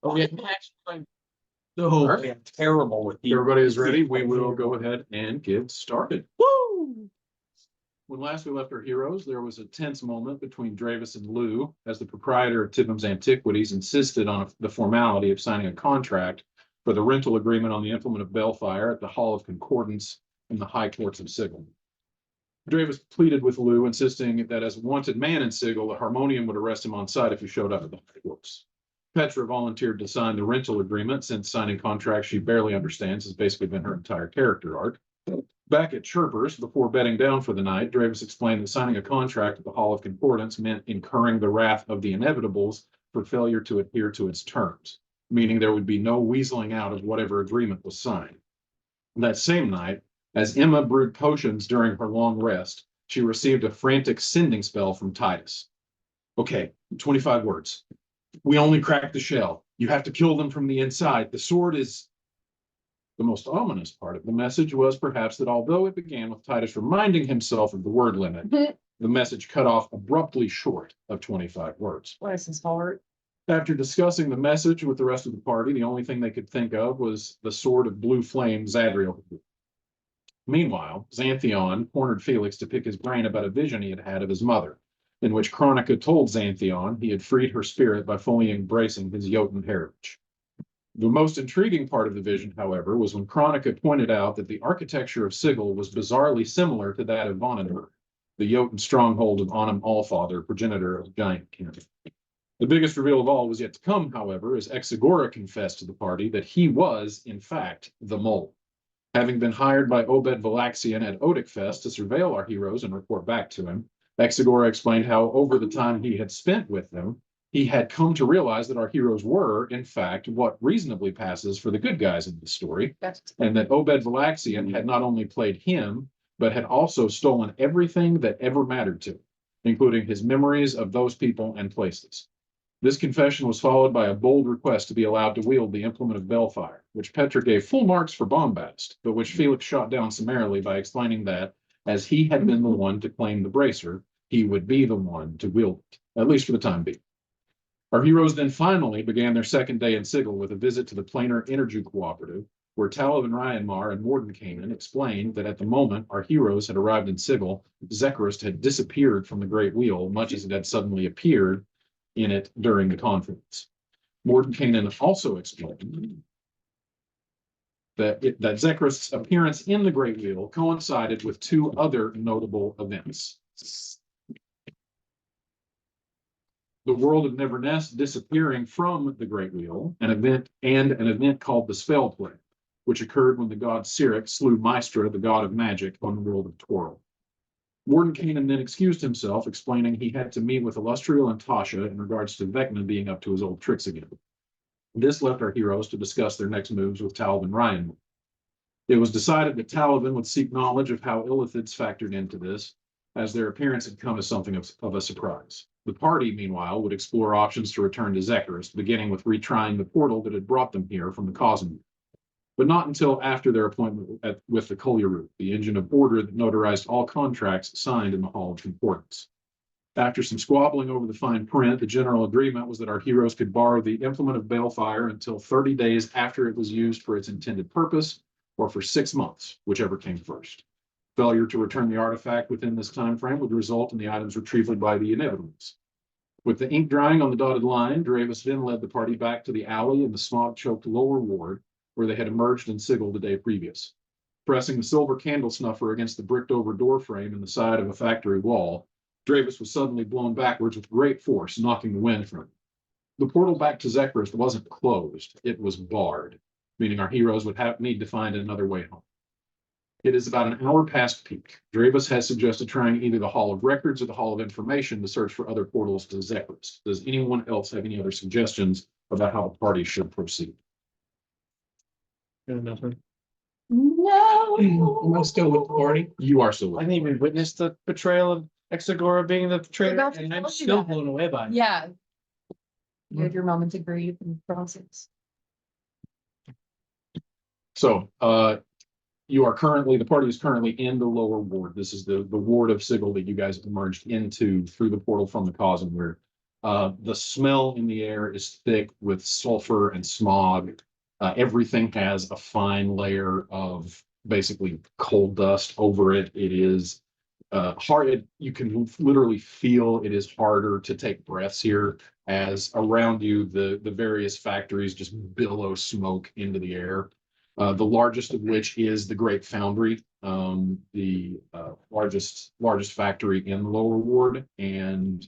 Oh, we had match. So we have terrible with you. Everybody is ready. We will go ahead and get started. Woo! When last we left our heroes, there was a tense moment between Dravis and Lou as the proprietor of Tipham's Antiquities insisted on the formality of signing a contract for the rental agreement on the implement of Bellfire at the Hall of Concordance in the High Courts of Sigil. Dravis pleaded with Lou, insisting that as a wanted man in Sigil, the Harmonium would arrest him on sight if he showed up at the High Courts. Petra volunteered to sign the rental agreement, since signing contracts she barely understands has basically been her entire character arc. Back at Chirpers, before bedding down for the night, Dravis explained that signing a contract at the Hall of Concordance meant incurring the wrath of the Inevitables for failure to adhere to its terms, meaning there would be no weaseling out of whatever agreement was signed. That same night, as Emma brewed potions during her long rest, she received a frantic sending spell from Titus. Okay, 25 words. We only cracked the shell. You have to kill them from the inside. The sword is... The most ominous part of the message was perhaps that although it began with Titus reminding himself of the word limit, the message cut off abruptly short of 25 words. Bless his heart. After discussing the message with the rest of the party, the only thing they could think of was the sword of blue flame Zadriel. Meanwhile, Xanthion cornered Felix to pick his brain about a vision he had had of his mother, in which Chronica told Xanthion he had freed her spirit by fully embracing his Jotun heritage. The most intriguing part of the vision, however, was when Chronica pointed out that the architecture of Sigil was bizarrely similar to that of Vonador, the Jotun stronghold of Onum Allfather, progenitor of Giant Kin. The biggest reveal of all was yet to come, however, as Exagora confessed to the party that he was, in fact, the mole. Having been hired by Obed Valaxian at Odicfest to surveil our heroes and report back to him, Exagora explained how, over the time he had spent with them, he had come to realize that our heroes were, in fact, what reasonably passes for the good guys in the story, and that Obed Valaxian had not only played him, but had also stolen everything that ever mattered to him, including his memories of those people and places. This confession was followed by a bold request to be allowed to wield the implement of Bellfire, which Petra gave full marks for bombast, but which Felix shot down summarily by explaining that, as he had been the one to claim the bracer, he would be the one to wield it, at least for the time being. Our heroes then finally began their second day in Sigil with a visit to the Planar Energy Cooperative, where Talav and Ryanmar and Mordenkainen explained that at the moment our heroes had arrived in Sigil, Zekrist had disappeared from the Great Wheel, much as it had suddenly appeared in it during the conference. Mordenkainen also explained that Zekrist's appearance in the Great Wheel coincided with two other notable events. The world of Neverness disappearing from the Great Wheel, an event called the Spell Play, which occurred when the god Cyric slew Maestra, the god of magic, on the world of Toril. Mordenkainen then excused himself, explaining he had to meet with Illustrial and Tasha in regards to Vecna being up to his old tricks again. This left our heroes to discuss their next moves with Talav and Ryan. It was decided that Talavin would seek knowledge of how Illithids factored into this, as their appearance had come as something of a surprise. The party, meanwhile, would explore options to return to Zekrist, beginning with retrying the portal that had brought them here from the Cosmere. But not until after their appointment with the Kolyaru, the engine of order that notarized all contracts signed in the Hall of Concordance. After some squabbling over the fine print, the general agreement was that our heroes could borrow the implement of Balefire until 30 days after it was used for its intended purpose, or for 6 months, whichever came first. Failure to return the artifact within this time frame would result in the item's retrieval by the Inevitables. With the ink drying on the dotted line, Dravis then led the party back to the alley in the smog-choked lower ward, where they had emerged in Sigil the day previous. Pressing the silver candle snuffer against the bricked-over door frame in the side of a factory wall, Dravis was suddenly blown backwards with great force, knocking the wind from him. The portal back to Zekrist wasn't closed, it was barred, meaning our heroes would need to find another way home. It is about an hour past peak. Dravis has suggested trying either the Hall of Records or the Hall of Information to search for other portals to Zekrist. Does anyone else have any other suggestions about how the party should proceed? Nothing. No. Am I still with the party? You are still I with didn't even witness the betrayal of Exagora being the traitor, about to and I'm tell you still that. blown away by it. Yeah. You had your moment to grieve and process. So, the party is currently in the lower ward. This is the ward of Sigil that you guys emerged into through the portal from the Cosmere. The smell in the air is thick with sulfur and smog. Everything has a fine layer of basically coal dust over it. It is hard. You can literally feel it is harder to take breaths here as around you, the various factories just billow smoke into the air. The largest of which is the Great Foundry, the largest factory in the Lower Ward, and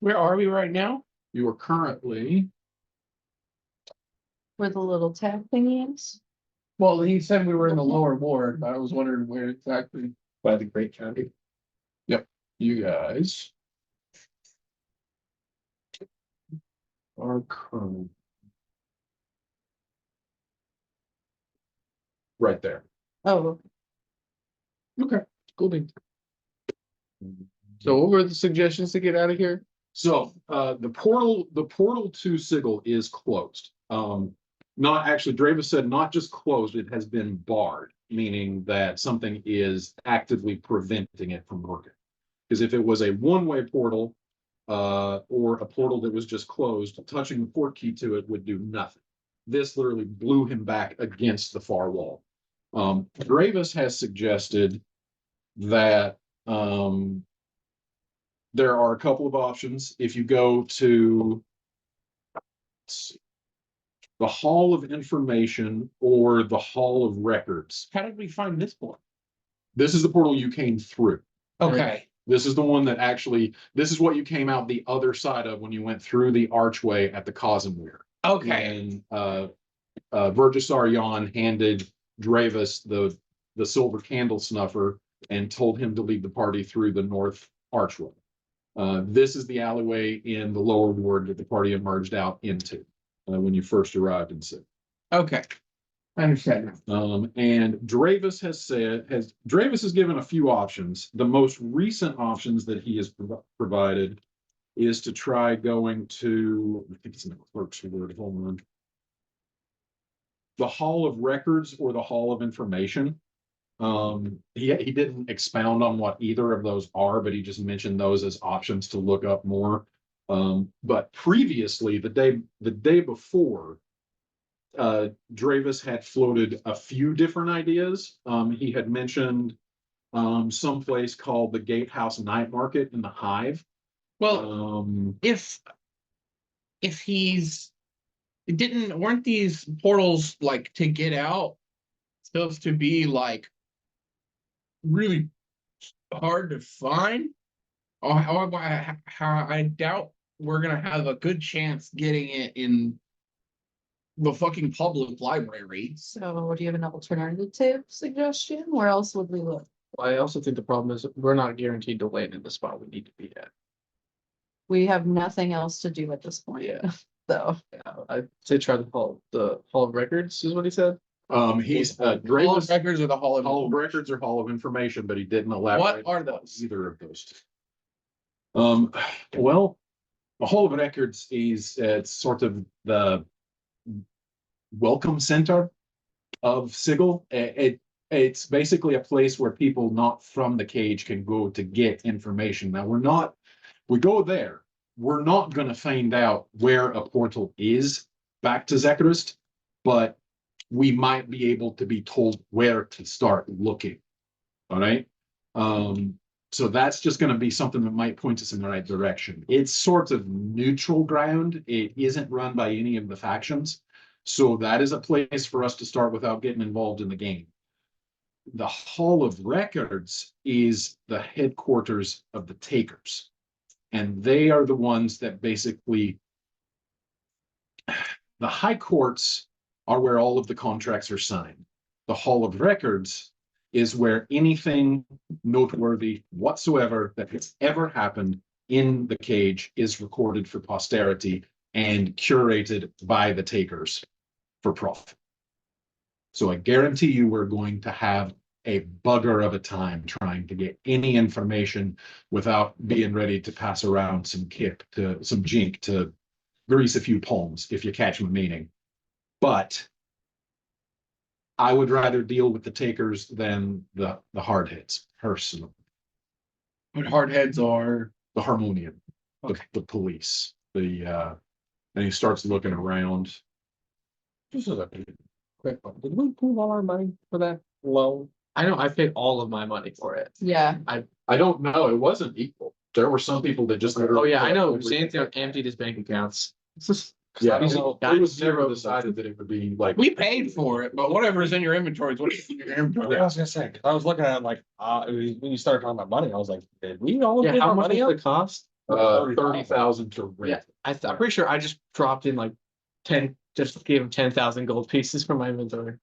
Where are we right now? you are currently Where the little tab thingy is. Well, he said we were in the lower ward, but I was wondering where exactly. By the Great County. you guys are currently right there. Oh, Okay, cool beans. So what were the suggestions to get out of here? So the portal to Sigil is closed. Not actually, Dravis said not just closed, it has been barred, meaning that something is actively preventing it from working. Because if it was a one-way portal, or a portal that was just closed, touching the port key to it would do nothing. This literally blew him back against the far wall. Dravis has suggested that there are a couple of options. If you go to the Hall of Information or the Hall of Records, How did we find this one? this is the portal you came through. Okay, This is the one that actually, this is what you came out the other side of when you went through the archway at the Cosmere. okay, And Vergisar Jan handed Dravis the silver candle snuffer and told him to lead the party through the north archway. This is the alleyway in the lower ward that the party emerged out into when you first arrived in Sig. okay. I understand now. And Dravis has given a few options. The most recent options that he has provided is to try going to, I think it's in the clerk's word, hold on. The Hall of Records or the Hall of Information. He didn't expound on what either of those are, but he just mentioned those as options to look up more. But previously, the day before, Dravis had floated a few different ideas. He had mentioned someplace called the Gatehouse Night Market in the Hive. Well, if weren't these portals like to get out supposed to be like really hard to find? Or how I doubt we're gonna have a good chance getting it in the fucking public library. so do you have an alternative suggestion? Where else would we look? I also think the problem is we're not guaranteed to land in the spot we need to be at. We have nothing else to do at this point. Yeah. So, I'd say try the Hall of Records is what he said. He's Hall of Dravis Records or the Hall of Hall of Records or Hall of Information, but he didn't elaborate. What are those? Either of those. Well, the Hall of Records is it's sort of the welcome center of Sigil. It's basically a place where people not from the cage can go to get information. Now we go there. We're not going to find out where a portal is back to Zekarist, but we might be able to be told where to start looking. All right. So that's just going to be something that might point us in the right direction. It's sort of neutral ground. It isn't run by any of the factions. So that is a place for us to start without getting involved in the game. The Hall of Records is the headquarters of the Takers. And they are the ones that basically, the high courts are where all of the contracts are signed. The Hall of Records is where anything noteworthy whatsoever that has ever happened in the cage is recorded for posterity and curated by the Takers for profit. So I guarantee you we're going to have a bugger of a time trying to get any information without being ready to pass around some jink to grease a few palms, if you catch my meaning. But I would rather deal with the takers than the hard hits personally. But hardheads are. The harmonium, the police, and he starts looking around. This is a quick one. Did we pool all our money for that loan? I know I paid all of my money for it. Yeah, I don't know, it wasn't equal. There were some people that just. Oh, yeah, I know. Xanthion emptied his bank accounts. Yeah, He's it was never decided that it would be like. We paid for it, but whatever is in your inventory is what is in your inventory. I was gonna say, 'cause I was looking at it like, when you started talking about money, I was like, did we all? Yeah, how much was the cost? 30,000 to Yeah, rent. I'm pretty sure I just dropped in like 10, just gave him 10,000 gold pieces from my inventory.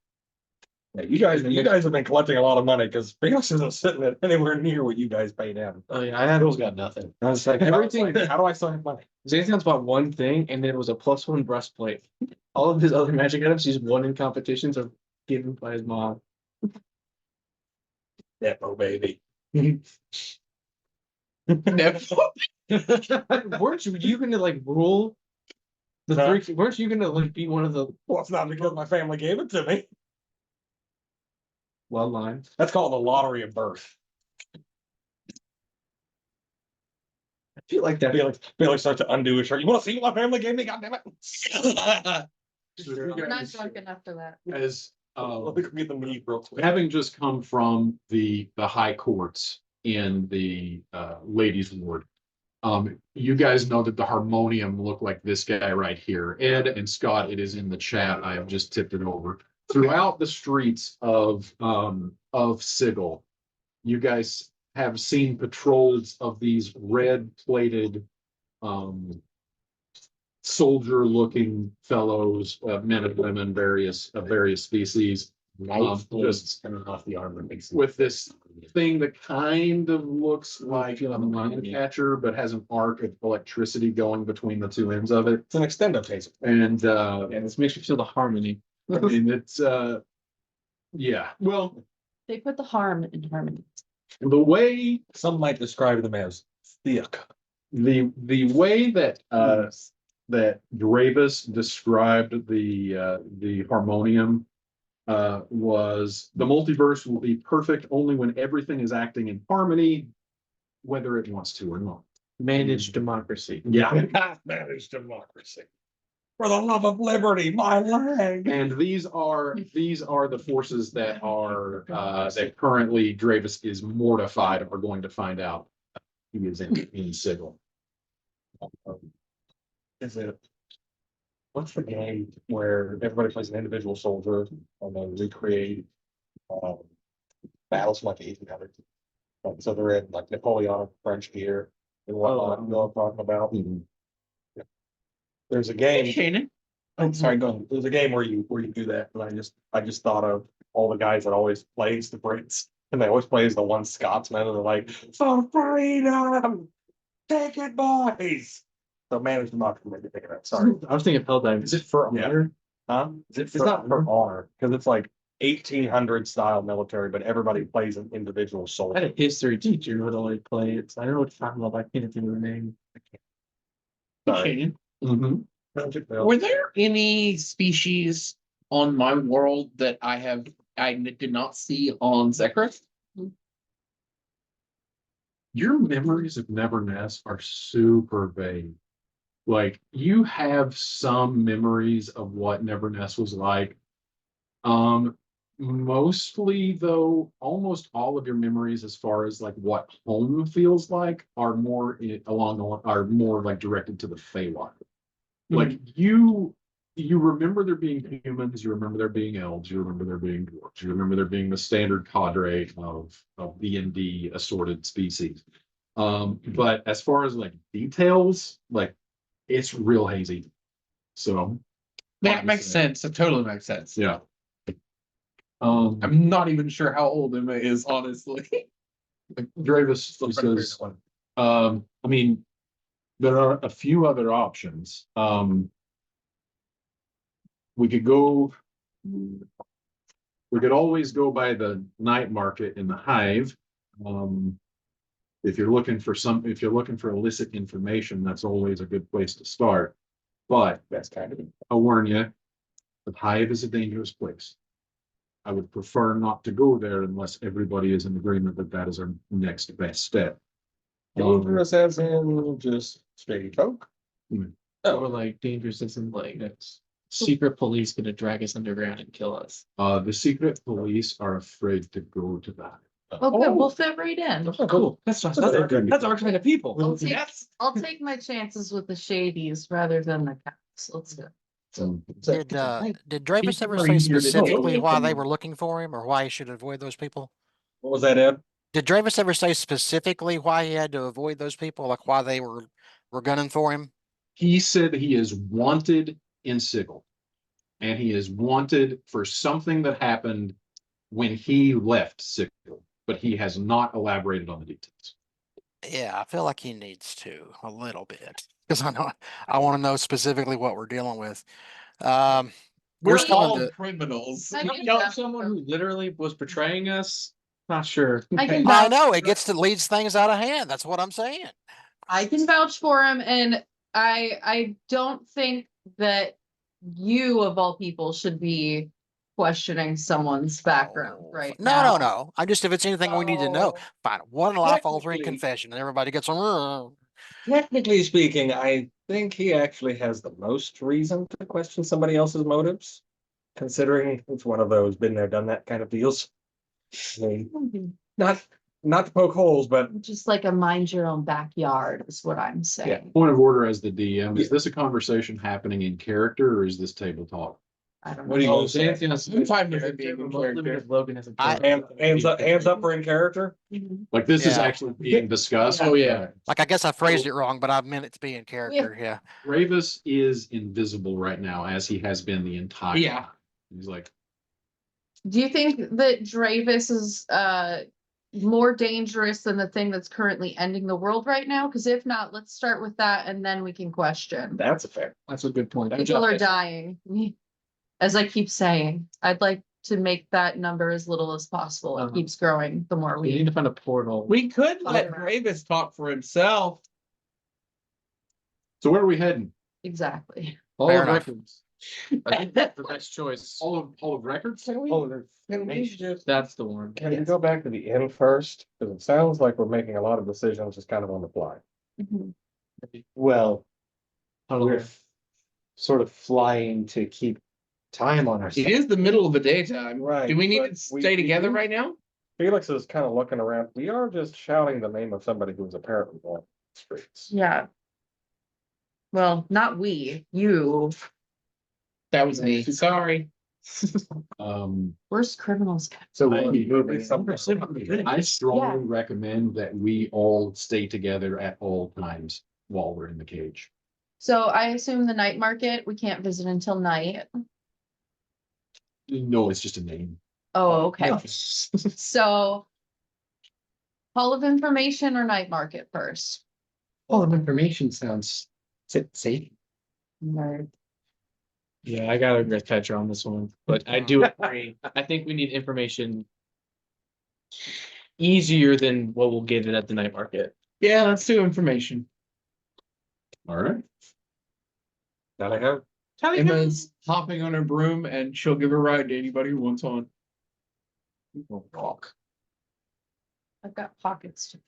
Yeah, you guys have been collecting a lot of money because Phoenix isn't sitting at anywhere near what you guys paid him. Oh yeah, I had Bill's got nothing. I was like, Everything- how do I still have money? Xanthion's bought one thing and then it was a +1 breastplate. All of his other magic items he's won in competitions are given by his mom. Yeah, oh baby. Weren't you gonna like rule the Huh? three? Weren't you gonna like be one of the Well, it's not because my family gave it to me. well lines? That's called the lottery of birth. I feel like that. Felix starts to undo his shirt. You want to see what my family gave me? God damn it! we're not drunk enough for that. As, Let me go get the meat real quick. having just come from the high courts in the ladies' ward. You guys know that the harmonium looked like this guy right here. Ed and Scott, it is in the chat. I have just tipped it over. Throughout the streets of Sigil, you guys have seen patrols of these red-plated soldier-looking fellows, men and women, various species. Just off the armor with this thing that kind of looks like a mine catcher, but has an arc of electricity going between the two ends of it. It's an extendo taser. And And this makes you feel the harmony. I mean, it's yeah. Well, They put the harm in harmony. the way Some might describe them as thick. the way that that Dravis described the harmonium was the multiverse will be perfect only when everything is acting in harmony, whether it wants to or not. Managed democracy. Yeah. Managed democracy. For the love of liberty, my leg. And these are the forces that are that currently Dravis is mortified are going to find out he is in Sigil. Is it? What's the game where everybody plays an individual soldier and they recreate battles from like the 1800s? So they're in like Napoleonic French gear and whatnot. You know what I'm talking about? Yeah. There's a game. Shannon. I'm sorry, go ahead. There's a game where you do that, and I just thought of all the guys that always plays the Brits, and they always play as the one Scotsman, and they're like, "For freedom, take it, boys." So managed democracy, maybe take it out. Sorry, I was thinking of Helldive. is it for Yeah. honor? Huh? It's not for honor because it's like 1800 style military, but everybody plays an individual I had soldier. a history teacher who would only play it. So I don't know what you're talking about. But I can't think of the name. Sorry. Shannon. Mm-hmm. Were there any species on my world that I did not see on Zekroth? Your memories of Neverness are super vague. Like you have some memories of what Neverness was like. Mostly though, almost all of your memories as far as like what home feels like are more are more like directed to the Feywild. Like you remember there being humans, you remember there being elves, you remember there being dwarves, you remember there being the standard cadre of D&D assorted species. But as far as like details, like it's real hazy. So That makes sense. It totally makes sense. yeah. I'm not even sure how old Emma is, honestly. Dravis says, I mean, there are a few other options. We could always go by the night market in the hive. If you're looking for illicit information, that's always a good place to start. But That's kind of I'll warn you, the hive is a dangerous place. I would prefer not to go there unless everybody is in agreement that that is our next best step. Dangerous as in just straight folk. Or like dangerous as in like that's secret police gonna drag us underground and kill us. The secret police are afraid to go to that. Oh, good, we'll fit right in. Cool. That's our kind of people. I'll take, That's I'll take my chances with the shadies rather than the cops. Let's go. So Did Dravis ever People are say easier to deal specifically with why than- they were looking for him or why he should avoid those people? What was that, Ed? Did Dravis ever say specifically why he had to avoid those people, like why they were gunning for him? he said he is wanted in Sigil. And he is wanted for something that happened when he left Sigil, but he has not elaborated on the details. Yeah, I feel like he needs to a little bit because I want to know specifically what we're dealing with. We're we're still all in the, criminals. I You can know vouch someone for- who literally was betraying us? Not sure. I can I vouch know for- it gets to leads things out of hand. That's what I'm saying. I can vouch for him, and I don't think that you of all people should be questioning someone's background Oh, right no, now. no. I'm just if it's anything we need to know, fine. One life altering Technically- confession, and everybody gets on. Technically speaking, I think he actually has the most reason to question somebody else's motives. Considering it's one of those been there, done that kind of deals. I mean, not to poke holes, but Just like a mind your own backyard is what I'm saying. Point of order as the DM, is this a conversation happening in character or is this table talk? I don't What do you know. want to say? I'm fine with it being in character. Because Logan has a. Hands up for in character? Mhm. Like this is Yeah. actually being discussed. Oh, yeah. Like I guess I phrased it wrong, but I meant it to be in character. Yeah. Gravis is invisible right now, as he has been the entire Yeah. time. He's like, Do you think that Dravis is more dangerous than the thing that's currently ending the world right now? Because if not, let's start with that and then we can question. That's a fair. That's a good point. People are dying. As I keep saying, I'd like to make that number as little as possible. It Uh-huh. keeps growing the more We need we. to find a portal. We could let Alright. Gravis talk for himself. so where are we heading? Exactly. All Fair of enough. records. I think that's the best choice. All of records? Oh, That's the one. Can you go back to the end first? Because it sounds like we're making a lot of decisions just kind of on the fly. Mhm. Well, Hold we're on. sort of flying to keep time on It ourselves. is the middle of the daytime. Right, Do we need but to we- stay we together do- right now? Felix is kind of looking around. We are just shouting the name of somebody who's apparently on the streets. Yeah. Well, not we, you, That was me. Sorry. worst criminals. So I- we'll be moving. I strongly recommend that we all stay together at all times while we're in the cage. So I assume the night market, we can't visit until night. No, it's just a name. Oh, okay. So. Hall of Information or night market first? All of information sounds safe. Nerd. Yeah, I gotta agree with Petra on this one, but I do agree. I think we need information easier than what we'll get it at the night market. Yeah, let's do information. All right. That I have. Emma's hopping on her broom and she'll give a ride to anybody who wants on. Walk. I've got pockets to.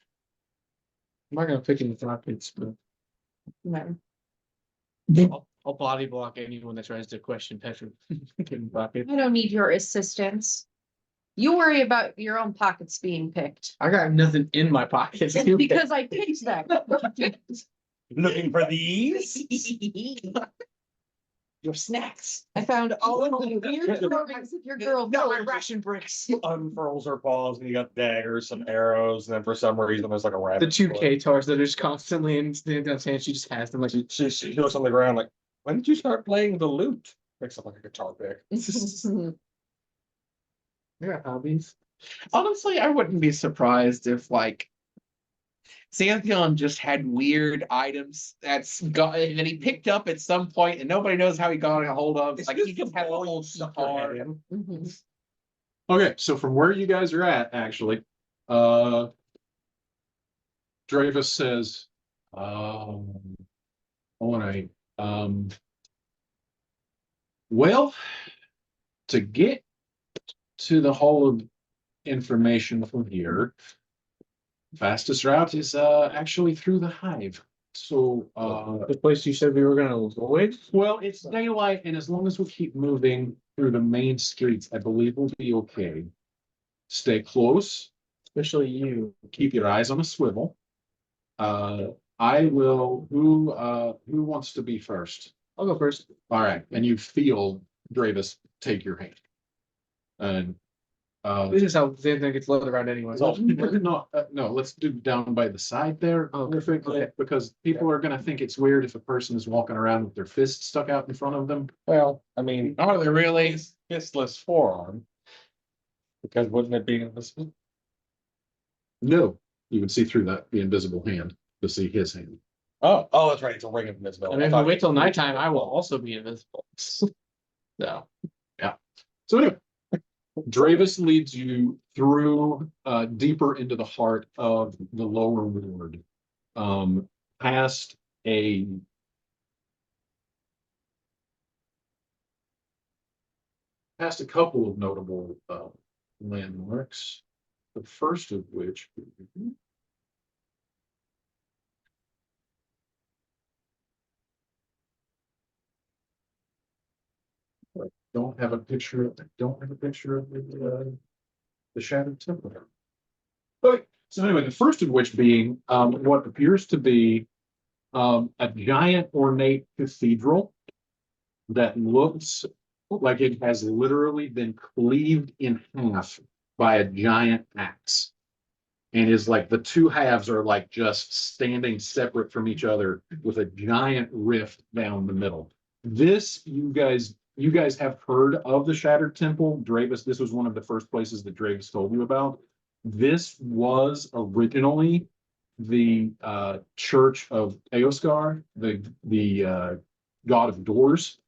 I'm not gonna pick in the pockets, but No. I'll body block anyone that tries to question Petra. In pocket. I don't need your assistance. You worry about your own pockets being picked. I got nothing in my pockets. It's because I picked them. Looking for these? Your snacks. I found all of the weird drawings of your girlfriend. ration bricks. Unfurls her paws and you got daggers, some arrows, and then for some reason there's like a rabbit. The two foot. K-tars that are just constantly in Stan's hand, she just has them like She goes on the ground like, when did you start playing the lute? Picks up like a guitar pick. I got hobbies. Honestly, I wouldn't be surprised if like Xanthion just had weird items that he picked up at some point and nobody knows how he got a hold of. Like he just had a whole star. Mhm. Okay, so from where you guys are at, actually, Dravis says, all right, well, to get to the Hall of Information from here. Fastest route is actually through the hive. So The place you said we were gonna avoid? well, it's daylight, and as long as we keep moving through the main streets, I believe we'll be okay. Stay close, Especially you. keep your eyes on a swivel. I will, who wants to be first? I'll go first. All right, and you feel Dravis take your hand. And This is how Xanthan gets led around anyway. no, let's do down by the side there. Oh, Perfect, okay. because people are gonna think it's weird if a person is walking around with their fist stuck out in front of them. Well, I mean, Are they really? fistless forearm. Because wouldn't it be invisible? No, you can see through the invisible hand to see his hand. Oh, that's right, it's a ring of invisibility. And if we wait till nighttime, I will also be invisible. So, So anyway, Dravis leads you through deeper into the heart of the lower ward, past a couple of notable landmarks. The first of which don't have a picture. I don't have a picture of the Shattered Temple. Okay, so anyway, the first of which being what appears to be a giant ornate cathedral that looks like it has literally been cleaved in half by a giant axe. And is like the two halves are like just standing separate from each other with a giant rift down the middle. This, you guys have heard of the Shattered Temple. Dravis, this was one of the first places that Dravis told you about. This was originally the church of Eoscar, the god of doors,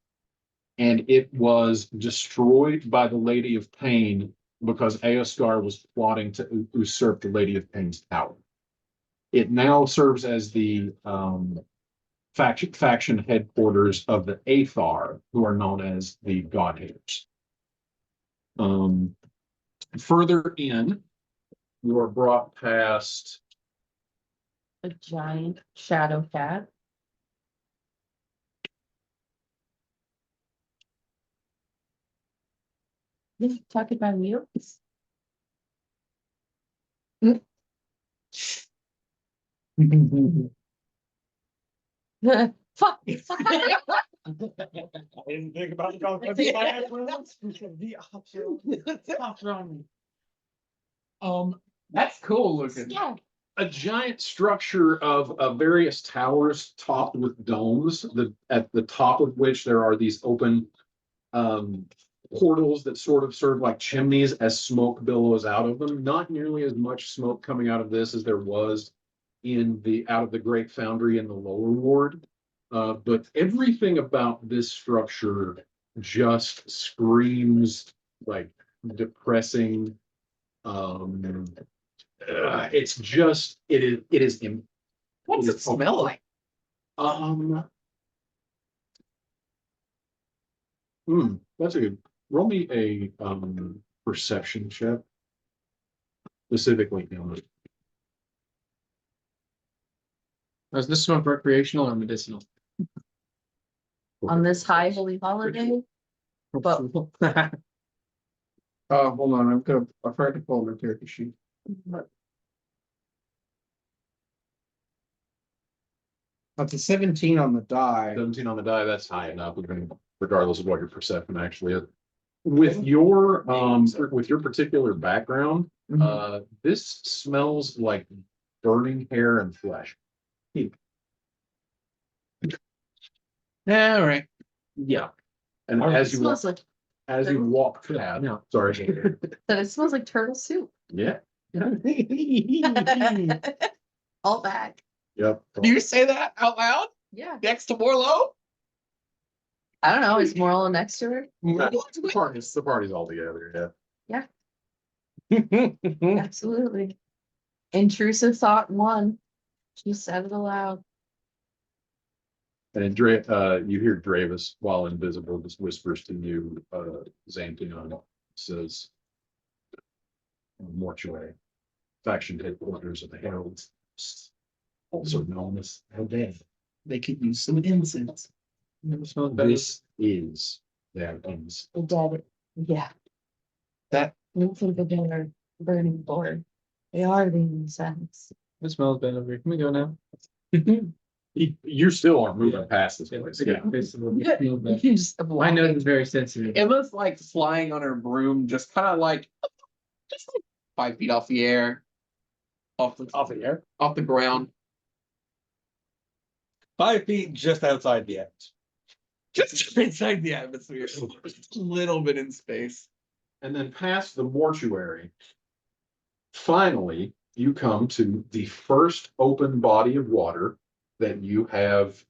and it was destroyed by the Lady of Pain because Eoscar was plotting to usurp the Lady of Pain's power. It now serves as the faction headquarters of the Athar, who are known as the God Haters. Further in, you are brought past A giant shadow cat. This talking about wheels. Fuck. I didn't think about That's cool looking. Yeah. a giant structure of various towers topped with domes, at the top of which there are these open portals that sort of serve like chimneys as smoke billows out of them. Not nearly as much smoke coming out of this as there was out of the Great Foundry in the lower ward. But everything about this structure just screams like depressing. It's just it is. What's it smell like? That's a good. Roll me a perception check. Specifically, Is this smoke recreational or medicinal? On this high holy holiday. But Hold on, I forgot to pull the character sheet. That's a 17 on the die. 17 on the die, that's high enough, regardless of what your perception actually is. With your particular background, this smells like burning hair and flesh. Yeah, all right. Yeah. And it as you smells like walk past, No. sorry. that. It smells like turtle soup. Yeah, All back. yep. Do you say that out loud Yeah. next to Morlo? I don't know. Is Moral next to her? The party's all together, Yeah. Absolutely. Intrusive thought one. She said it aloud. And you hear Dravis, while invisible, just whispers to you, Xanthion, says, mortuary. Faction headquarters of the Heralds, also known as Helldan. They could use some incense. Never smelled better. This is their ends. Yeah. That Look for the dinner burning board. They are the incense. It smells better over here. Can we go now? You still aren't moving past this Yeah, place. I got this a little bit. Feel better. You just My nose is very sensitive. Emma's like flying on her broom, just kind of like just like 5 feet off the air, off the air. off the ground, 5 feet just outside the edge. just inside the atmosphere, just a little bit in space. And then past the mortuary. Finally, you come to the first open body of water that you have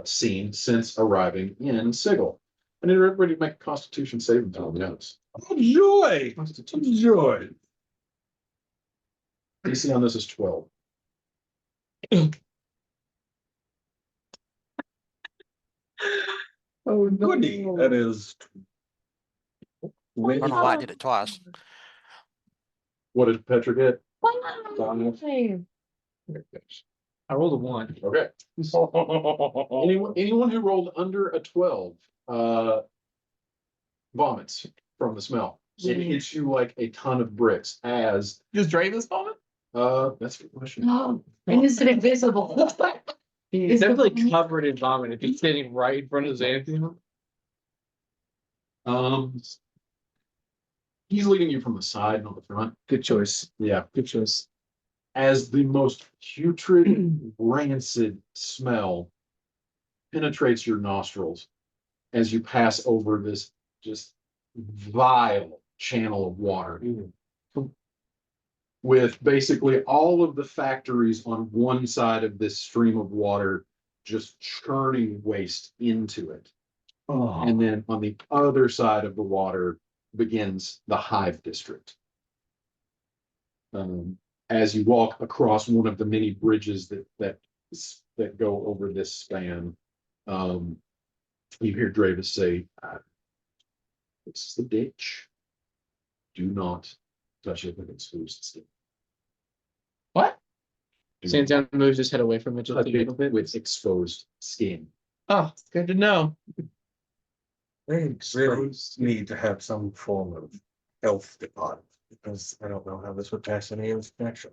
seen since arriving in Sigil. And everybody make a Constitution saving throw. Yes. Oh, joy! Constitution. Joy! DC on this is 12. Oh, goody. That is. I don't know why I did it twice. What did Petra get? I rolled a 1. Okay. Anyone who rolled under a 12 vomits from the smell. It hits you like a ton of bricks as Does Dravis vomit? that's a good question. No, and is it invisible? He's definitely covered in vomit if he's sitting right in front of Xanthion. He's leading you from the side, not the front. Good choice. Yeah. Good choice. As the most putrid, rancid smell penetrates your nostrils as you pass over this just vile channel of water. With basically all of the factories on one side of this stream of water just churning waste into it. And then on the other side of the water begins the Hive District. As you walk across one of the many bridges that go over this span, you hear Dravis say, "This is the ditch. Do not touch it with exposed skin." What? Xanthion moves his head away from it just a Touch little it bit. with exposed skin. Oh, it's good to know. They really need to have some form of health department, because I don't know how this would pass any inspection.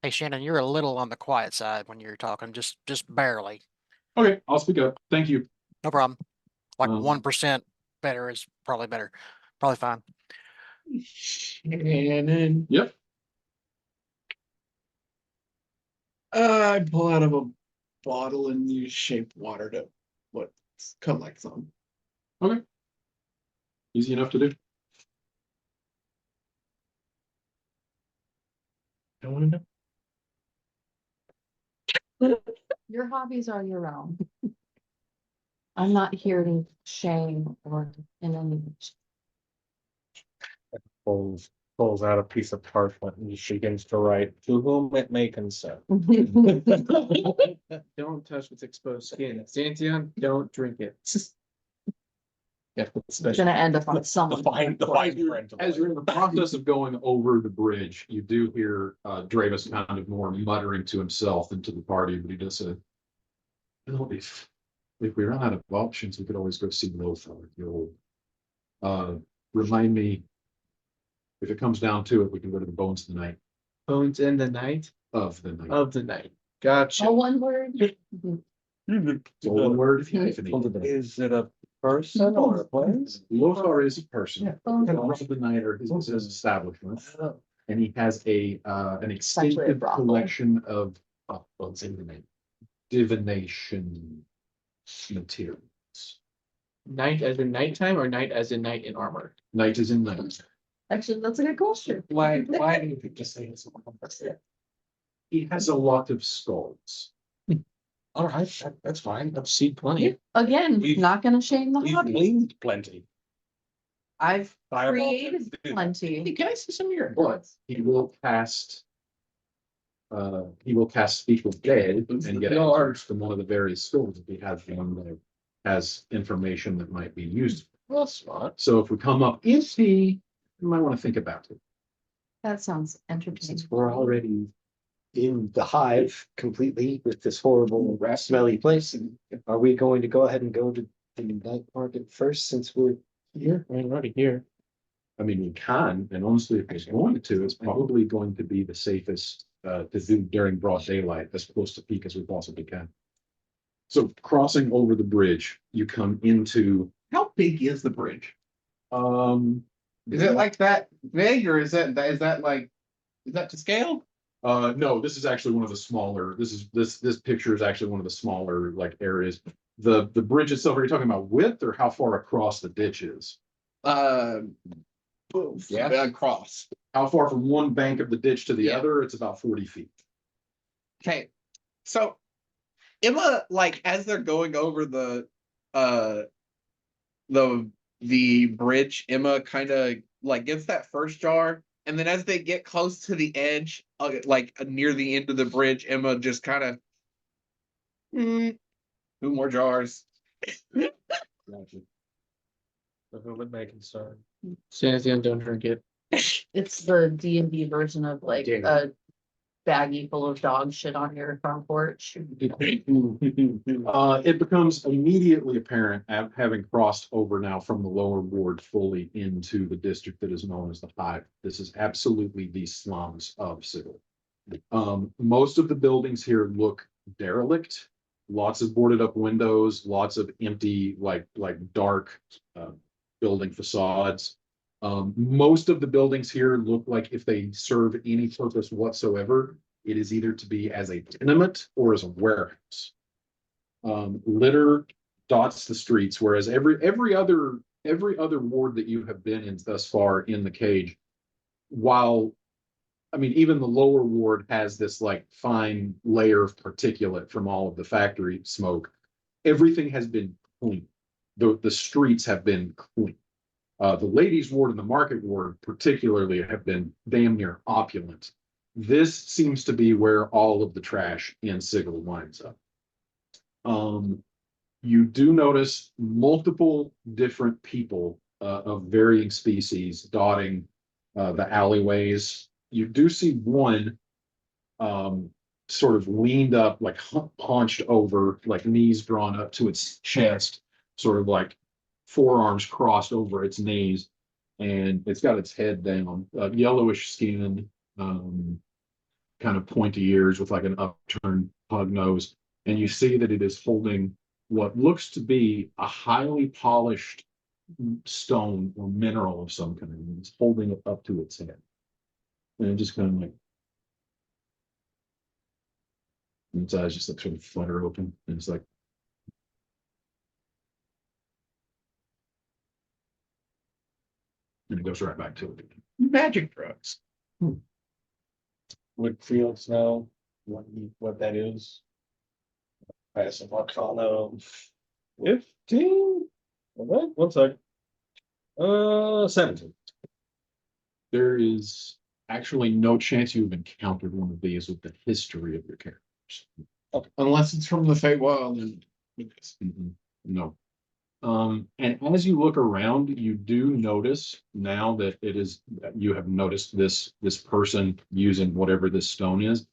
Hey Shannon, you're a little on the quiet side when you're talking, just barely. Okay, I'll speak up. Thank you. No problem. Like Um, 1% better is probably better. Probably fine. Shannon. Yep. I pull out of a bottle and use shaped water to what come like some. Easy enough to do. I want to know. Your hobbies are your own. I'm not here to shame or in any. Pulls out a piece of parchment and she begins to write, "To whom it may concern." Don't touch with exposed skin. Xanthion, don't drink it. Yeah, It's gonna end up on someone. The fine print. As you're in the process of going over the bridge, you do hear Dravis kind of more muttering to himself and to the party, but he does say, "Well, if we run out of options, we could always go see Lothar. You'll remind me, if it comes down to it, we can go to the Bones of the Night Bones in the night of the night. of the night. Gotcha. All one word. So one word if you need. Is it a person or a place? Lothar is a person. Yeah. Bones of the Night are his establishment. And he has an actually a extensive brothel. collection of what's in the name, divination materials. Night as in nighttime or night as in night in armor? Night is in night. Actually, that's a good question. Why do you think just say it's? He has a lot of skulls. All right, that's fine. I've seen plenty. Again, We've- not gonna shame the We've hobby. gleaned plenty. I've Fireball. created plenty. Can I see some of your But he will cast Speak with Dead and get answers from one of the various skills if he has one that has information that might be used. Well, smart. So if we come up empty, you might want to think about it. That sounds entertaining. Since we're already in the hive completely with this horrible smelly place, are we going to go ahead and go to the night market first since we're here? I mean, we're already here. I mean, we can, and honestly, if it's going to, it's probably going to be the safest to do during broad daylight, as close to peak as we possibly can. So crossing over the bridge, you come into, How big is the bridge? um. Is it like that big or is that like, is that to scale? No, this is actually one of the smaller, this picture is actually one of the smaller like areas. The bridge itself, are you talking about width or how far across the ditch is? Yeah, across. How far from one bank of the ditch to the Yeah. other? It's about 40 feet. Okay, so Emma, like as they're going over uh the bridge, Emma kind of like gets that first jar, and then as they get close to the edge, near the end of the bridge, Emma just kind of, 2 more jars. Gotcha. Who would make it start? Sanathion, don't drink it. It's the D&D version of like Damn. a baggie full of dog shit on your front porch. It becomes immediately apparent having crossed over now from the lower ward fully into the district that is known as the Hive. This is absolutely the slums of Sigil. Most of the buildings here look derelict. Lots of boarded up windows, lots of empty, like dark building facades. Most of the buildings here look like if they serve any purpose whatsoever, it is either to be as a tenement or as a warehouse. Litter dots the streets, whereas every other ward that you have been in thus far in the cage, while I mean, even the lower ward has this like fine layer of particulate from all of the factory smoke. Everything has been clean. The streets have been clean. The ladies' ward and the market ward particularly have been damn near opulent. This seems to be where all of the trash in Sigil winds up. You do notice multiple different people of varying species dotting the alleyways. You do see one sort of leaned up, like hunched over, like knees drawn up to its chest, sort of like forearms crossed over its knees, and it's got its head down, yellowish skin, kind of pointy ears with like an upturned pug nose. And you see that it is holding what looks to be a highly polished stone or mineral of some kind. And it's holding it up to its head. And it just kind of like, and its eyes just like sort of flutter open. And it's like, and it goes right back to it. Magic drugs. Would Felix know what that is? Pass a Arcana 15. Okay, 1 sec. 17. There is actually no chance you've encountered one of these with the history of your characters. Unless it's from the Feywild and No. And as you look around, you do notice now that you have noticed this person using whatever this stone is.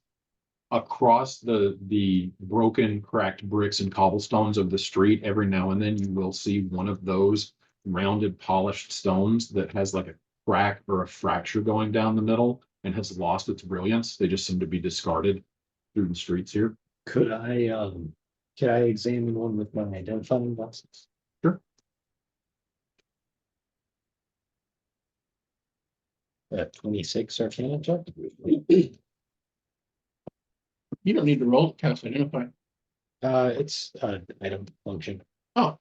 Across the broken, cracked bricks and cobblestones of the street, every now and then you will see one of those rounded, polished stones that has like a crack or a fracture going down the middle and has lost its brilliance. They just seem to be discarded through the streets here. Could I examine one with my identifying glasses? Sure. 26 Arcana check. you don't need to roll to cast identify. It's item function. Oh.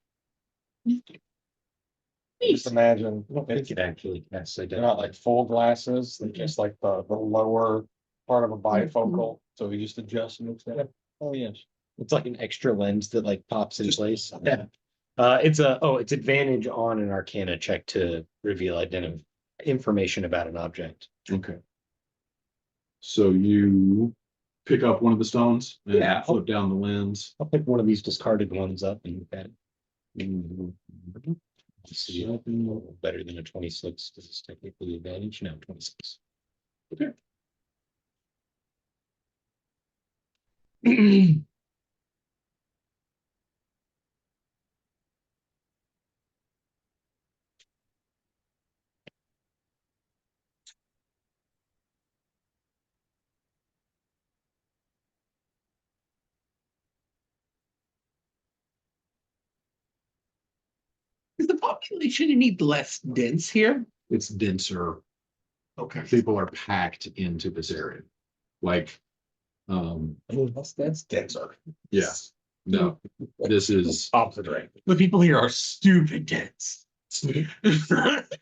Just imagine I don't think it actually casts they're identify. not like full glasses, they're just like the lower part of a bifocal. So we just adjust and it's like, oh yes. It's like an extra lens that like pops in Just- place. Yeah. It's advantage on an Arcana check to reveal information about an object. Okay. So you pick up one of the stones and Yeah. flip down the lens. I'll pick one of these discarded ones up and look at it. See, better than a 26 because it's technically advantage. No, 26. Is the population any less dense here? It's denser. Okay. People are packed into this area. Like, That's denser. yeah, no, this is, Opposite way. The people here are stupid dense. people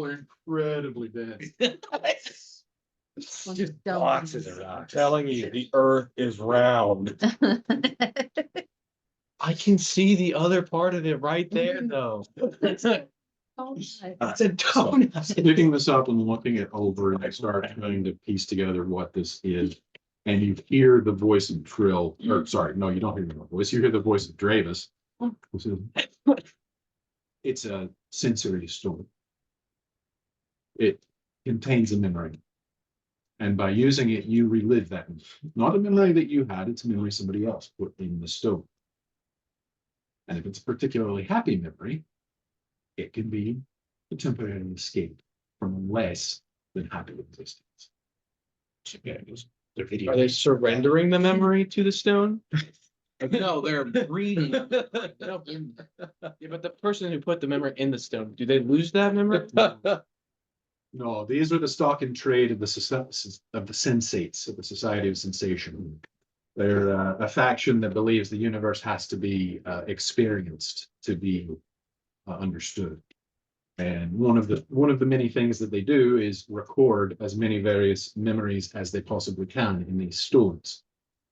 are incredibly dense. Just Boxes of I'm rocks. telling you, the earth is round. I can see the other part of it right there, though. Oh, nice. It's a donut. Picking this up and looking it over, and I start trying to piece together what this is. And you hear the voice of Trill, or sorry, no, you don't hear the voice, you hear the voice of Dravis. who says, it's a sensory storm. It contains a memory. And by using it, you relive that. Not a memory that you had, it's a memory somebody else put in the stone. And if it's a particularly happy memory, it can be a temporary escape from less than happy existence. Are they surrendering the memory to the stone? No, they're breeding. No, yeah, but the person who put the memory in the stone, do they lose that memory? No, these are the stock and trade of the sensates of the Society of Sensation. They're a faction that believes the universe has to be experienced to be understood. And one of the many things that they do is record as many various memories as they possibly can in these stones,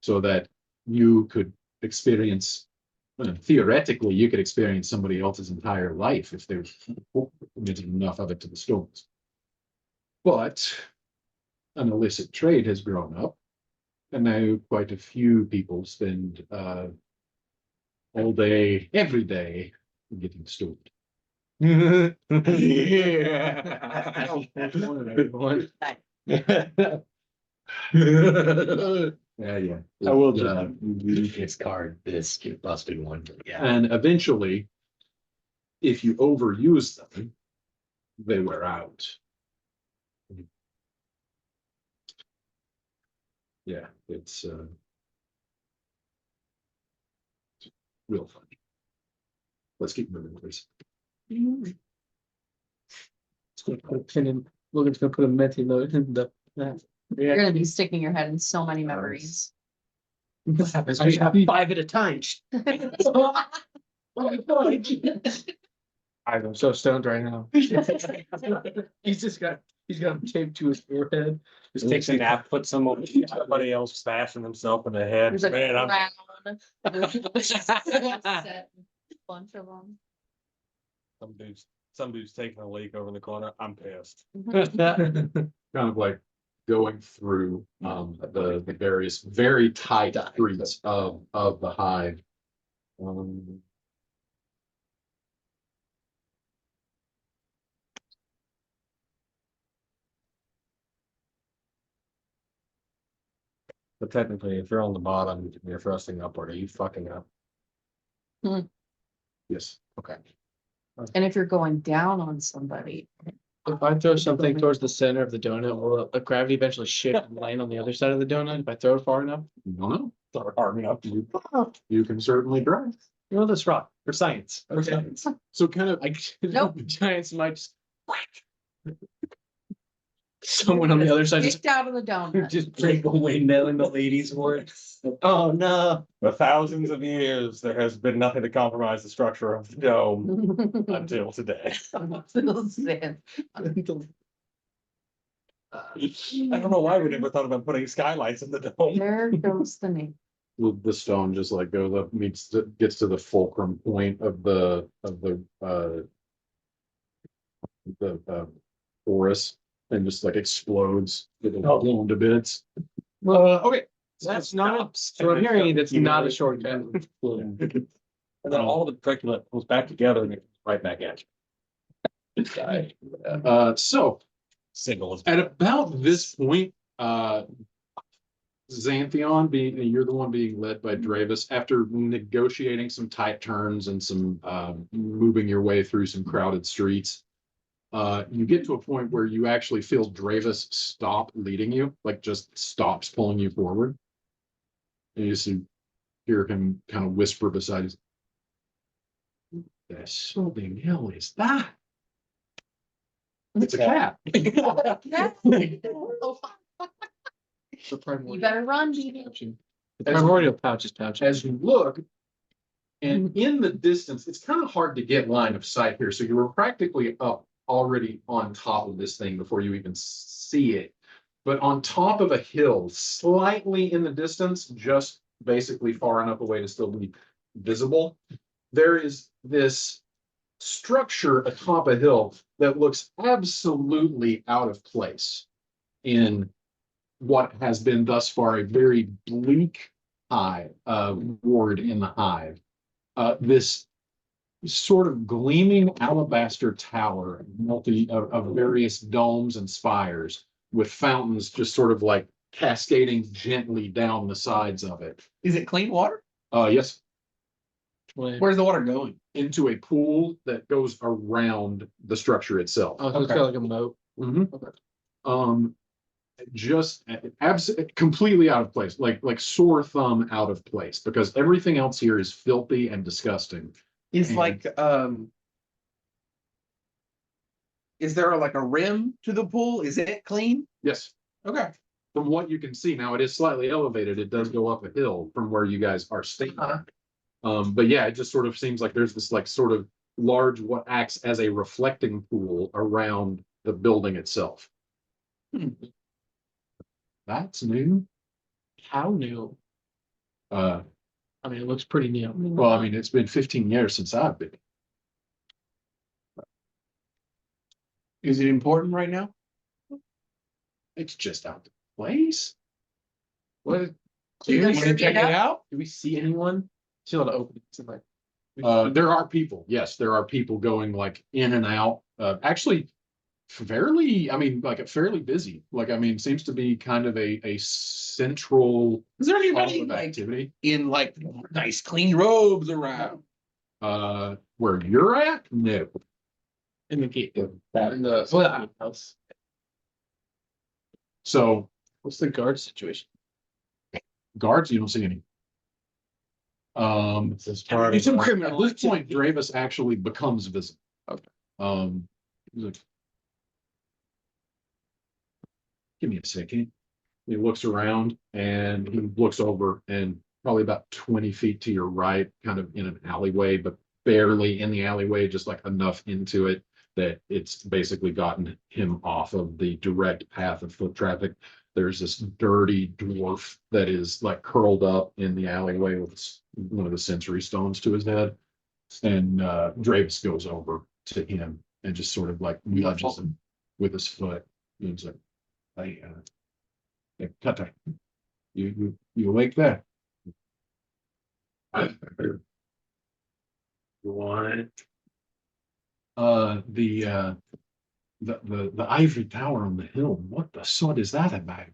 so that you could experience, theoretically, you could experience somebody else's entire life if they committed enough of it to the stones. But an illicit trade has grown up, and now quite a few people spend all day, every day, getting stoned. Yeah. Yeah. I will just discard this busted one. Yeah. And eventually, if you overuse them, they wear out. Yeah, it's real fun. Let's keep moving, please. It's gonna put a pin in, Logan's gonna put a meti note in the. You're gonna be sticking your head in so many memories. What happens? I have 5 at a time. I'm so stoned right now. He's got him taped to his forehead. Just takes a nap, puts some on somebody else smashing himself in the head. There's a Man, I'm crown. Bunch of them. some dude's taking a leak over in the corner. I'm pissed. Kind of like going through the various very tight streets of the hive. But technically, if you're on the bottom, you're thrusting upward. Are you fucking up? Yes. Okay. And if you're going down on somebody, If I throw something towards the center of the donut, will the gravity eventually shift and land on the other side of the donut if I throw it far enough? No, Hard enough. you can certainly try. You know this rock for science. For Okay. science. So kind of, Nope. The giants might just. Someone on the other side just kicked out of the donut. just break a windmill in the ladies' ward. Oh no. For thousands of years, there has been nothing to compromise the structure of the dome until today. Little sand. I don't know why we never thought about putting skylights in the dome. There goes the name. the stone just like goes up, gets to the fulcrum point of the forest and just like explodes, it'll blown to bits. Okay. That's not, so I'm hearing that's not a shortcut. And then all the curriculum goes back together and it's right back at you. So signal is. At about this point, Xantheon being, you're the one being led by Dravis, after negotiating some tight turns and some moving your way through some crowded streets. You get to a point where you actually feel Dravis stop leading you, like just stops pulling you forward. And you see, hear him kind of whisper beside you. The something hell is that? It's a cat. Oh, The primordial you better run, Genie. pouch. The primordial pouch is pouch. As you look, and in the distance, it's kind of hard to get line of sight here. So you were practically up already on top of this thing before you even see it. But on top of a hill, slightly in the distance, just basically far enough away to still be visible, there is this structure atop a hill that looks absolutely out of place in what has been thus far a very bleak hive, ward in the hive. This sort of gleaming alabaster tower, of various domes and spires, with fountains just sort of like cascading gently down the sides of it. Is it clean water? Yes, Where's the water going? into a pool that goes around the structure itself. Oh, so it's Okay. got like a moat. Mhm. Just completely out of place, like sore thumb out of place, because everything else here is filthy and disgusting. Is And- like is there like a rim to the pool? Is it clean? Yes, Okay. from what you can see now, it is slightly elevated. It does go up a hill from where you guys are staying. But yeah, it just sort of seems like there's this like sort of large, what acts as a reflecting pool around the building itself. That's new. How new? Uh, I mean, it looks pretty new. well, I mean, it's been 15 years since I've been. Is it important right now? It's just out of place. What? Do you guys want to check it out? Do we see anyone? See a lot of openings and like. There are people, yes, there are people going like in and out, actually fairly, I mean, like fairly busy. Like, I mean, seems to be kind of a central Is there hub anybody of like activity. in like nice clean robes around? Where you're at? No. In the gate. Yeah. In the house. So What's the guard situation? guards, you don't see any. Do some At criminal. this point, Dravis actually becomes visible. Okay. He's like, give me a second. He looks around and he looks over, and probably about 20 feet to your right, kind of in an alleyway, but barely in the alleyway, just like enough into it that it's basically gotten him off of the direct path of foot traffic. There's this dirty dwarf that is like curled up in the alleyway with one of the sensory stones to his head. And Dravis goes over to him and just sort of like nudges him with his foot. And he's like, hey, Tata, you awake there? What? The ivory tower on the hill, what the sod is that about?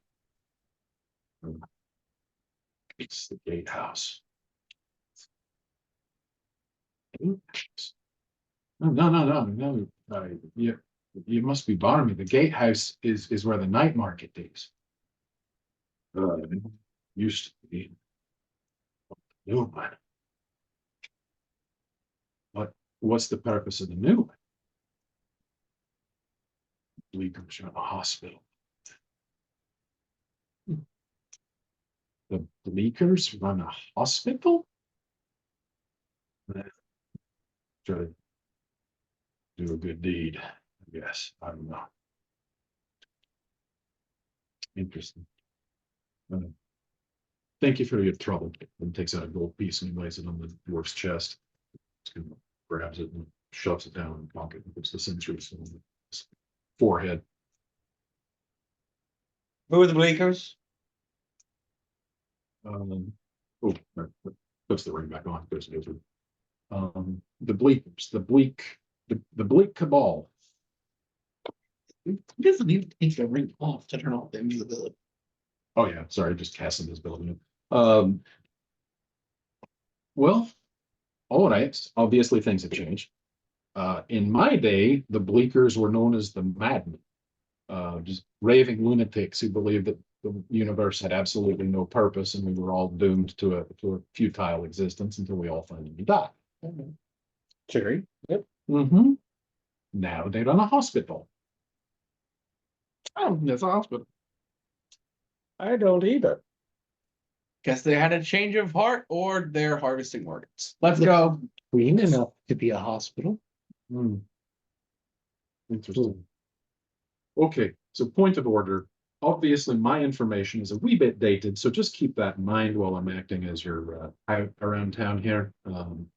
It's the gatehouse. Gatehouse? No. You must be barmy. The gatehouse is where the night market is. Used to be. New one. What's the purpose of the new one? Bleakers run a hospital. The Bleakers run a hospital? Try to do a good deed, I guess. I don't know. Interesting. Thank you for your trouble. And takes out a gold piece and he lays it on the dwarf's chest. Grabs it and shoves it down in the pocket and puts the sensors on his forehead. Who are the Bleakers? Puts the ring back on, goes over. The Bleakers, the bleak cabal. It doesn't even take the ring off to turn off the invisibility. Oh, yeah, sorry, just casting this building. Well, all right, obviously things have changed. In my day, the Bleakers were known as the Madmen. Just raving lunatics who believed that the universe had absolutely no purpose and we were all doomed to a futile existence until we all finally die. Jerry? Yep. Mm-hmm. Now they run a hospital. Oh, that's a hospital. I don't either. Guess they had a change of heart or they're harvesting organs. Let's go. Clean enough to be a hospital. Hmm. Interesting. Okay, so point of order. Obviously, my information is a wee bit dated, so just keep that in mind while I'm acting as your out around town here.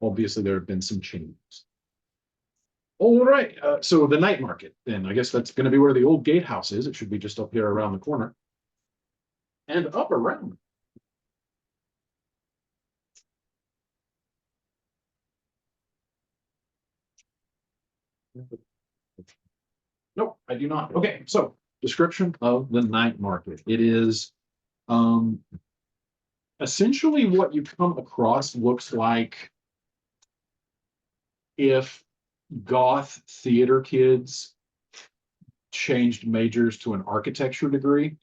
Obviously, there have been some changes. All right, so the night market, then I guess that's going to be where the old gatehouse is. It should be just up here around the corner. And up around. Nope, I do not. Okay, so description of the night market. It is essentially what you come across looks like if goth theater kids changed majors to an architecture degree.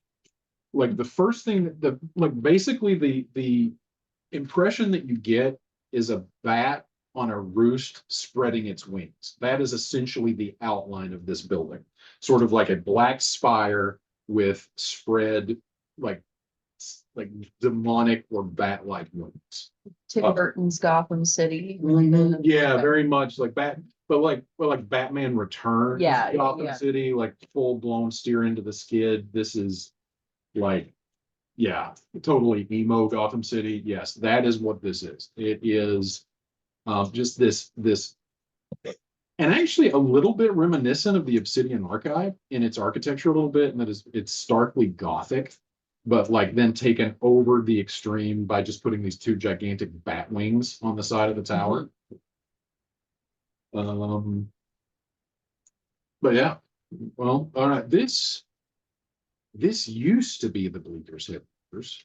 Like the first thing that like basically the impression that you get is a bat on a roost spreading its wings. That is essentially the outline of this building. Sort of like a black spire with spread like demonic or bat-like wings. Tim Burton's Gotham City. Yeah, very much like like Batman Returns. Yeah, Gotham yeah. City, like full-blown steer into the skid. This is like, yeah, totally emo Gotham City. Yes, that is what this is. It is just this and actually a little bit reminiscent of the Obsidian Archive in its architecture a little bit, and that is it's starkly gothic, but like then taken over the extreme by just putting these two gigantic bat wings on the side of the tower. But yeah, well, all right, this used to be the Bleakers headquarters.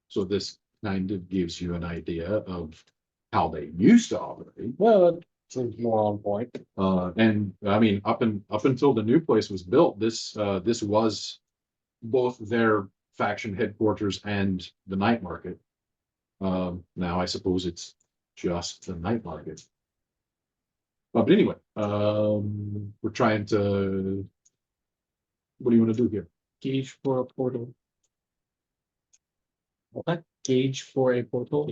So this kind of gives you an idea of how they used to operate. Well, it seems more on point. And I mean, up until the new place was built, this was both their faction headquarters and the night market. Now I suppose it's just the night market. But anyway, we're trying to. What do you want to do here? Gauge for a portal. What? Gauge for a portal.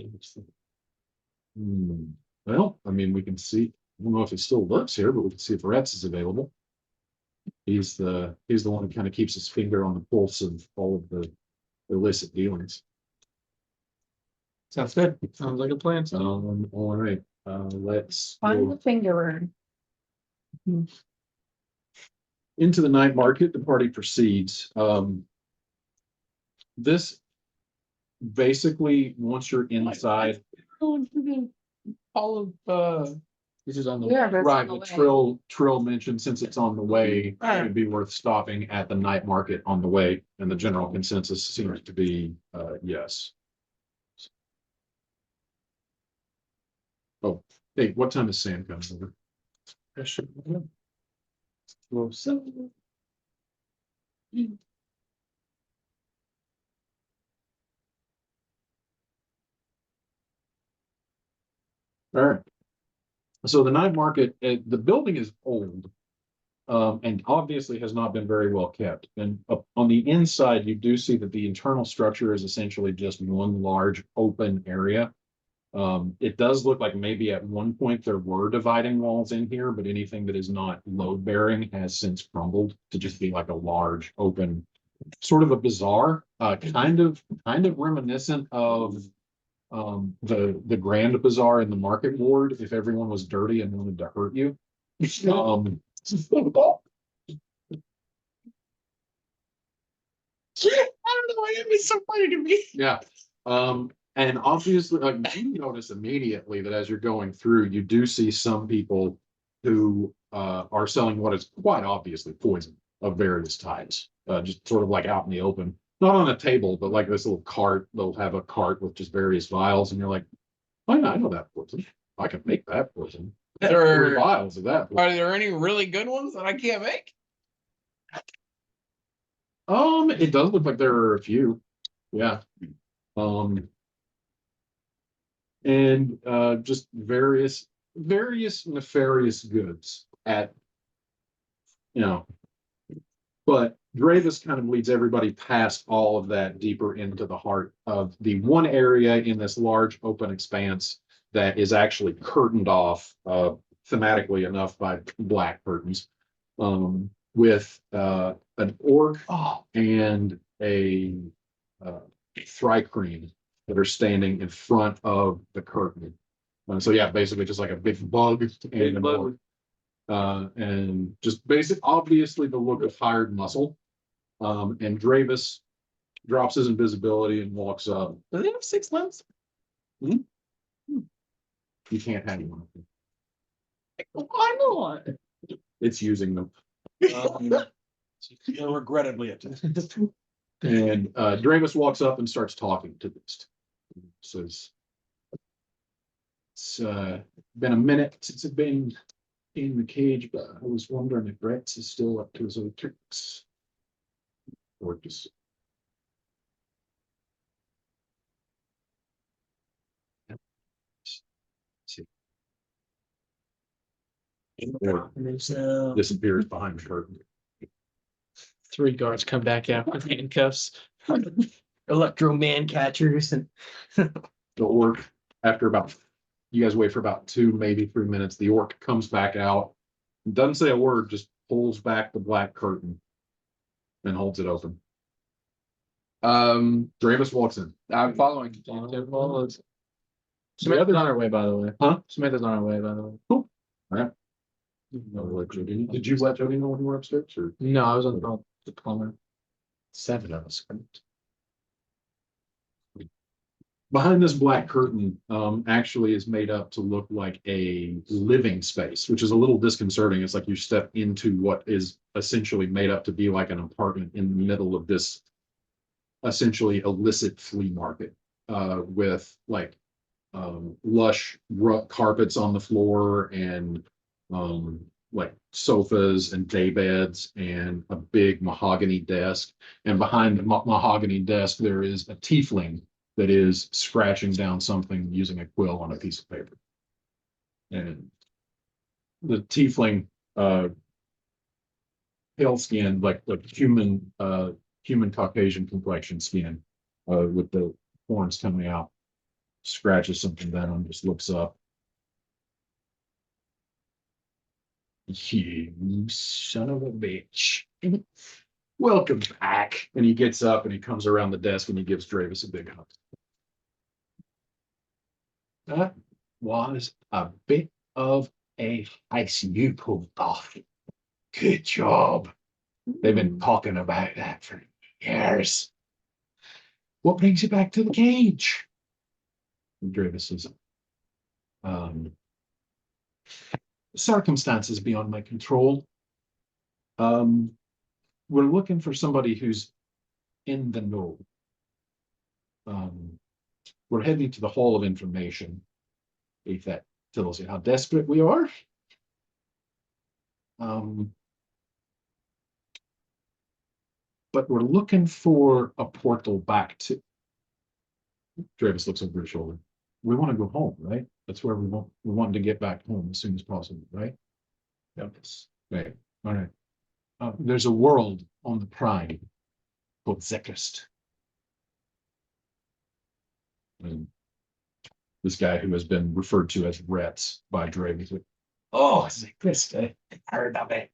Well, I mean, we can see. I don't know if it still works here, but we can see if Retz is available. He's the one who kind of keeps his finger on the pulse of all of the illicit dealings. Sounds good. Sounds like a plan. All right. Let's Find go the finger. into the night market. The party proceeds. This basically, once you're inside, All of this is on the Yeah, but it's on right. the But way. Trill mentioned since it's on the way, it'd be worth stopping at the night market on the way, and the general consensus seems to be yes. Oh, hey, what time is Sam coming over? Well, so All right. So the night market, the building is old. And obviously has not been very well kept. And up on the inside, you do see that the internal structure is essentially just one large open area. It does look like maybe at one point there were dividing walls in here, but anything that is not load bearing has since crumbled to just be like a large open, sort of a bazaar, kind of reminiscent of the Grand Bazaar in the Market Ward if everyone was dirty and wanted to hurt you. I don't know, it'd be so funny to me. Yeah. And obviously, like you notice immediately that as you're going through, you do see some people who are selling what is quite obviously poison. of various types, just sort of like out in the open, not on a table, but like this little cart. They'll have a cart with just various vials, and you're like, oh, I know that poison. I can make that poison. There- 3 vials of that. Are there any really good ones that I can't make? It does look like there are a few. Yeah. Um. And just various nefarious goods at, you know. But Dravis kind of leads everybody past all of that deeper into the heart of the one area in this large open expanse that is actually curtained off, thematically enough, by black curtains, with an orc and a Thrycreen that are standing in front of the curtain. So yeah, basically just like a big bug and an orc. And just basic, obviously the look of hired muscle. And Dravis drops his invisibility and walks up. Do they have 6 limbs? You can't have one. Why not? It's using them. Regrettably, it. And Dravis walks up and starts talking to this. Says, it's been a minute since I've been in the cage, but I was wondering if Rex is still up to his old tricks. Or just. Or disappears behind the curtain. 3 guards come back out with handcuffs. Electro man catchers and. The orc, after about, you guys wait for about 2, maybe 3 minutes, the orc comes back out, doesn't say a word, just pulls back the black curtain and holds it open. Dravis walks in. I'm following. Samantha's The other- on her way, by the way. Huh? Samantha's on her way, by the way. Did you let Jody know when you were upstairs, or? No, I was on the plumber. 7 of us. Behind this black curtain, actually is made up to look like a living space, which is a little disconcerting. It's like you step into what is essentially made up to be like an apartment in the middle of this essentially illicit flea market, with like lush carpets on the floor and like sofas and day beds and a big mahogany desk. And behind the mahogany desk, there is a tiefling that is scratching down something using a quill on a piece of paper. And the tiefling, pale skin, like human Caucasian complexion skin, with the horns coming out, scratches something down, just looks up. You son of a bitch. Welcome back. And he gets up and he comes around the desk and he gives Dravis a big hug. That was a bit of a heist you pulled off. Good job. They've been talking about that for years. What brings you back to the cage? And Dravis says, circumstances beyond my control. We're looking for somebody who's in the know. We're heading to the Hall of Information, if that tells you how desperate we are. But we're looking for a portal back to. Dravis looks over his shoulder. We want to go home, right? That's where we want to get back home as soon as possible, right? Yes. Right. All right. There's a world on the Prime called Zekrest. And this guy who has been referred to as Retz by Dravis. Like, oh, Zekrest, I heard of it.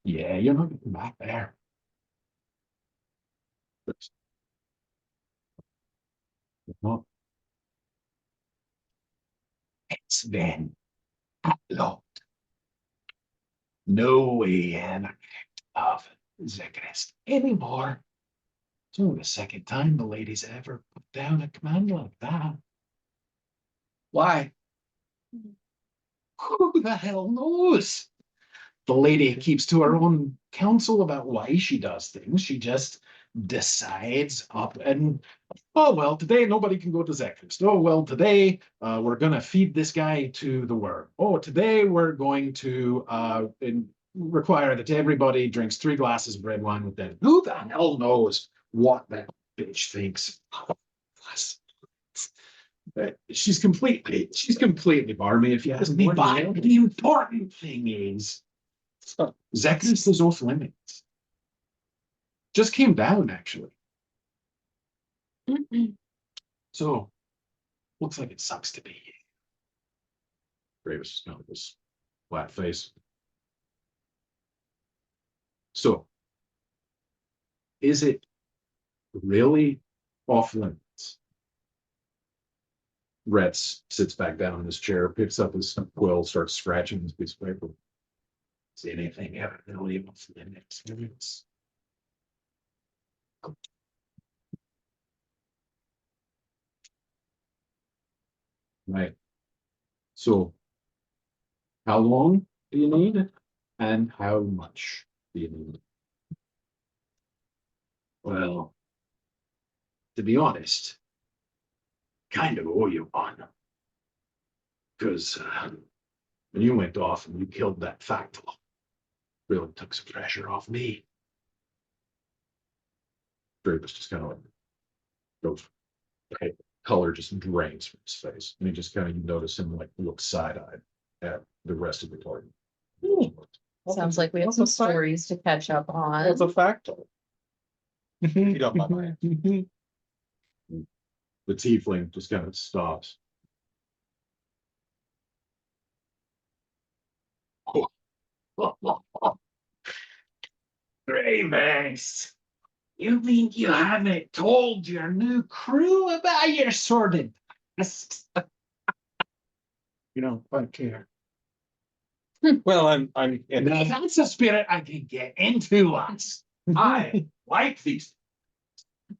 Yeah, you're not getting back there. Well, it's been outlawed. No way in of Zekrest anymore. It's only the second time the lady's ever put down a command like that. Why? Who the hell knows? the lady keeps to her own counsel about why she does things. She just decides up and, oh, well, today nobody can go to Zekfest. Oh, well, today we're going to feed this guy to the worm. Oh, today we're going to require that everybody drinks 3 glasses of red wine with that. Who the hell knows what that bitch thinks? She's completely barmy if you ask me. But the important thing is, Zekfest is off limits. Just came down, actually. So, looks like it sucks to be you. Gravis is kind of this flat face. So, is it really off limits? Retz sits back down in his chair, picks up his quill, starts scratching his piece of paper. Is anything ever really off limits? Right. So, how long do you need, and how much do you need? Well, to be honest, kind of owe you one. Because when you went off and you killed that factal, really took some pressure off me. Dravis just kind of like goes, okay, color just drains from his face. And you just kind of notice him like look side-eyed at the rest of the party. Sounds like we have some stories to catch up on. It's a factor. If you don't mind. The tiefling just kind of stops. Gravis, you mean you haven't told your new crew about your sordid past? You don't quite care. Well, I'm Now that's a spirit I can get into us. I like these.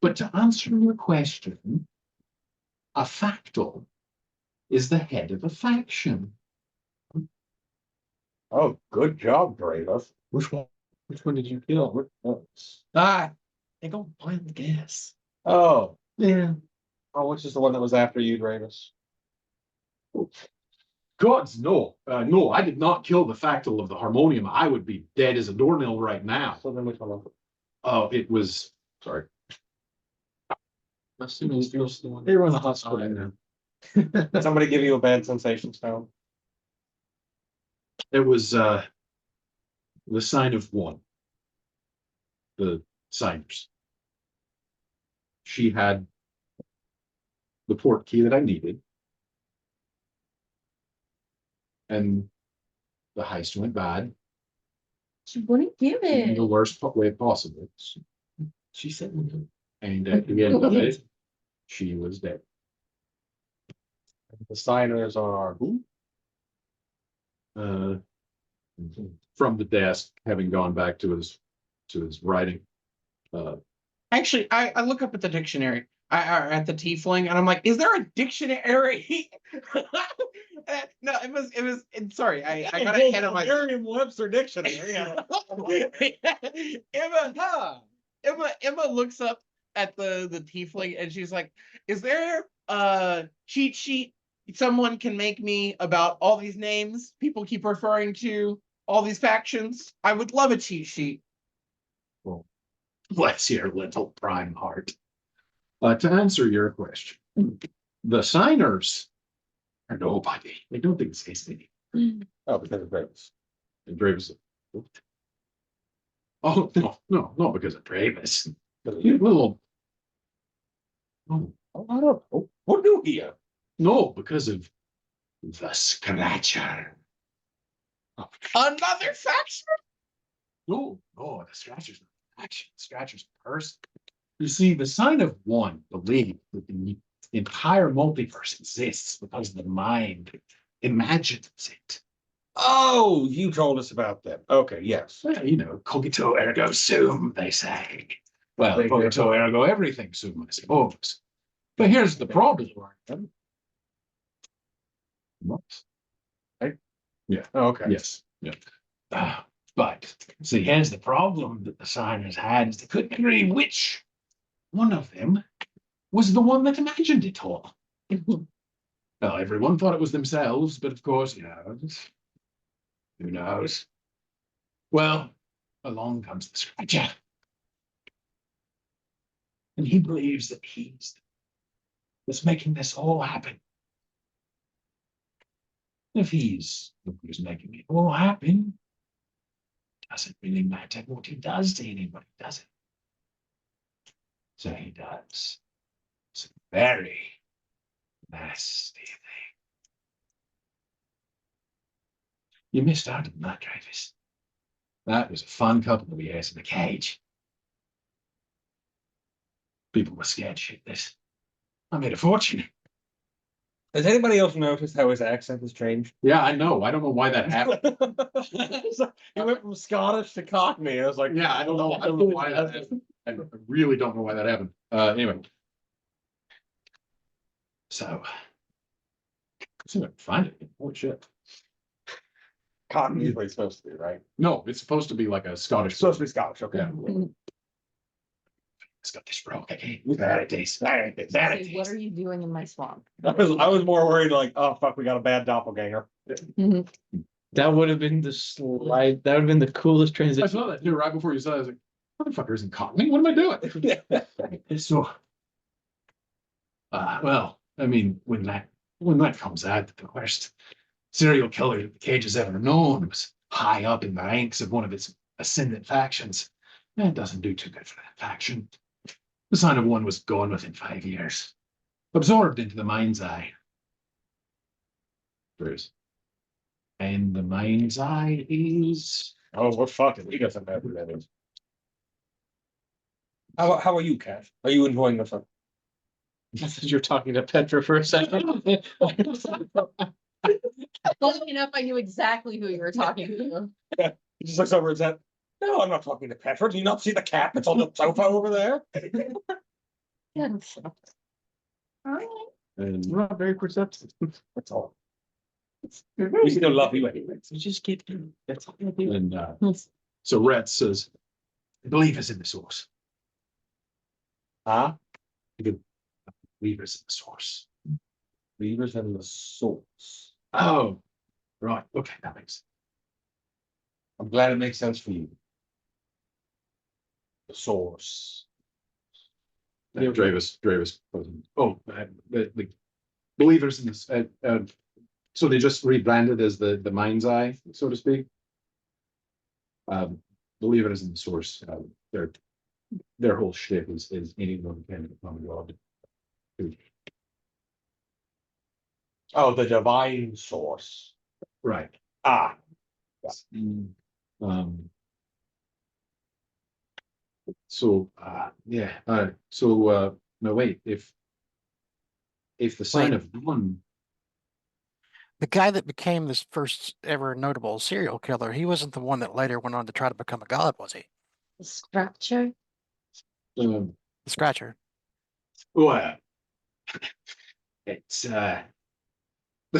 But to answer your question, a factal is the head of a faction. Oh, good job, Dravis. Which one did you kill? I don't blind guess. Oh, Yeah. oh, which is the one that was after you, Dravis? Gods, no. No, I did not kill the factal of the harmonium. I would be dead as a doornail right now. So then which one was it? Oh, it was, sorry. Assuming it's the one. They were in the hospital now. Did somebody give you a bad sensation stone? It was the sign of one. The signers. She had the port key that I needed. And the heist went bad She wouldn't give in it. the worst way possible. She said, and at the end of it, she was dead. The signers are who? From the desk, having gone back to his writing. Actually, I look up at the dictionary. At the tiefling, and I'm like, is there a dictionary? No, sorry, I got ahead of my. Merriam-Webster dictionary. Emma looks up at the tiefling and she's like, is there a cheat sheet someone can make me about all these names people keep referring to, all these factions? I would love a cheat sheet. Well, bless your little prime heart. To answer your question, the signers are nobody. They don't exist anymore. Oh, because of Dravis. And Dravis. Oh, no, not because of Dravis. You little. No, I don't know. What do here? no, because of the Scratcher. Another faction? No, the Scratcher's not an action. The Scratcher's a person. You see, the sign of one believe that the entire multiverse exists because the mind imagines it. Oh, you told us about that. Okay, yes. Well, you know, cogito ergo sum, they say. Well, They- cogito ergo everything sum, I suppose. But here's the problem. What? Oh, okay. Yes, yeah. But see, here's the problem that the signers had is they couldn't agree which one of them was the one that imagined it all. Well, everyone thought it was themselves, but of course, who knows? Well, along comes the Scratcher. And he believes that he's that's making this all happen. If he's the one who's making it all happen, doesn't really matter what he does to anybody, does it? So he does some very nasty thing. You missed out on that, Travis. That was a fun couple of years in the cage. People were scared shitless. I made a fortune. Has anybody else noticed how his accent has changed? Yeah, I know. I don't know why that happened. He went from Scottish to Cockney. I was like, Yeah, I don't know. I don't know why that happened. I really don't know why that happened. Anyway. So. See if I can find it. Holy shit. Cockney is what it's supposed to be, right? No, it's supposed to be like a Scottish. It's supposed to be Scottish, okay. Yeah. It's got this broke again. There it is. There it is. There it Say, what is. are you doing in my swamp? I was more worried like, oh fuck, we got a bad doppelganger. That would have been the slide. That would have been the coolest I transition. saw that too right before you said it. I was like, motherfucker isn't Cockney. What am I doing? So, well, I mean, when that comes out, that the worst serial killer that the cage has ever known was high up in the ranks of one of its ascendant factions. That doesn't do too good for that faction. The sign of one was gone within 5 years, absorbed into the mind's eye. Bruce. And the mind's eye is Oh, we're fucking. We got some bad letters. How are you, Cash? Are you enjoying yourself? You're talking to Petra for a second. Looking up, I knew exactly who you were talking to. He just looks over and said, no, I'm not talking to Petra. Do you not see the cat that's on the sofa over there? Yes. Alright. and Not very perceptive. That's all. We still love you anyway. You just keep. That's all I do. and so Rhett says, believe us in the source. Huh? Believe us in the source. Beavers and the source. Oh, right. Okay, that makes sense. I'm glad it makes sense for you. The source. Dravis. Oh, the believers in this. So they just rebranded as the mind's eye, so to speak. Believers in the source. Their whole shtick is anyone can become God. Oh, the divine source. Right. Ah, Um. So, yeah, so, no, wait, if the sign Wait. of one, The guy that became this first ever notable serial killer, he wasn't the one that later went on to try to become a god, was he? Structure. um, The Scratcher. well, it's, the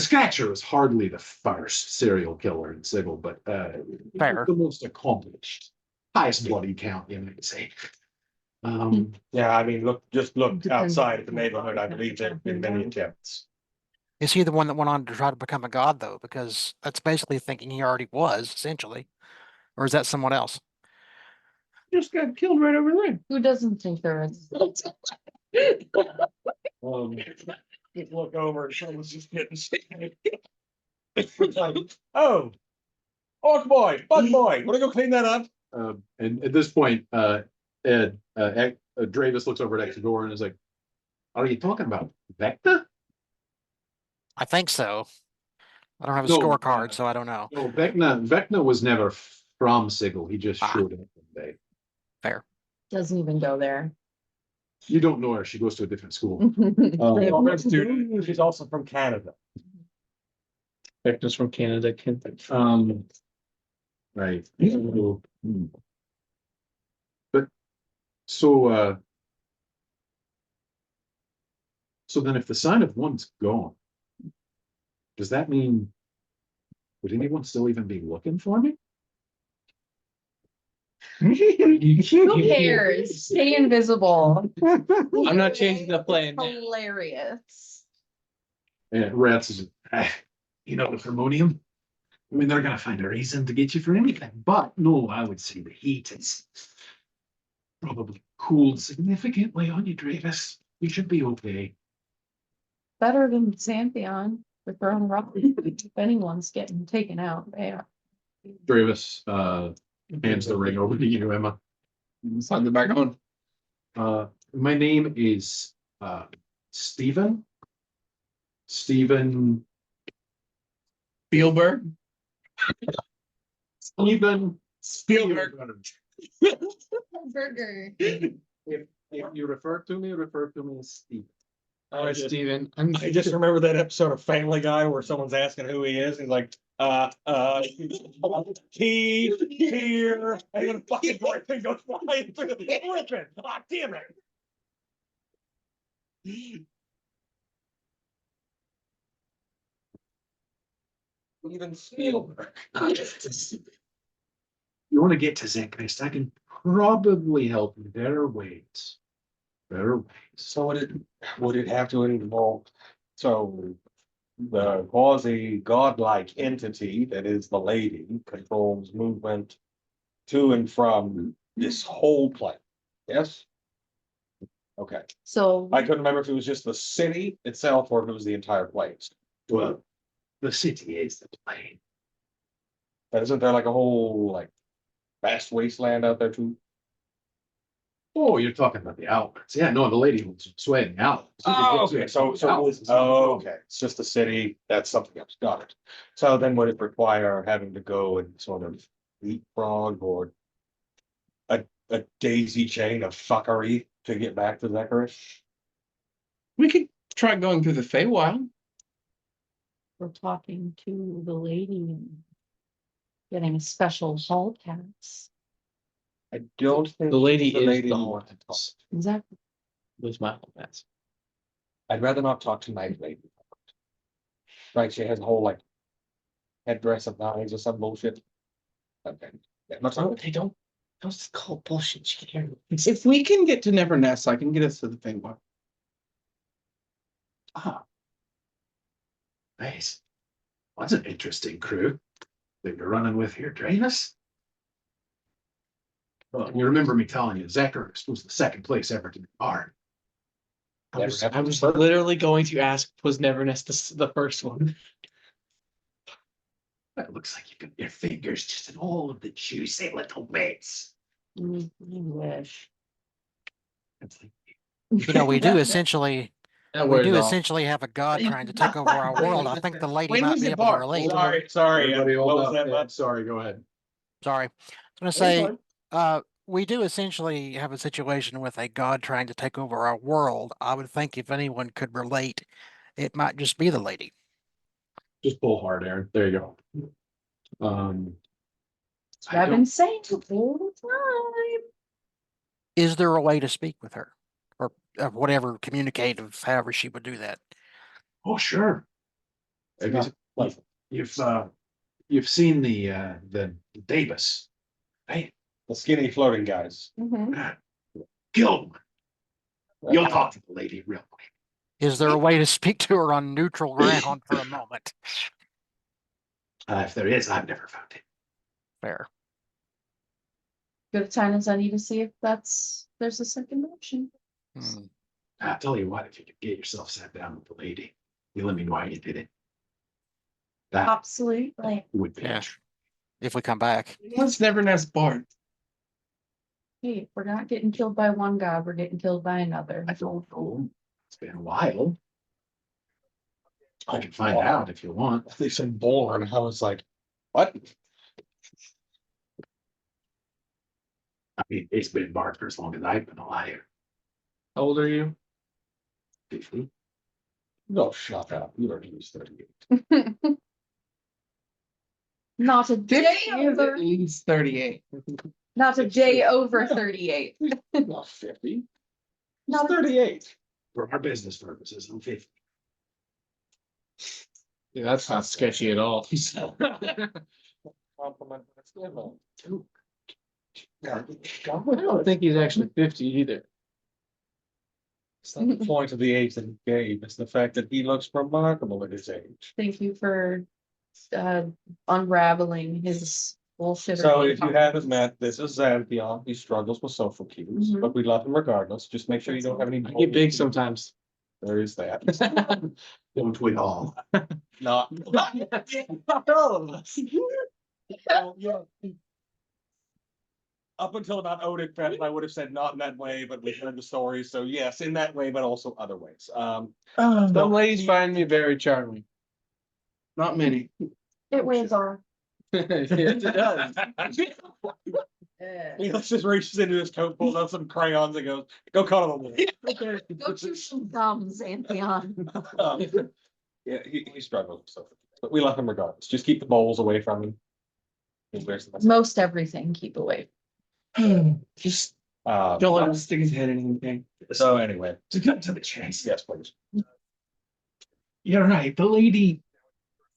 Scratcher was hardly the first serial killer in Sigil, but, Fair. the most accomplished, highest bloody count, you might say. yeah, I mean, just look Depends. outside of the neighborhood. I believe there have been many attempts. Is he the one that went on to try to become a god, though? Because that's basically thinking he already was, essentially. Or is that someone else? just got killed right over there. Who doesn't think there is? Just look over and someone's just getting stabbed. It's like, oh, Orc boy, Bug boy, wanna go clean that up? And at this point, Dravis looks over at Exodore and is like, are you talking about Vecna? I think so. I don't have a No, scorecard, so I don't know. No, Vecna was never from Sigil. He just Ah. showed up one day. Fair. Doesn't even go there. You don't know her. She goes to a different school. She's also from Canada. Vector's from Canada. Right. But so then if the sign of one's gone, does that mean would anyone still even be looking for me? Who cares? Stay invisible. I'm not changing the plan. Hilarious. And Rats is, you know, the harmonium. I mean, they're gonna find a reason to get you for anything, but no, I would say the heat is probably cooled significantly on you, Dravis. You should be okay. Better than Xanthion with their own rock. If anyone's getting taken out, they are. Dravis, hands the ring over to you, Emma. Sign it back on. My name is, Stephen. Stephen, Spielberg. Stephen Spielberg. Burger. If you refer to me as Stephen. All right, just- Steven. I just remember that episode of Family Guy where someone's asking who he is. He's like, he here, and then a fucking thing goes flying through the ripping. Ah, damn it. Even Spielberg. You want to get to Zenchnist, I can probably help you. There are ways. There are ways. So would it have to involve, so the quasi godlike entity that is the lady controls movement to and from this whole planet? Yes? Okay, So I couldn't remember if it was just the city itself or if it was the entire place. Well, the city is the plane. But isn't there like a whole like vast wasteland out there too? Oh, you're talking about the outlets. Yeah, no, the lady was sweating out. Oh, okay, so, okay, it's just the city, that's something else, got it. So then would it require having to go and sort of leapfrog or a daisy chain of fuckery to get back to Zechariah? We could try going through the Feywild. we're talking to the lady and getting a special hall pass. I don't think. The lady is lady the we hall want to talk Is that Lose my whole mess. I'd rather not talk to Night Lady. Right, she has a whole like headdress of knives or some bullshit. Okay. Yeah, not No, talking- they don't. That's called bullshit. She can't hear. If we can get to Neverness, I can get us to the Feywild. Ah. Nice. That's an interesting crew that you're running with here, Dravis. Well, you remember me telling you, Zechariah was the second place ever to be barred. I was literally going to ask, was Neverness the first one? It looks like you got your fingers just in all of the juicy little bits. you wish? It's like, You know, we do essentially, That we wears do off. essentially have a god trying to take over our world. I think the lady When might was be it able to barred? relate. Sorry, everybody what hold was up. that? Yeah, Bud? sorry, go ahead. Sorry. I was gonna say, we do essentially have a situation with a god trying to take over our world. I would think if anyone could relate, it might just be the lady. Just pull hard, Aaron. There you go. That's what I've been saying all the time. Is there a way to speak with her? Or whatever, communicative, however she would do that? Oh, sure. Have Yeah, you, like- you've seen the Davis, right? The skinny floating guys. Kill one. You'll talk to the lady real quick. Is there a way to speak to her on neutral ground for a moment? If there is, I've never found it. Fair. Go to Tiny to see if there's a second option. Hmm. I'll tell you what, if you could get yourself sat down with the lady, you let me know how you did it. That Absolutely. would be. Yeah. If we come back. What's Neverness barred? Hey, if we're not getting killed by one god, we're getting killed by another. I don't know. It's been a while. I can find out if you want. They said born, I was like, what? I mean, it's been barred for as long as I've been alive. How old are you? 50. No, shut up, you already used 38. Not a day over, He's 38. not a day over 38. Not 50. Not Not 38. For our business purposes, I'm 50. Yeah, that's not sketchy at all. Compliment. Dude, I don't think he's actually 50 either. It's not the point of the age that he gave, it's the fact that he looks remarkable at his age. Thank you for unraveling his bullshit. So if you haven't met, this is Xanthion, he struggles with social cues, Mhm. but we love him regardless, just make sure you don't have any. I get big sometimes. There is that. Don't we all? Not. Up until about Odic Fest, I would have said not in that way, but we heard the story, so yes, in that way, but also other ways. Some ladies find me very charming. Not many. It wears off. Yes, it does. He just reaches into his coat, pulls out some crayons and goes, go cuddle with me. Go chew some gums, Antheon. Yeah, he struggles with stuff, but we love him regardless. Just keep the bowls away from him. He wears them. Most everything, keep away. Just Uh, don't let him stick his head in anything. So anyway, To cut to the chase. yes, please. You're right, the lady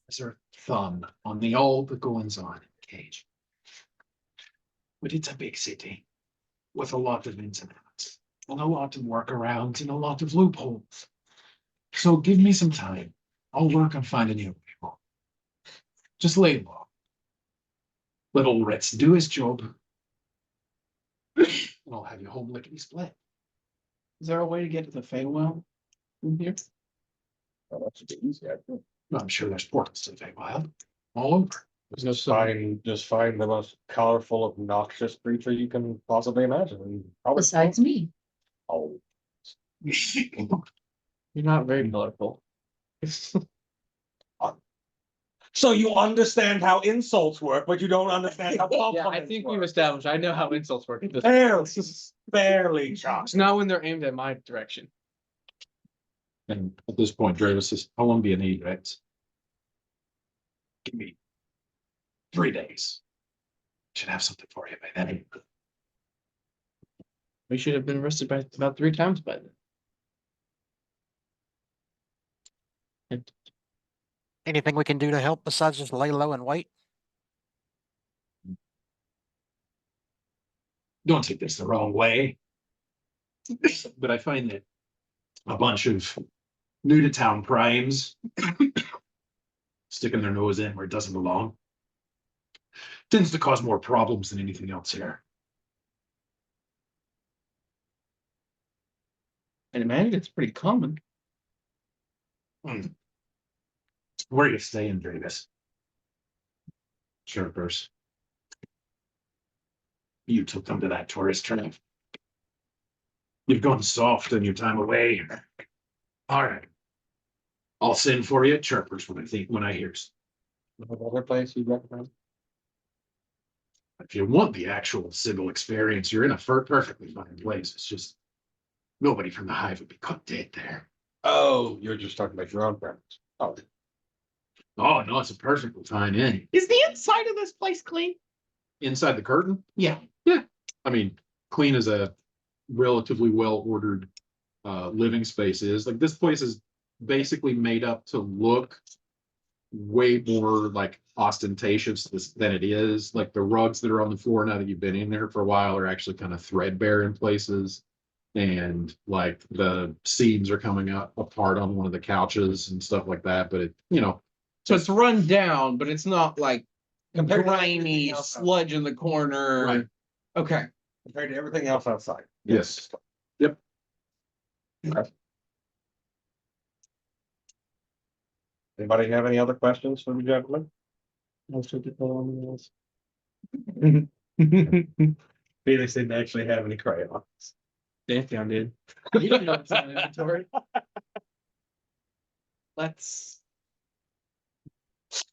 has her thumb on the all the goings on in the cage. But it's a big city with a lot of ins and outs, and a lot of workarounds and a lot of loopholes. So give me some time. I'll work on finding you a way home. Just lay low. Let old Ritz do his job. And I'll have you home lickety split. Is there a way to get to the Feywild from here? Oh, that should be easy, I think. I'm sure there's portals to the Feywild all over. There's no Just find the most colorful, obnoxious creature you can possibly imagine. And probably Besides me. Oh, You're not very colorful. so you understand how insults work, but you don't understand how Yeah, compliments I think we've work. established, I know how insults work. Barely, Josh. It's not when they're aimed at my direction. And at this point, Dravis says, how long do you need, Rex? Give me 3 days. Should have something for you by then. We should have been arrested by about 3 times by then. Anything we can do to help besides just lay low and wait? Don't take this the wrong way. But I find that a bunch of new to town primes sticking their nose in where it doesn't belong tends to cause more problems than anything else here. And imagine it's pretty common. Where are you staying, Dravis? Chirpers. You took them to that tourist trap. You've gone soft on your time away. All right. I'll send for you at Chirpers when I hear. Another place you recommend? If you want the actual civil experience, you're in a perfectly fine place. It's just nobody from the hive would be cut dead there. Oh, you're just talking about your own preference. Oh, Oh, no, it's a perfectly fine inn. Is the inside of this place clean? Inside the curtain? Yeah. I mean, clean as a relatively well-ordered living space is. Like, this place is basically made up to look way more like ostentatious than it is. Like, the rugs that are on the floor now that you've been in there for a while are actually kind of threadbare in places. And like the seams are coming up apart on one of the couches and stuff like that. But it, So it's run down, but it's not like Compared to grimy everything else sludge in the corner. Right. Okay. compared to everything else outside. yes. Yep. Anybody have any other questions for the gentleman? Felix didn't actually have any crayons. Dantheon did. You didn't know it's on inventory. Let's.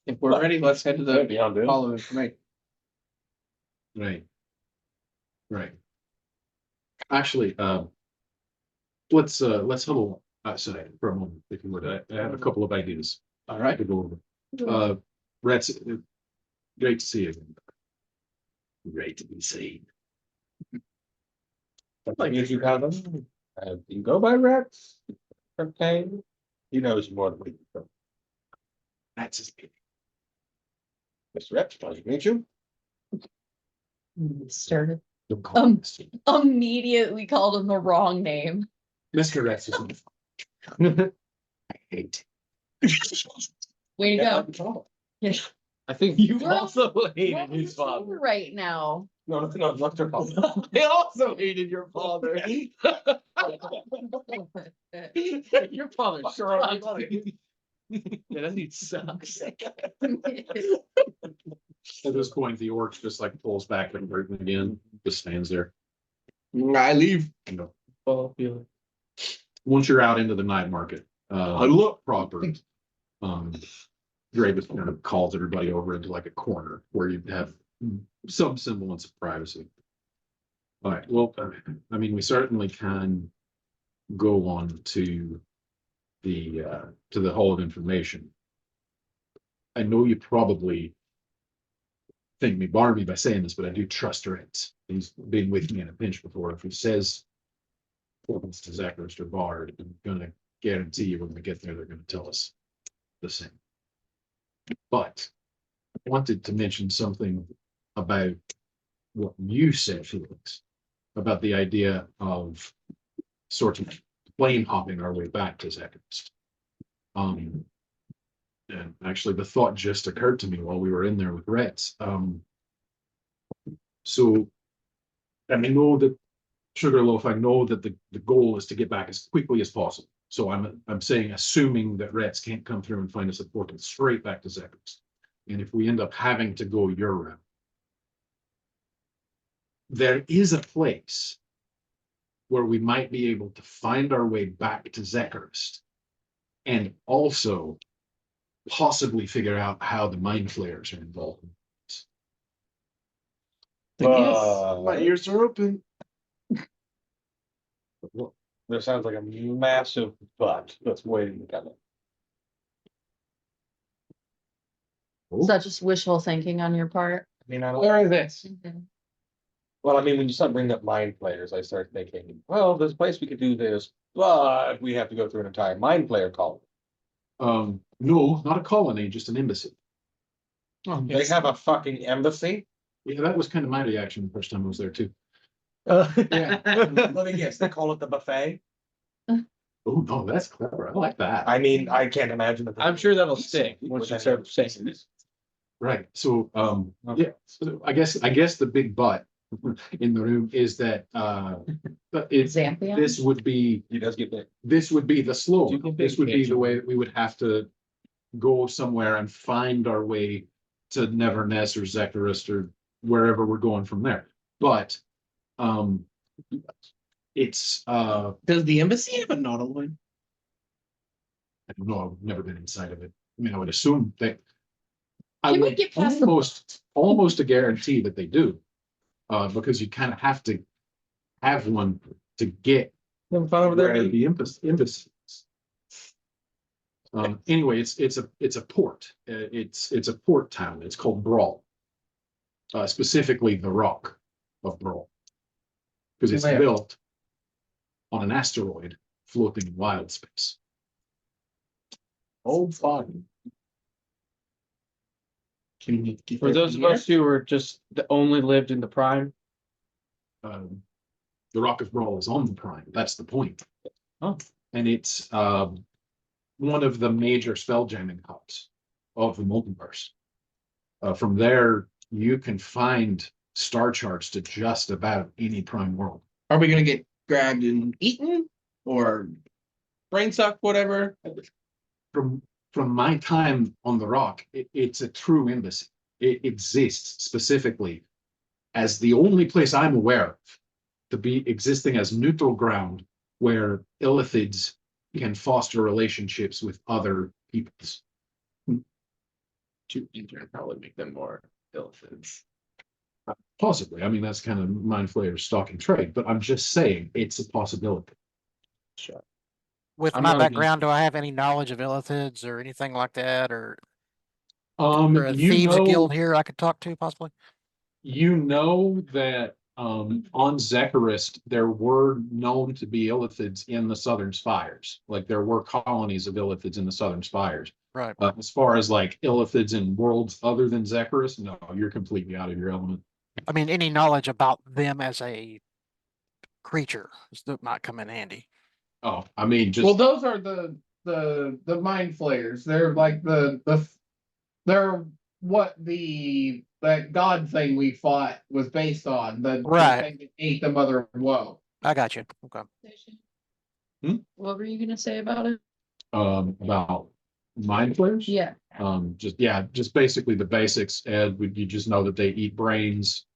If we're ready, let's head to the Beyond it. hall of information. Right. Right. Actually, let's huddle outside for a moment, if you would. I have a couple of ideas All right. to go over. Rex, great to see you again. Great to be seen. Like if you have them, you can go by Rex. Okay. He knows more than we do. That's his baby. Mr. Rex, pleasure to meet you. Started. Don't call him Mr. Immediately called him the wrong name. Mr. Rex is I hate. Way to go. Yeah. I think We're you all- also We're hated on his the phone father. right now. No, not their fault. They also hated your father. Your father Sure, sucks. Yeah, that dude sucks. At this point, the orc just like pulls back and burden again, just stands there. I leave. You know, Oh, feeling. once you're out into the night market, I look. proper, Dravis kind of calls everybody over into like a corner where you have some semblance of privacy. All right, well, I mean, we certainly can go on to the Hall of Information. I know you probably think me Barbie by saying this, but I do trust Rex. He's been with me in a pinch before. If he says it's to Zacharias or Bard, I'm gonna guarantee you when we get there, they're gonna tell us the same. But I wanted to mention something about what you said, Felix, about the idea of sort of plane hopping our way back to Zacharias. And actually the thought just occurred to me while we were in there with Reds. So I know that Sugarloaf, I know that the goal is to get back as quickly as possible. So I'm saying, assuming that Reds can't come through and find us a portal straight back to Zacharias. And if we end up having to go your route, there is a place where we might be able to find our way back to Zacharias and also possibly figure out how the mind flayers are involved. My ears are open. There sounds like a massive butt that's waiting to come in. Is that just wishful thinking on your part? I mean, I don't. Where is this? Well, I mean, when you start bringing up mind players, I start thinking, well, there's a place we could do this, but we have to go through an entire mind player column. No, not a colony, just an embassy. They have a fucking embassy? Yeah, that was kind of my reaction the first time I was there too. Yeah. Let me guess, they call it the buffet? Oh, no, that's clever. I like that. I mean, I can't imagine that. I'm sure that'll stick once you start saying this. Right, so, yeah, so I guess the big butt in the room is that, but it's, Zampion? this would be, He does get big. this would be the slow, You can this would be pinch the him. way that we would have to go somewhere and find our way to Neverness or Zacharias or wherever we're going from there. But, it's, Does the embassy have a Nautilus? I don't know, I've never been inside of it. I mean, I would assume that. I Can we would get past the- almost a guarantee that they do. Because you kind of have to have one to get Having fun over there? where the embassy is. Anyway, it's a port. It's a port town. It's called Brawl. Specifically the Rock of Brawl. Because it's Where? built on an asteroid floating in wild space. Oh, fun. Can you get For there those from of here? us who were just the only lived in the prime, The Rock of Brawl is on the Prime. That's the point. Oh. And it's one of the major spelljamming hubs of the multiverse. From there, you can find star charts to just about any Prime world. Are we gonna get grabbed and eaten or brain sucked, whatever? From my time on the Rock, it's a true embassy. It exists specifically as the only place I'm aware of to be existing as neutral ground where illithids can foster relationships with other peoples. To enter, probably make them more illithids. Possibly. I mean, that's kind of Mind Flayer's stock and trade, but I'm just saying it's a possibility. With I'm my not against background, do I have any knowledge of illithids or anything like that, or a You thieves know, guild here I could talk to possibly? you know that on Zacharias there were known to be illithids in the Southern Spires. Like there were colonies of illithids in the Southern Spires. Right. As far as like illithids in worlds other than Zacharias, no, you're completely out of your element. I mean, any knowledge about them as a creature that might come in handy. Oh, I mean, Well, just, those are the mind flayers. They're like they're what that god thing we fought was based on. The Right. thing that ate the mother of woe. I got you. Okay. What were you gonna say about it? about mind flayers. Yeah. Just basically the basics, Ed, you just know that they eat brains.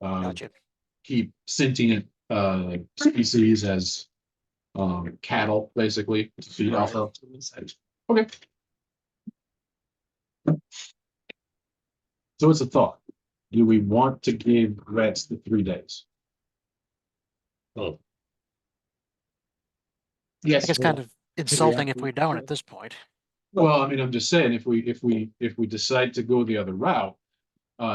Gotcha. Keep sentient, species as, cattle, basically, to feed off of. Okay. So it's a thought. Do we want to give Reds the 3 days? I Yes. think it's kind of insulting if we don't at this point. Well, I mean, I'm just saying, if we decide to go the other route,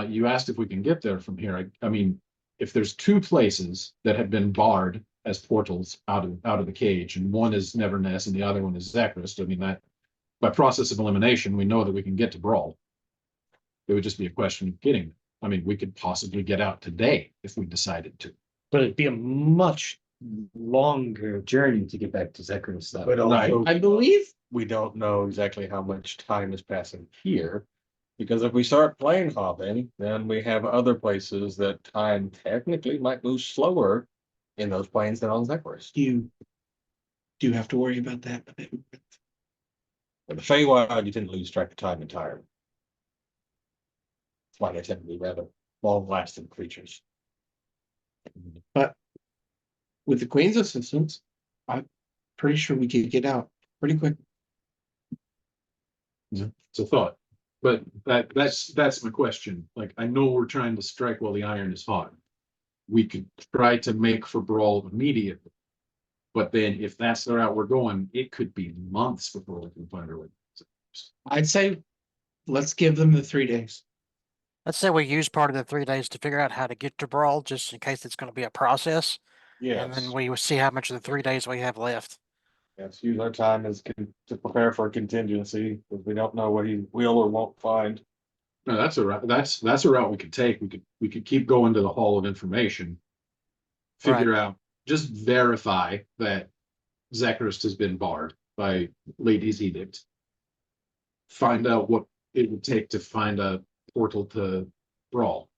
you asked if we can get there from here. I mean, if there's 2 places that have been barred as portals out of the cage, and one is Neverness and the other one is Zakrist, I mean, that by process of elimination, we know that we can get to Brawl. It would just be a question of getting. I mean, we could possibly get out today if we decided to. But it'd be a much longer journey to get back to Zekra and stuff. But also, I believe we don't know exactly how much time is passing here. Because if we start plane hopping, then we have other places that time technically might move slower in those planes than on Zephyrus. do you have to worry about that? But the Feywild, you tend to lose track of time entirely. That's why they tend to be rather long-lasting creatures. With the Queen's assistance, I'm pretty sure we could get out pretty quick. It's a thought. But that's my question. Like, I know we're trying to strike while the iron is hot. We could try to make for Brawl immediately. But then if that's the route we're going, it could be months before we can find our way. I'd say let's give them the 3 days. Let's say we use part of the 3 days to figure out how to get to Brawl, just in case it's going to be a process. And then we will see how much of the 3 days we have left. Yes, use our time to prepare for a contingency, because we don't know what he will or won't find. No, that's a route. That's a route we could take. We could keep going to the Hall of Information. Figure out, just verify that Zekrist has been barred by Lady's edict. Find out what it would take to find a portal to Brawl.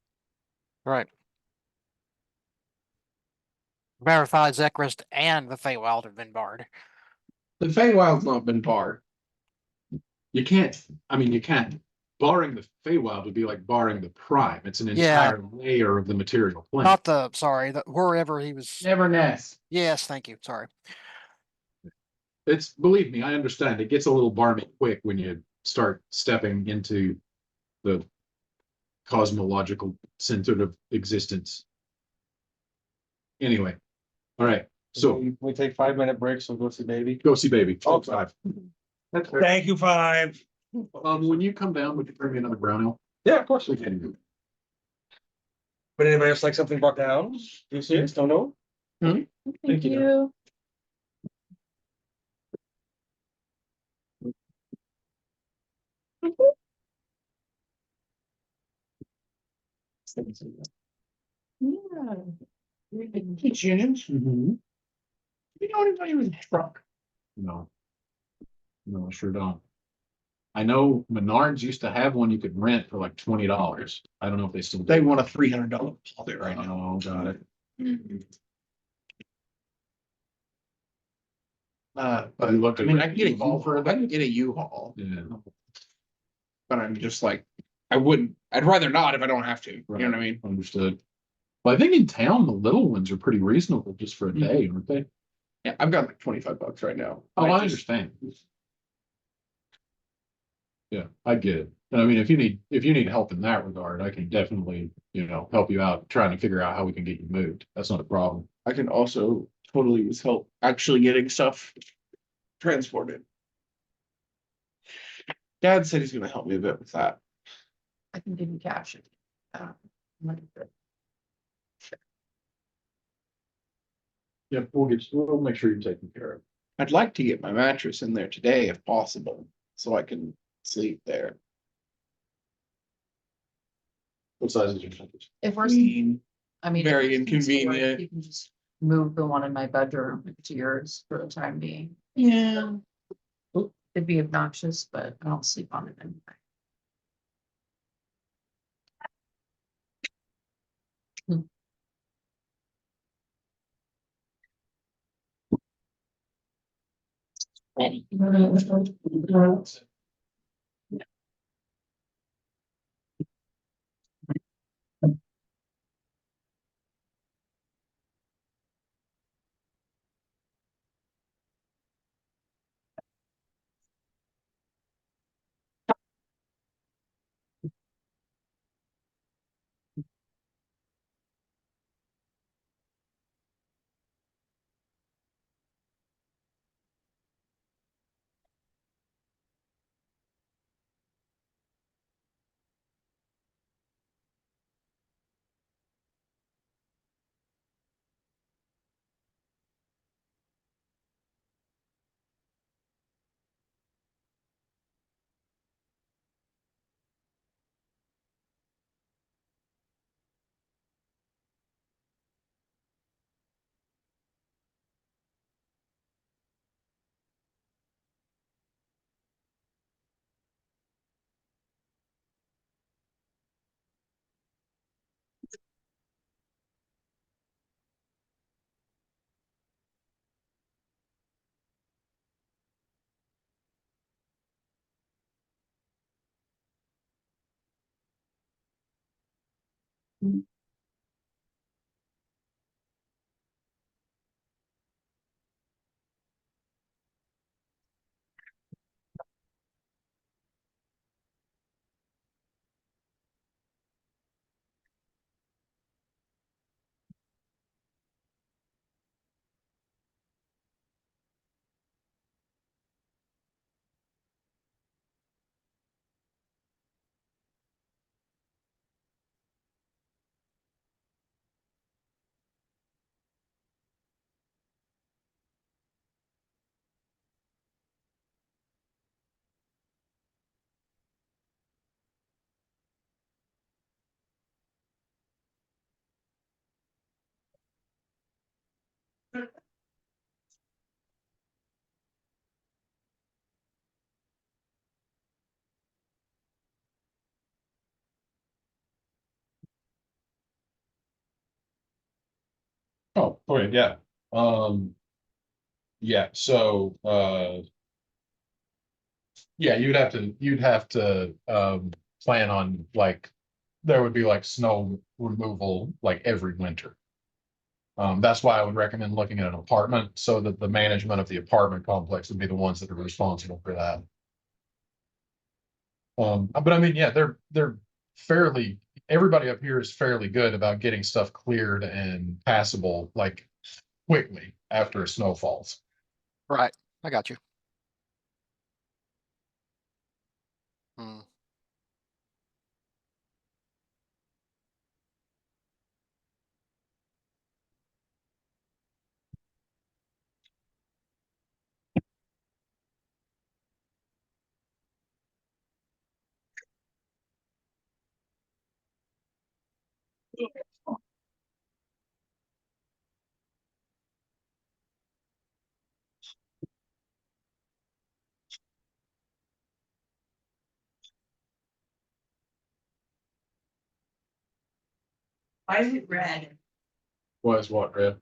Right. Verify Zekrist and the Feywild have been barred. The Feywild's not been barred. You can't, I mean, you can't. Barring the Feywild would be like barring the Prime. It's an Yeah. entire layer of the material plane. Not the, sorry, wherever he was. Neverness. Yes, thank you. Sorry. It's, believe me, I understand. It gets a little barmy quick when you start stepping into the cosmological center of existence. Anyway, all right. So we take 5-minute breaks, we'll go see baby. go see baby. Oh, 5. Thank you, 5. When you come down, would you bring me another brown ale? Yeah, of course. We can. But anybody else like something brought down? You see, don't know. Thank you. Yeah. Hey, Jennings, you know anybody with a truck? No. No, I sure don't. I know Menards used to have one you could rent for like $20. I don't know if they still do. They want a $300 deposit right now. Oh, got it. But You looked I at mean, I can get a U-Haul for U-Haul. I can get a U-Haul, Yeah. but I'm just like, I'd rather not if I don't have to. You know what I mean? Understood. Well, I think in town, the little ones are pretty reasonable just for a day, aren't they? Yeah, I've got like $25 right now. Oh, I just- understand. Yeah, I get it. I mean, if you need help in that regard, I can definitely, help you out trying to figure out how we can get you moved. That's not a problem. I can also totally use help actually getting stuff transported. Dad said he's gonna help me a bit with that. I can give you cash. Yeah, we'll make sure you're taken care of. I'd like to get my mattress in there today if possible, so I can sleep there. What size is your package? If we're, mean, I mean. if very we're gonna store it, inconvenient. You can just move the one in my bedroom to yours for the time being. Yeah. It'd be obnoxious, but I don't sleep on it anyway. Oh, okay, yeah. Yeah, so, yeah, you'd have to, plan on like, there would be like snow removal like every winter. That's why I would recommend looking at an apartment so that the management of the apartment complex would be the ones that are responsible for that. But I mean, yeah, they're fairly, everybody up here is fairly good about getting stuff cleared and passable like quickly after a snow falls. Right, I got you. Hmm. Why is it red? Why is what red?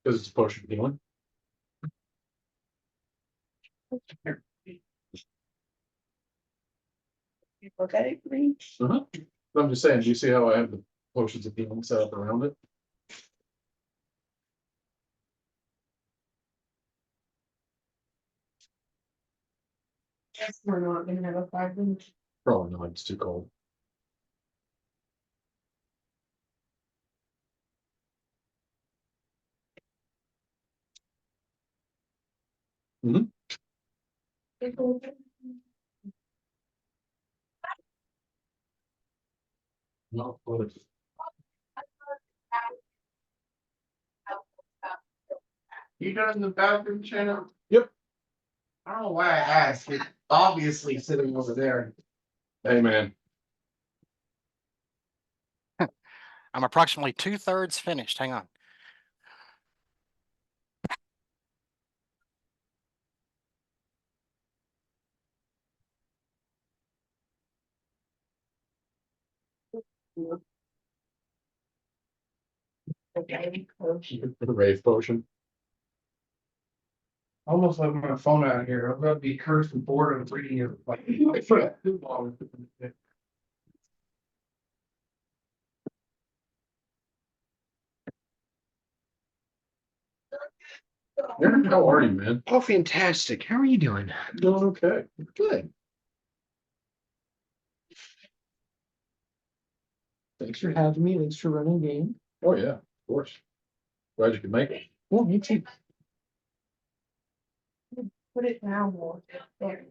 Because it's a potion of healing. Look at it green. I'm just saying, do you see how I have the potions of healing set up around it? Yes, we're not gonna have a 5 inch. Probably not, it's too cold. No, what is- You done the bathroom channel? Yep. I don't know why I asked. It's obviously sitting over there. Hey, man. I'm approximately 2/3 finished. Hang on. The rave potion. Almost left my phone out here. I'm gonna be cursed and bored of reading it like. Aaron, how are you, man? Oh, fantastic. How are you doing? Doing okay. Good. Thanks for having me. Thanks for running a game. Oh, yeah, of course. Glad you could make it. Well, me too. Put it down more. There.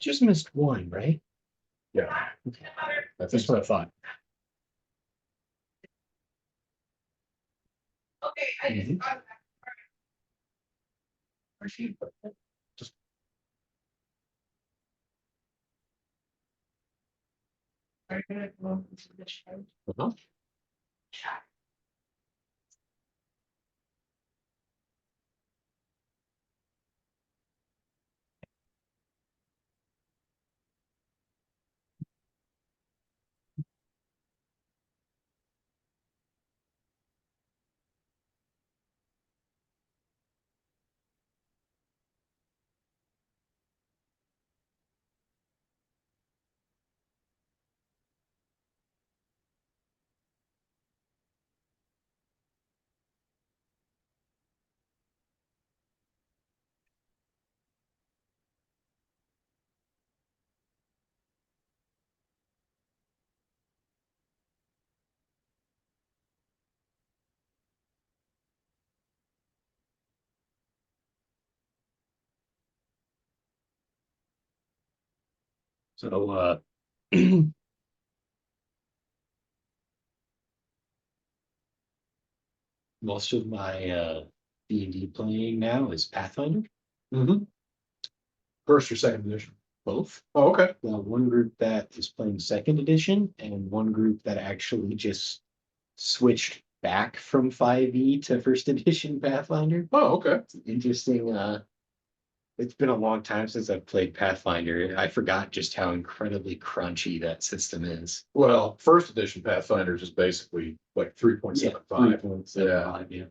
Just missed one, right? Yeah. I think That's what I thought. Okay. Uh-huh. So, most of my D&D playing now is Pathfinder, Mm-hmm. First or second edition? both. Oh, okay. One group that is playing second edition and one group that actually just switched back from 5e to first edition Pathfinder. Oh, okay. It's interesting. It's been a long time since I've played Pathfinder. I forgot just how incredibly crunchy that system is. Well, first edition Pathfinder is basically like 3.75. 3.75, yeah.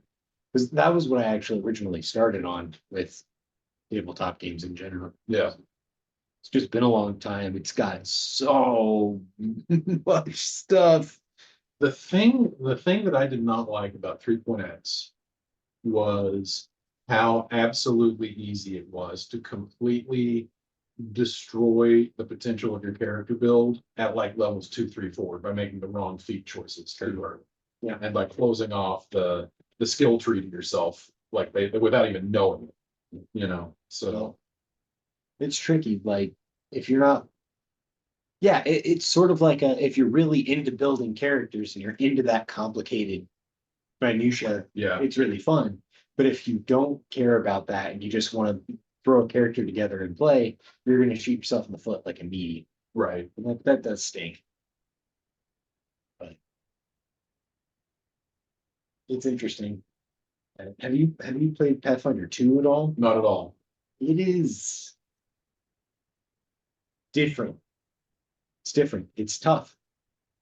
Because that was what I actually originally started on with tabletop games in general. Yeah. It's just been a long time. It's got so much stuff. The thing that I did not like about 3.x was how absolutely easy it was to completely destroy the potential of your character build at like levels 2, 3, 4 by making the wrong feat choices too early. Yeah. And by closing off the skill tree to yourself, like they without even knowing it, you know. So It's tricky. Like if you're not, yeah, it's sort of like if you're really into building characters and you're into that complicated minutia, yeah, it's really fun. But if you don't care about that and you just want to throw a character together and play, you're going to shoot yourself in the foot like immediately. right. And that does stink. But it's interesting. Have you played Pathfinder 2 at all? Not at all. It is different. It's different. It's tough.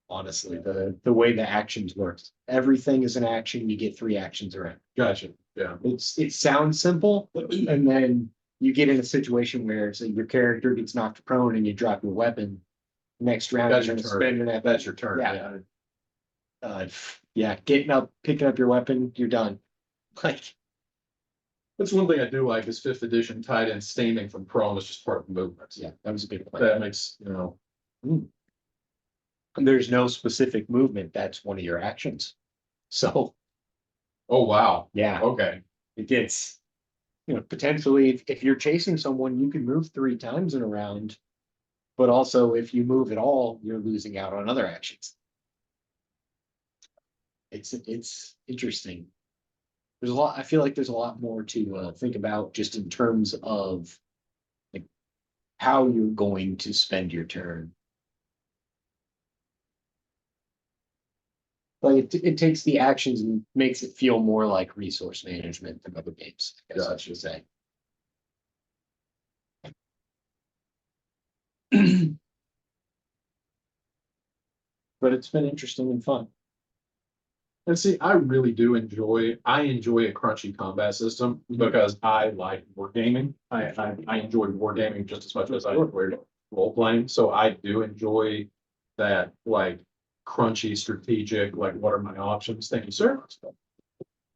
Honestly, the way the actions works. Everything is an action. You get 3 actions around. Gotcha. Yeah. It sounds simple, and then you get in a situation where so your character gets knocked prone and you drop your weapon. Next round, That's you're your gonna turn. spend your next. That's your turn. Yeah. Yeah. Yeah, getting up, picking up your weapon, you're done. Like, That's one thing I do like is 5th edition tied in standing from prone is just part of the movement. yeah, that was a big point. That makes, you know, There's no specific movement. That's one of your actions. So, oh wow. yeah, Okay. it gets, potentially if you're chasing someone, you can move 3 times in a round. But also, if you move at all, you're losing out on other actions. It's interesting. There's a lot. I feel like there's a lot more to think about just in terms of like how you're going to spend your turn. Like it takes the actions and makes it feel more like resource management than other games, I guess I should say. But it's been interesting and fun. And see, I really do enjoy a crunchy combat system because I like wargaming. I enjoy wargaming just as much as I enjoy role playing. So I do enjoy that like crunchy strategic, like what are my options? Thank you, sir.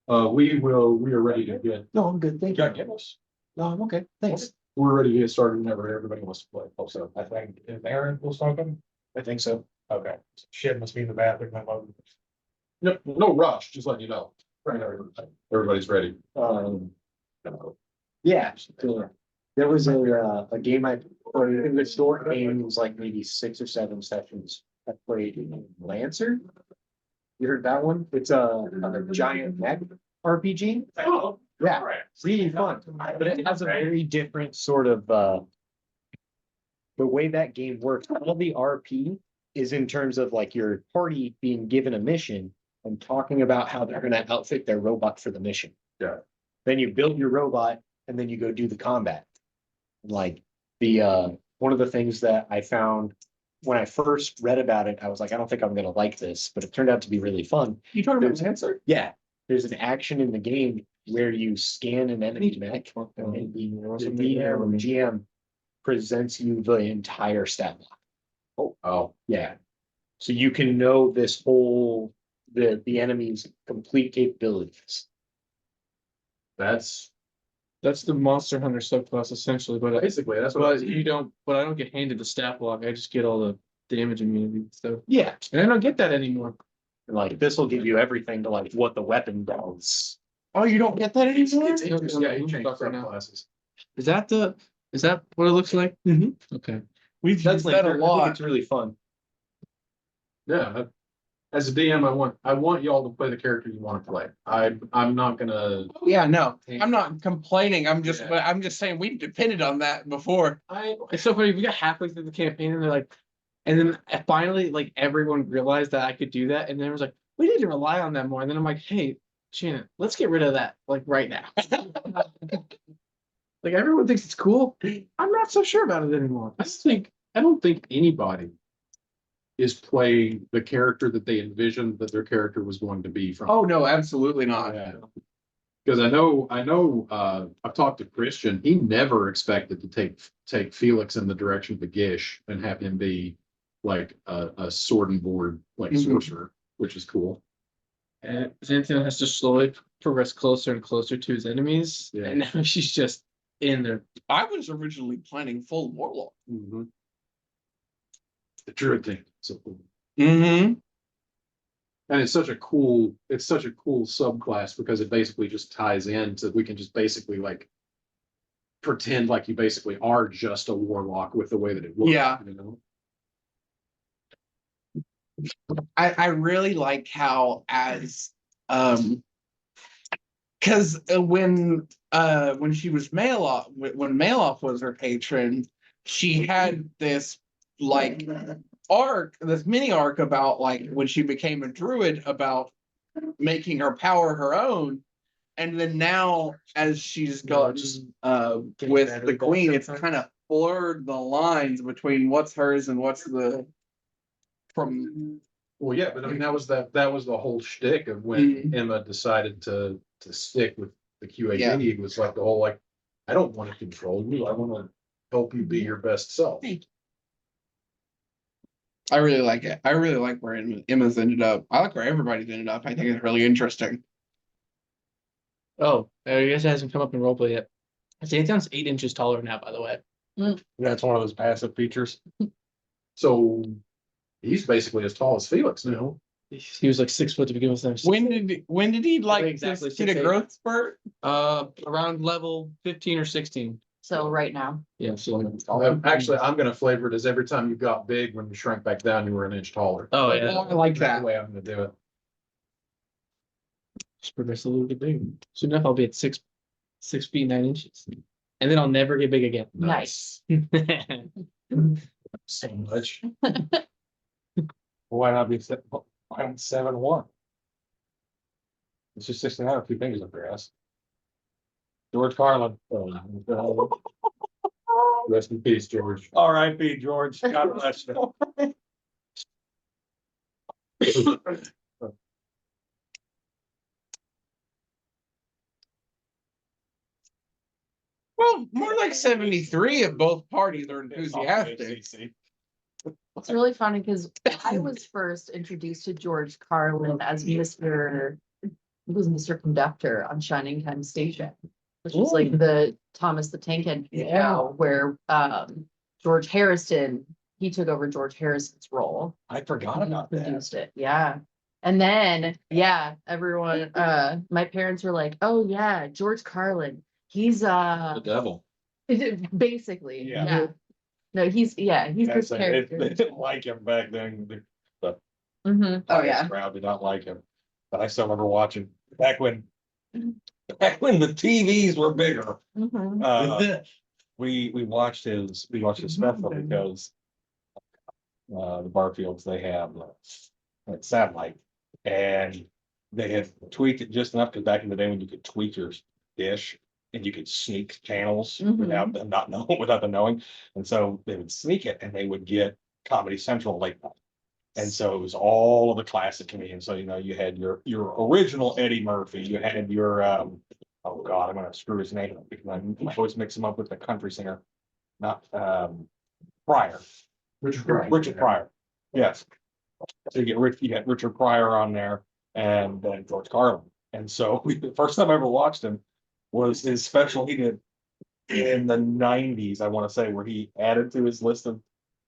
We are ready to get. No, I'm good, thank you. Get us. No, I'm okay, thanks. We're ready to get started whenever everybody wants to play. Also, I think, is Aaron will start them? I think so. Okay, shit must be in the bathroom. no rush, just letting you know. Everybody's ready. Yeah, there was a game or in the store game, it was like maybe 6 or 7 sessions. I played Lancer. You heard that one? It's a giant mech RPG. Oh, Yeah, it's really fun, but it has a very different sort of, the way that game works. All the RP is in terms of like your party being given a mission and talking about how they're gonna outfit their robot for the mission. Yeah. Then you build your robot and then you go do the combat. Like the, one of the things that I found when I first read about it, I was like, I don't think I'm gonna like this, but it turned out to be really fun. You talking about Lancer? Yeah, there's an action in the game where you scan an enemy mech and the DM or GM presents you the entire stat block. Oh, Yeah. So you can know this whole, the enemy's complete capabilities. that's That's the Monster Hunter subclass essentially, but basically, that's what I was. but I don't get handed the stat block. I just get all the damage immunity and stuff. Yeah. And I don't get that anymore. Like this will give you everything to like what the weapon does. Oh, you don't get that anymore? It's interesting. Yeah, you change Stuff right now. subclasses. Is that what it looks like? Mhm. Okay. We've That's used that a I think lot. it's really fun. Yeah. As a DM, I want y'all to play the character you want to play. I'm not gonna. Yeah, no, I'm not complaining. I'm just, Yeah. I'm just saying we've depended on that before. It's so funny. We got halfway through the campaign and they're like, and then finally, like everyone realized that I could do that, and then it was like, we need to rely on that more. And then I'm like, hey, Shannon, let's get rid of that like right now. Like everyone thinks it's cool. I'm not so sure about it anymore. I don't think anybody is playing the character that they envisioned that their character was going to be from. Oh, no, absolutely not. Yeah. Because I know, I've talked to Christian, he never expected to take Felix in the direction of the Gish and have him be like a sword and board, like Mhm. sorcerer, which is cool. And Xanthion has to slowly progress closer and closer to his enemies. Yeah. And now she's just in there. I was originally planning full warlock. The druid thing, so cool. Mm-hmm. And it's such a cool subclass because it basically just ties in to, we can just basically like pretend like you basically are just a warlock with the way that it works. Yeah. You know? I really like how as because when she was Maloff, when Maloff was her patron, she had this like arc, this mini arc about like when she became a druid about making her power her own. And then now as she's gotten with the queen, it's kind of blurred the lines between what's hers and what's the from. Well, yeah, but I mean, that was the whole shtick of when Emma decided to stick with the QAD. Yeah. It was like the whole like, I don't want to control you. I want to help you be your best self. I really like it. I really like where Emma's ended up. I like where everybody's ended up. I think it's really interesting. Oh, I guess it hasn't come up in roleplay yet. Xanthion's 8 inches taller now, by the way. That's one of those passive features. So he's basically as tall as Felix now. He was like 6 foot to begin with. When did he like Exactly, just get a 6'8". growth spurt? Around level 15 or 16. So right now, Yeah, so Actually, I'm gonna flavor it as every time you got big, when you shrank back down, you were an inch taller. Oh yeah. I like That's that. the way I'm gonna do it. Just progress a little bit bigger. Soon enough, I'll be at 6 feet 9 inches, and then I'll never get big again. nice. So much. Why not be I'm 7-1. It's just 69 with two fingers up your ass. George Carlin. Rest in peace, George. R.I.P. George. God bless you. Well, more like 73 if both parties are enthusiastic. It's really funny because I was first introduced to George Carlin as Mr. Conductor on Shining Time Station, which was like the Thomas the Tank Engine show where George Harrison, he took over George Harrison's role. I forgot and he about that. produced it, yeah. And then, yeah, everyone, my parents were like, oh yeah, George Carlin, he's The devil. basically, Yeah. yeah. No, he's Yeah, this so character. they didn't like him back then. The Mhm. Oh, yeah. crowd did not like him. But I still remember watching back when the TVs were bigger. Mhm. We watched his special because the Barfields, they have satellite, and they had tweaked it just enough, because back in the day when you could tweak your dish and you could sneak channels without them not know without them knowing, and so they would sneak it and they would get Comedy Central late night. And so it was all of the classic comedians. So, you had your original Eddie Murphy, you had your oh God, I'm gonna screw his name up because I always mix him up with the country singer, not Pryor. Richard Pryor. Yes. So you get Richard Pryor on there, and then George Carlin. And so the first time I ever watched him was his special he did in the 90s, I want to say, where he added to his list of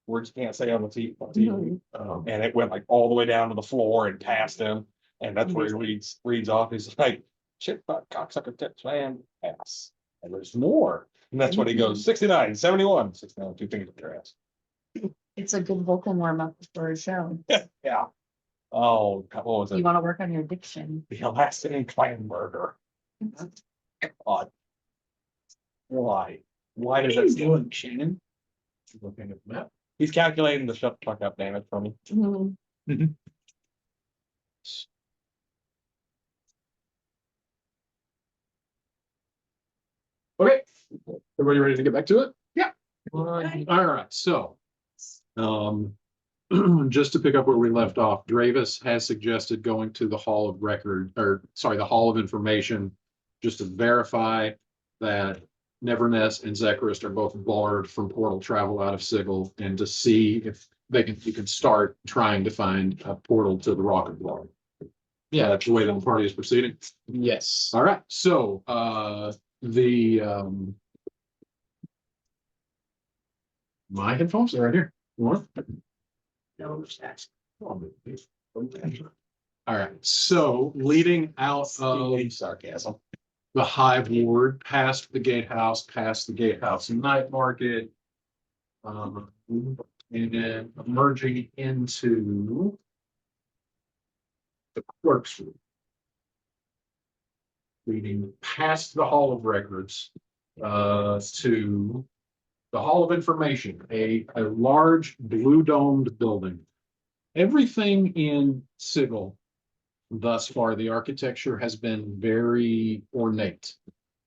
words you can't say on the TV. And it went like all the way down to the floor and past him. And that's where he reads off. He's like, shit, butt, cocksucker, tits, man, ass. And there's more. And that's what he goes, 69, 71, 69, two fingers up your ass. It's a good vocal warm up for a show. Yeah. Oh, what was You it? want to work on your diction. The Alaskan clam burger. God. Why? Why does that still doing, Shannon? Looking at the map. He's calculating the shut the fuck up damage for me. Mhm. Okay, everybody ready to get back to it? Yeah. All right, so. Just to pick up where we left off, Dravis has suggested going to the Hall of Record, or sorry, the Hall of Information, just to verify that Neverness and Zekrist are both barred from portal travel out of Sigil, and to see if you can start trying to find a portal to the Rocket Block. Yeah, that's the way the party is proceeding. Yes. All right, so my headphones are right here. You want? All right, so leading out of Sarcasm. the Hive Ward, past the Gatehouse, past the Gatehouse Night Market. And then emerging into the Clerk's Room. Leading past the Hall of Records to the Hall of Information, a large blue domed building. Everything in Sigil thus far, the architecture has been very ornate.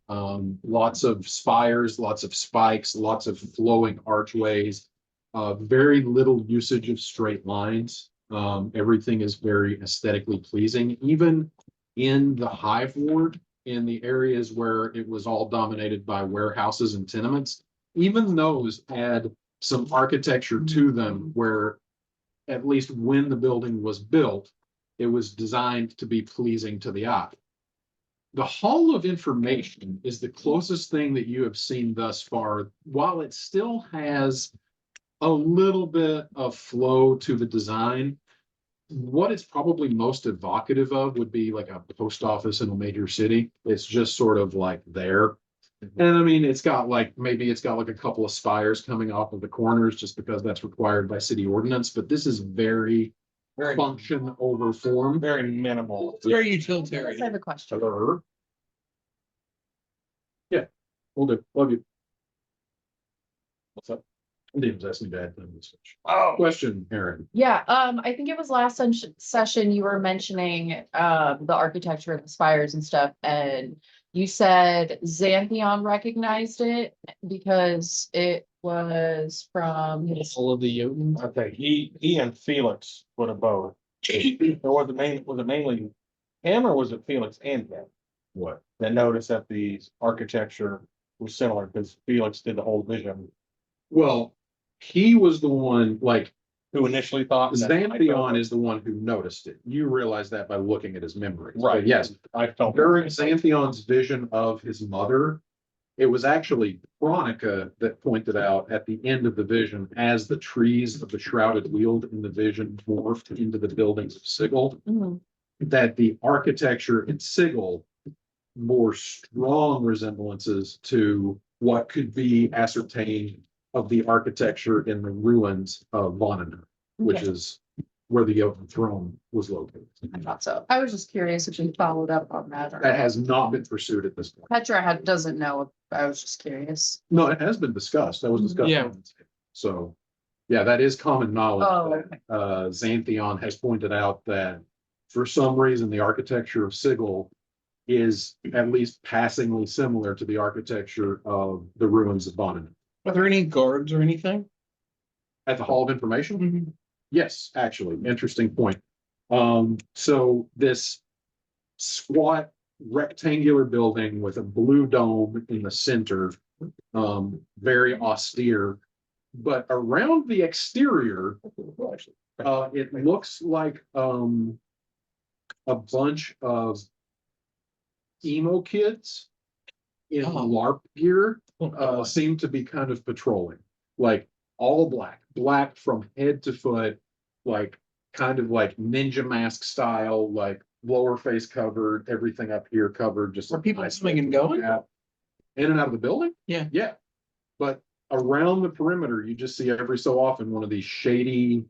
Lots of spires, lots of spikes, lots of flowing archways, very little usage of straight lines. Everything is very aesthetically pleasing. Even in the Hive Ward, in the areas where it was all dominated by warehouses and tenements, even those add some architecture to them where, at least when the building was built, it was designed to be pleasing to the eye. The Hall of Information is the closest thing that you have seen thus far. While it still has a little bit of flow to the design, what it's probably most evocative of would be like a post office in a major city. It's just sort of like there. And I mean, maybe it's got like a couple of spires coming off of the corners just because that's required by city ordinance, but this is very function over form. Very minimal. It's very I utilitarian. have a question. Hello. Yeah, we'll do. Love you. What's up? Didn't ask me bad things. Oh, Question, Aaron. Yeah, I think it was last session you were mentioning, the architecture of the spires and stuff, and you said Xantheon recognized it because it was from his. All of the Jotuns. okay, he and Felix would have both. Or was it mainly him or was it Felix and him What? that noticed that the architecture was similar because Felix did the whole vision, Well, he was the one, like, who initially thought. that Xantheon is the one who noticed it. You realize that by looking at his memories. But Right. yes, I felt. during Xantheon's vision of his mother, it was actually Veronica that pointed out at the end of the vision, as the trees of the shrouded weald in the vision morphed into the buildings of Sigil, Mhm. that the architecture in Sigil bore strong resemblances to what could be ascertained of the architecture in the ruins of Vonnegut, which Okay. is where the Oaken Throne was located. I thought so. I was just curious if you followed up on that That or has not been pursued at this point. Petra doesn't know. I was just curious. No, it has been discussed. That was discussed. Yeah. on Wednesday. So, yeah, that is common knowledge. Oh, that, Xantheon has pointed out that for some reason, the architecture of Sigil is at least passingly similar to the architecture of the ruins of Vonnegut. Are there any guards or anything? At the Hall of Information? Mhm. Yes, actually, interesting point. So this squat rectangular building with a blue dome in the center, very austere. But around the exterior, it looks like, a bunch of emo kids in Oh. LARP gear, seem to be kind of patrolling, like all black from head to foot, like kind of like ninja mask style, like lower face covered, everything up here covered, just. Are people nice coming and little going? gap. In and out of the building? Yeah. Yeah, but around the perimeter, you just see every so often one of these shady,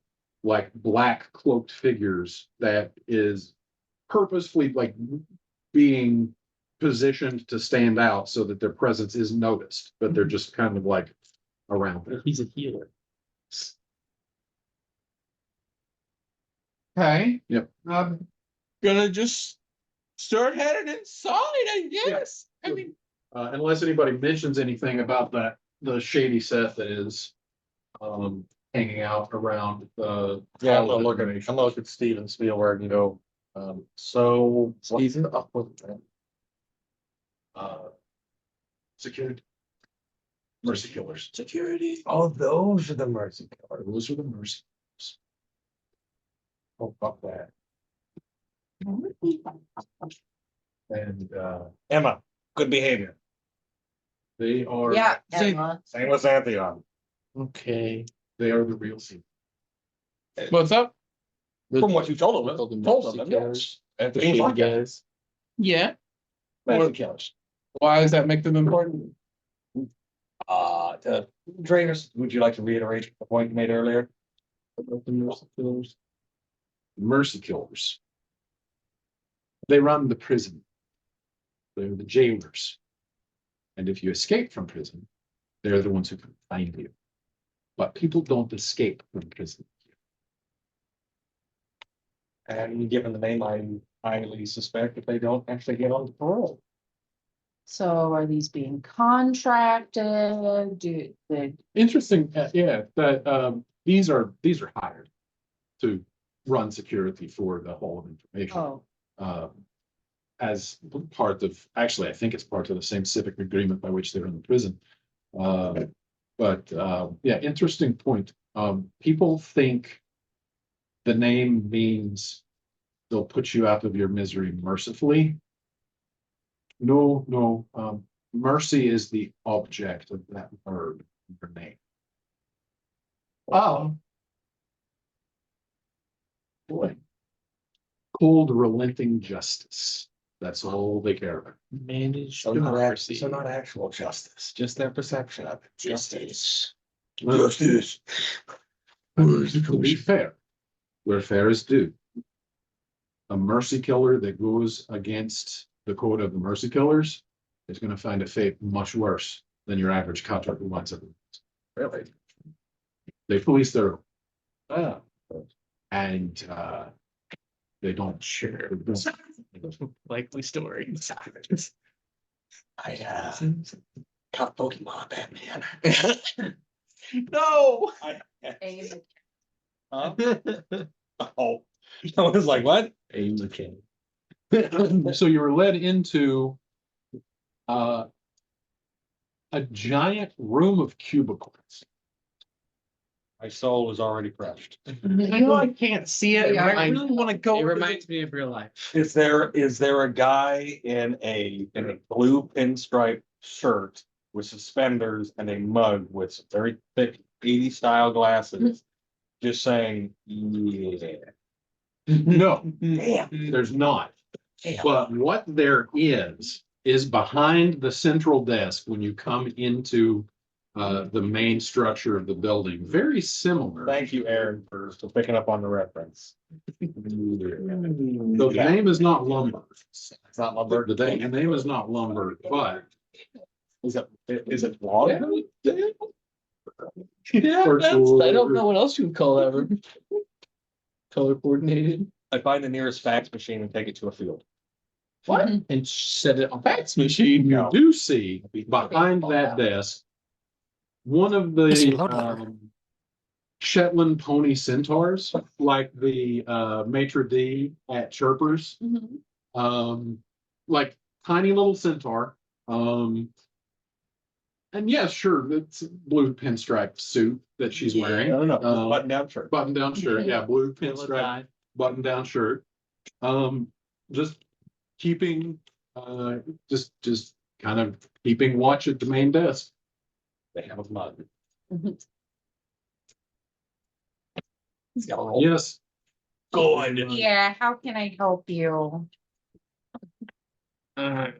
like black cloaked figures that is purposefully like being positioned to stand out so that their presence is noticed, but they're just kind of like around there. He's a healer. Okay. Yep. I'm gonna just start headed inside, I guess. I mean, Unless anybody mentions anything about the shady set that is hanging out around the. Yeah, I'm gonna look at Steven Spielberg and go, so what's up with that? Security. Mercy killers. security. Oh, those are the mercy killers. Those are the mercy. Oh, fuck that. And Emma, good behavior. they are. Yeah, Say- Emma. Same with Xantheon. Okay. They are the real scene. What's up? From what you told them, Called them told mercy them, killers. yes. The Seems shady like it. guys. Yeah. Mercy killers. Why does that make them important? Drainers, would you like to reiterate the point you made earlier? About the mercy killers. Mercy killers. They run the prison. They're the jailers. And if you escape from prison, they're the ones who can find you. But people don't escape from prison. And given the name, I highly suspect that they don't actually get on parole. So are these being contracted? Do they? Interesting, yeah, that these are hired to run security for the Hall of Information. Oh, As part of, actually, I think it's part of the same civic agreement by which they're in the prison. Yeah, interesting point. People think the name means they'll put you out of your misery mercifully. No, mercy is the object of that verb, in your name. Oh, Boy. Cold, relenting justice. That's all they care about. Managed So democracy. not actual justice. Just their perception of it. Justice. Justice. To be fair, where fair is due. A mercy killer that goes against the code of the mercy killers is gonna find a fate much worse than your average cop who wants it. Really? They police their own. Ah. And they don't share. Likely story. I got Pokemon Batman. No. Huh? Oh, I was like, what? So you were led into a giant room of cubicles. My soul was already crushed. I know I can't see it, but I really want to go. It to the- reminds me of real life. Is there a guy in a blue pinstripe shirt with suspenders and a mug with some very thick 80s style glasses, just saying, yeah. No, Damn. there's not. Damn. But what there is behind the central desk when you come into the main structure of the building, very similar. Thank you, Aaron, for picking up on the reference. So the name is not lumber. It's not lumber. The name is not lumber, but Is it log? Yeah, Or- I don't know what else you would call that. Ruben. Color coordinated. I find the nearest fax machine and take it to a field. What? And set it on fax machine. you No. do see behind that desk one of Yes, you the load loader. Shetland pony centaurs, like the maitre d at Chirpers. Like tiny little centaur. And yes, sure, it's a blue pinstripe suit that she's wearing. No, Um, button down shirt. Button down shirt, yeah, blue pinstripe button down shirt. Just keeping, just kind of keeping watch at the main desk. They have a mug. Mhm. He's got a roll. Yes. Good. Yeah, how can I help you? Turned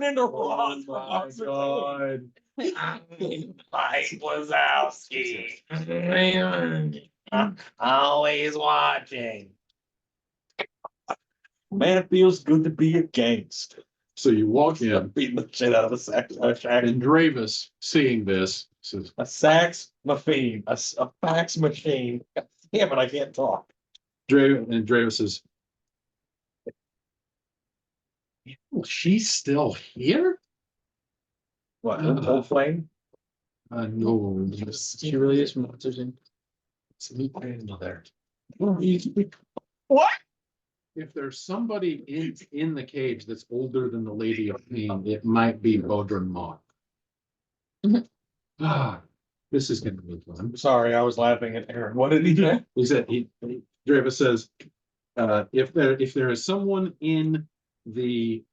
into Ross. Mike Wazowski. Always watching. Man, it feels good to be a gangster. So you walk in Beating the shit out of a sax machine. and Dravis, seeing this, says, A sax machine, a fax machine. God damn it, I can't talk. Dravis says, "Oh, she's still here? What, old flame? No, just She really is from Monsters Inc. meet there. What? If there's somebody in the cage that's older than the Lady of Pain, it might be Bodrin Mock. Mhm. This is gonna be fun. I'm sorry, I was laughing at Aaron. What did he say? He said, Dravis says, if there is someone in the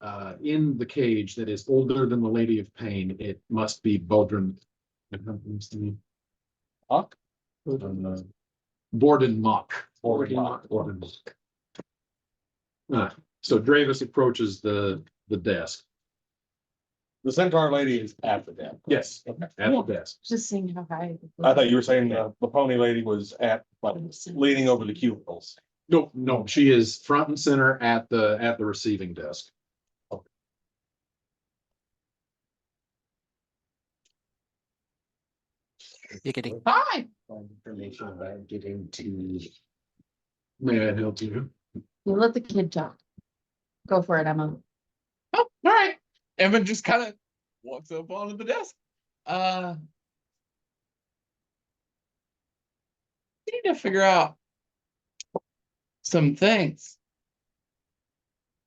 cage that is older than the Lady of Pain, it must be Bodrin. Huck? Borden Mock. Borden Mock. Borden Mock. So Dravis approaches the desk. The centaur lady is at the desk. Yes, Okay. at the desk. Just seeing how high. I thought you were saying the pony lady was at, like, leaning over the cubicles. No, she is front and center at the receiving desk. You getting Hi. Information about getting to. May I help you? You let the kid talk. Go for it, Emma. Oh, all right. Evan just kind of walks up onto the desk. We need to figure out some things.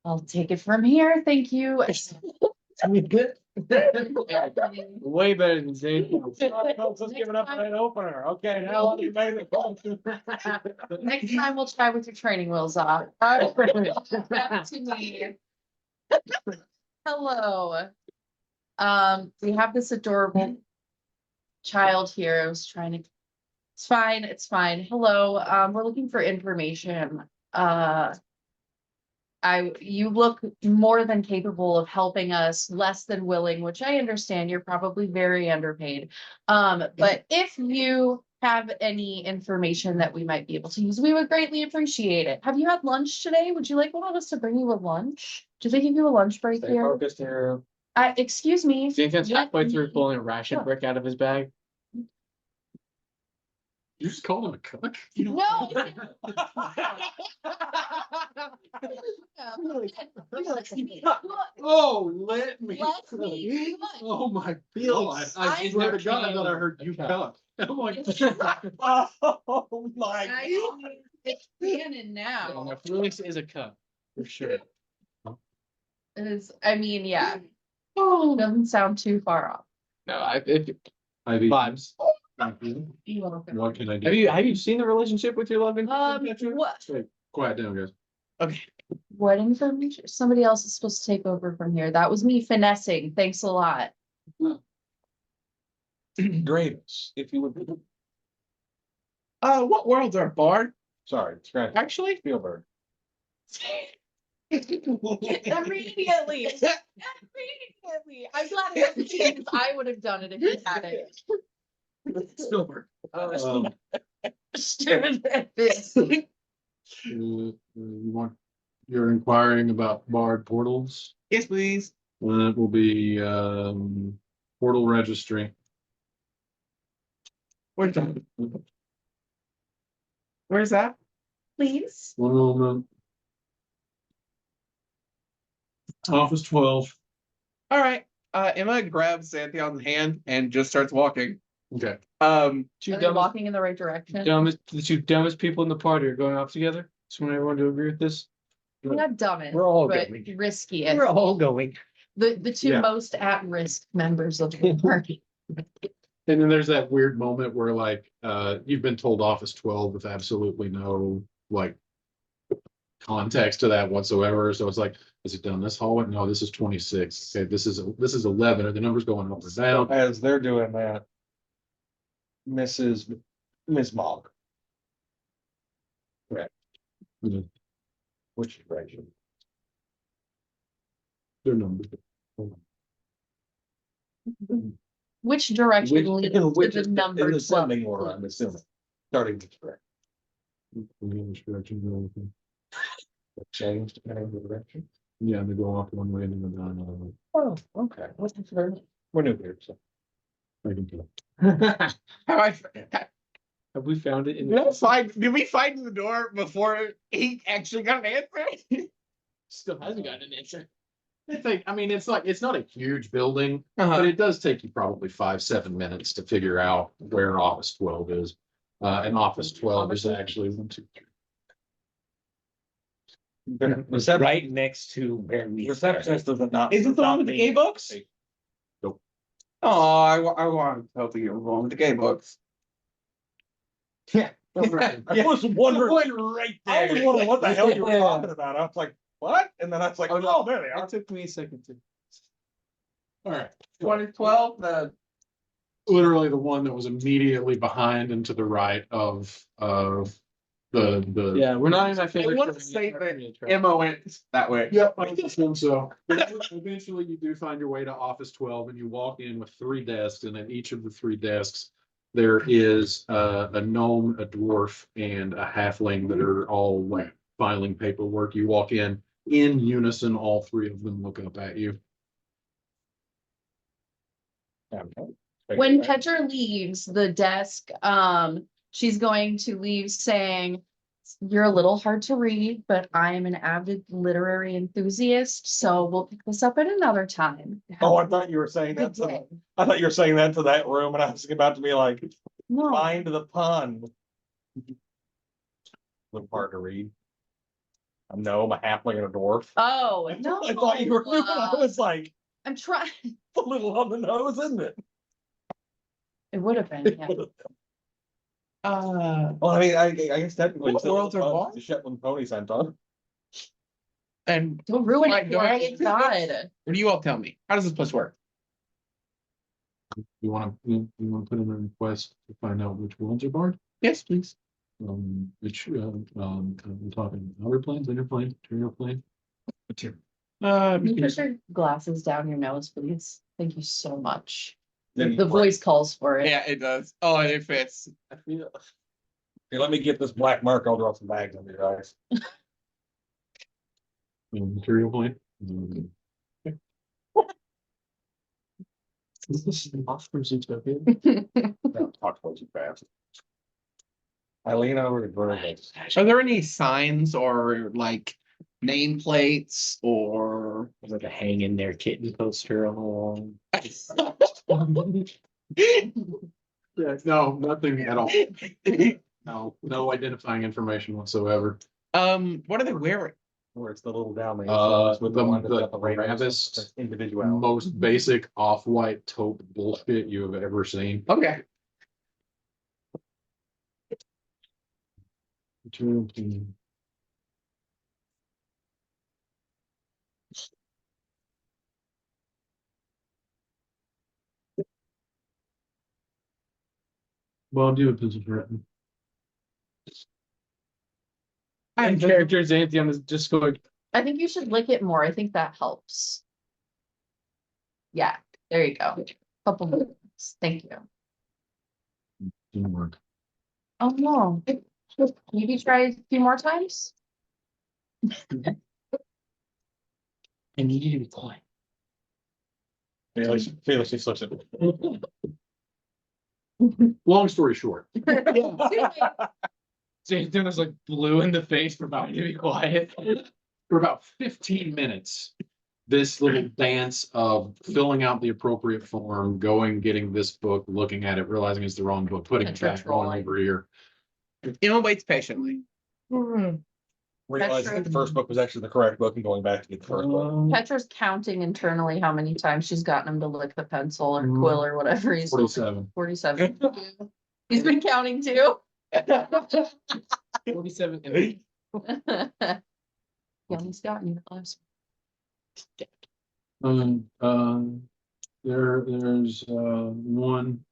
I'll take it from here. Thank you. Way better than Zane. Let's give it up for an opener. Okay, now you made it. Next time we'll try with your training wheels off. Back to me. Hello. We have this adorable child here. I was trying to. It's fine. It's fine. Hello. We're looking for information. You look more than capable of helping us, less than willing, which I understand. You're probably very underpaid. But if you have any information that we might be able to use, we would greatly appreciate it. Have you had lunch today? Would you like one of us to bring you a lunch? Do they give you a lunch break Stay here? focused here. Excuse me. Xanthion's let halfway through me- pulling a ration Sure. brick out of his bag. You just called him a cook? No. Oh, let me. Let me cook. Oh, my Felix, God. I I swear to God, I thought I heard you cook. I'm like. Oh, my. It's canon now. No, Felix is a cup, for sure. It is, I mean, yeah. Doesn't sound too far off. No, Ivy, vibes. thank you. You welcome. What can I do? Have you seen the relationship with your love interest? What, Hey, quiet down, guys. Okay. what information? Somebody else is supposed to take over from here. That was me finessing. Thanks a lot. Graves, if you would. What worlds are Bard? Sorry, scratch. Actually? Spielberg. Immediately. Immediately. I'm glad it wasn't you, because I would have done it if you had it. Spielberg. You want, you're inquiring about barred portals? Yes, please. It will be, portal registry. Where's that? Where's that? Please. One moment. Office 12. All right. Emma grabs Xanthion's hand and just starts walking. Okay. Two Are they dumbest, walking in the right direction? the two dumbest people in the party are going off together. Just want everyone to agree with this. We're not dumbest, We're all but going. riskiest. We're all going. The two Yeah. most at-risk members of the party. And then there's that weird moment where like, you've been told Office 12 with absolutely no like context to that whatsoever. So it's like, is it down this hallway? No, this is 26. Okay, this is 11. Are the numbers going up or down? As they're doing that. Miss Mogg. Correct. Mhm. Which direction? Their numbers. Which direction Which, leads in to which, the in number? the ascending order, I'm assuming. Starting with correct. Which direction they're looking. Changed depending on the direction. Yeah, they go off one way and then go down another way. Oh, okay. We're new here, so. I can tell. Have we found it in Did we find the door before he actually got an answer? Still hasn't gotten an answer. I mean, it's like, it's not a huge building, Uh-huh. but it does take you probably 5-7 minutes to figure out where Office 12 is. And Office 12 is actually 1, 2, 3. Reception, Right next to where we. receptionist does not. Is it the one with the gay books? Nope. Oh, I want to tell you the one with the gay books. I was wondering right there. I was wondering what the hell you were talking about. I was like, what? And then I was like, oh, there they are. It took me a second to. All right. 2012, the Literally the one that was immediately behind and to the right of the. Yeah, we're not in my favorite. want to say that Emma went that way. Yep, I assume so. Eventually, you do find your way to Office 12 and you walk in with 3 desks, and at each of the 3 desks, there is a gnome, a dwarf, and a halfling that are all like filing paperwork. You walk in unison, all 3 of them look up at you. When Petra leaves the desk, she's going to leave saying, "You're a little hard to read, but I am an avid literary enthusiast, so we'll pick this up at another time." Oh, I thought you were saying Good that to, day. I thought you were saying that to that room and I was about to be like, No, find the pun. Little hard to read. A gnome, a halfling, and a dwarf. oh, no. I thought you were doing, I was like, I'm trying, a little on the nose, isn't it? it would have been, yeah. Well, I mean, I guess technically. What worlds are bars? The Shetland pony centaur. and Don't ruin Wait, it do for I- me, God. what do you all tell me? How does this place work? You want to put in a request to find out which worlds are barred? Yes, please. Which, we're talking outer planes, inner planes, material plane. Can you put your glasses down your nose, please? Thank you so much. The voice calls for it. Yeah, it does. Oh, and it fits. I feel. Here, let me get this black mark. I'll draw some bags on your eyes. Material plane. Is this off from Zootopia? Talk about too fast. I lean over to Virgo. Are there any signs or like nameplates or? There's like a hang in there kitten poster on the wall. Yeah, no, nothing at all. No, no identifying information whatsoever. What are they wearing? Where it's the little down With the Barabbas individual. most basic off-white taupe bullshit you have ever seen. Okay. Well, do a pencil threaten. And character Xanthion is just going. I think you should lick it more. I think that helps. Yeah, there you go. Couple minutes. Thank you. Didn't work. Oh, no. Maybe try a few more times? I need you to be quiet. Felix just looks at. Long story short, Xanthion is like blue in the face for Bonnie to be quiet. for about 15 minutes, this little dance of filling out the appropriate form, going, getting this book, looking at it, realizing it's the wrong book, putting it back, going over here. Emma waits patiently. Realizing that the first book was actually the correct book and going back to get the first book. Petra's counting internally how many times she's gotten him to lick the pencil or quill or whatever he's. 47. 47. He's been counting too. 47 and Young's gotten you close. There's one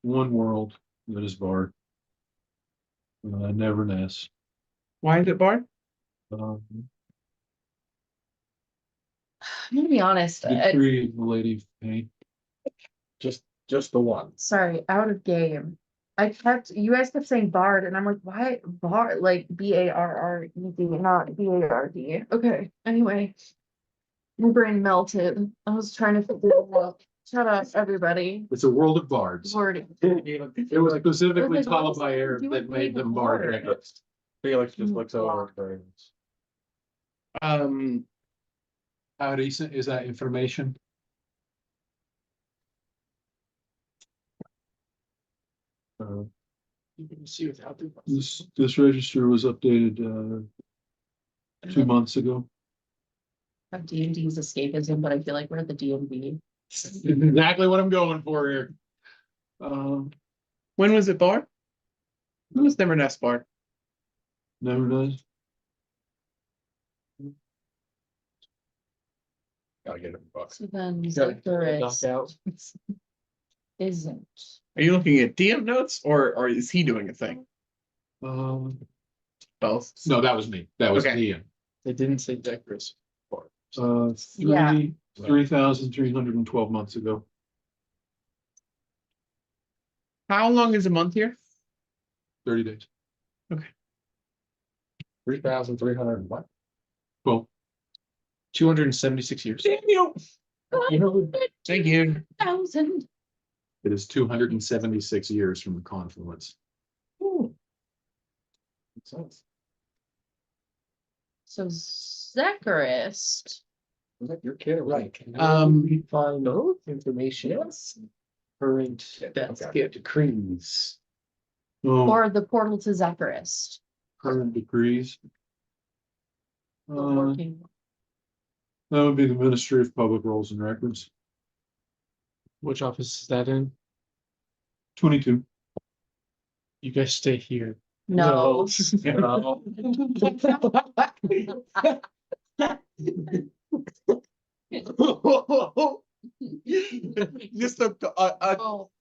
world that is barred. Neverness. Why is it barred? I'm gonna be honest. Decree of the Lady of Pain. Just the one. Sorry, out of game. You guys kept saying Bard, and I'm like, why Bard? Like Barrerd, not Bard. Okay, anyway. My brain melted. I was trying to figure it out. Shut up, everybody. It's a world of bards. Lord. It was specifically Like, what called was by that Air doing that made them bard? bard records. Felix just looks over at Virgos. How recent is that information? you can see without the. This register was updated 2 months ago. Have D&D's escapism, but I feel like we're at the DMV. Exactly what I'm going for here. When was it barred? When was Neverness barred? Never does. Gotta get it bucks. So then Got Zephyris out. isn't. Are you looking at DM notes or is he doing a thing? Both. No, that was me. That was Okay. Ian. They didn't say Decris. Yeah. 3,312 months ago. How long is a month here? 30 days. 3,300 what? Well, 276 years. Daniel. Thank you. 1,000. it is 276 years from the confluence. Makes sense. So Zephyrist. Your kid, right? Um, Find no information. Current decrees. Oh, Or the portal to Zephyrist. current decrees. The working. That would be the Ministry of Public Rolls and Records. Which office is that in? 22. You guys stay here. No. Just Oh,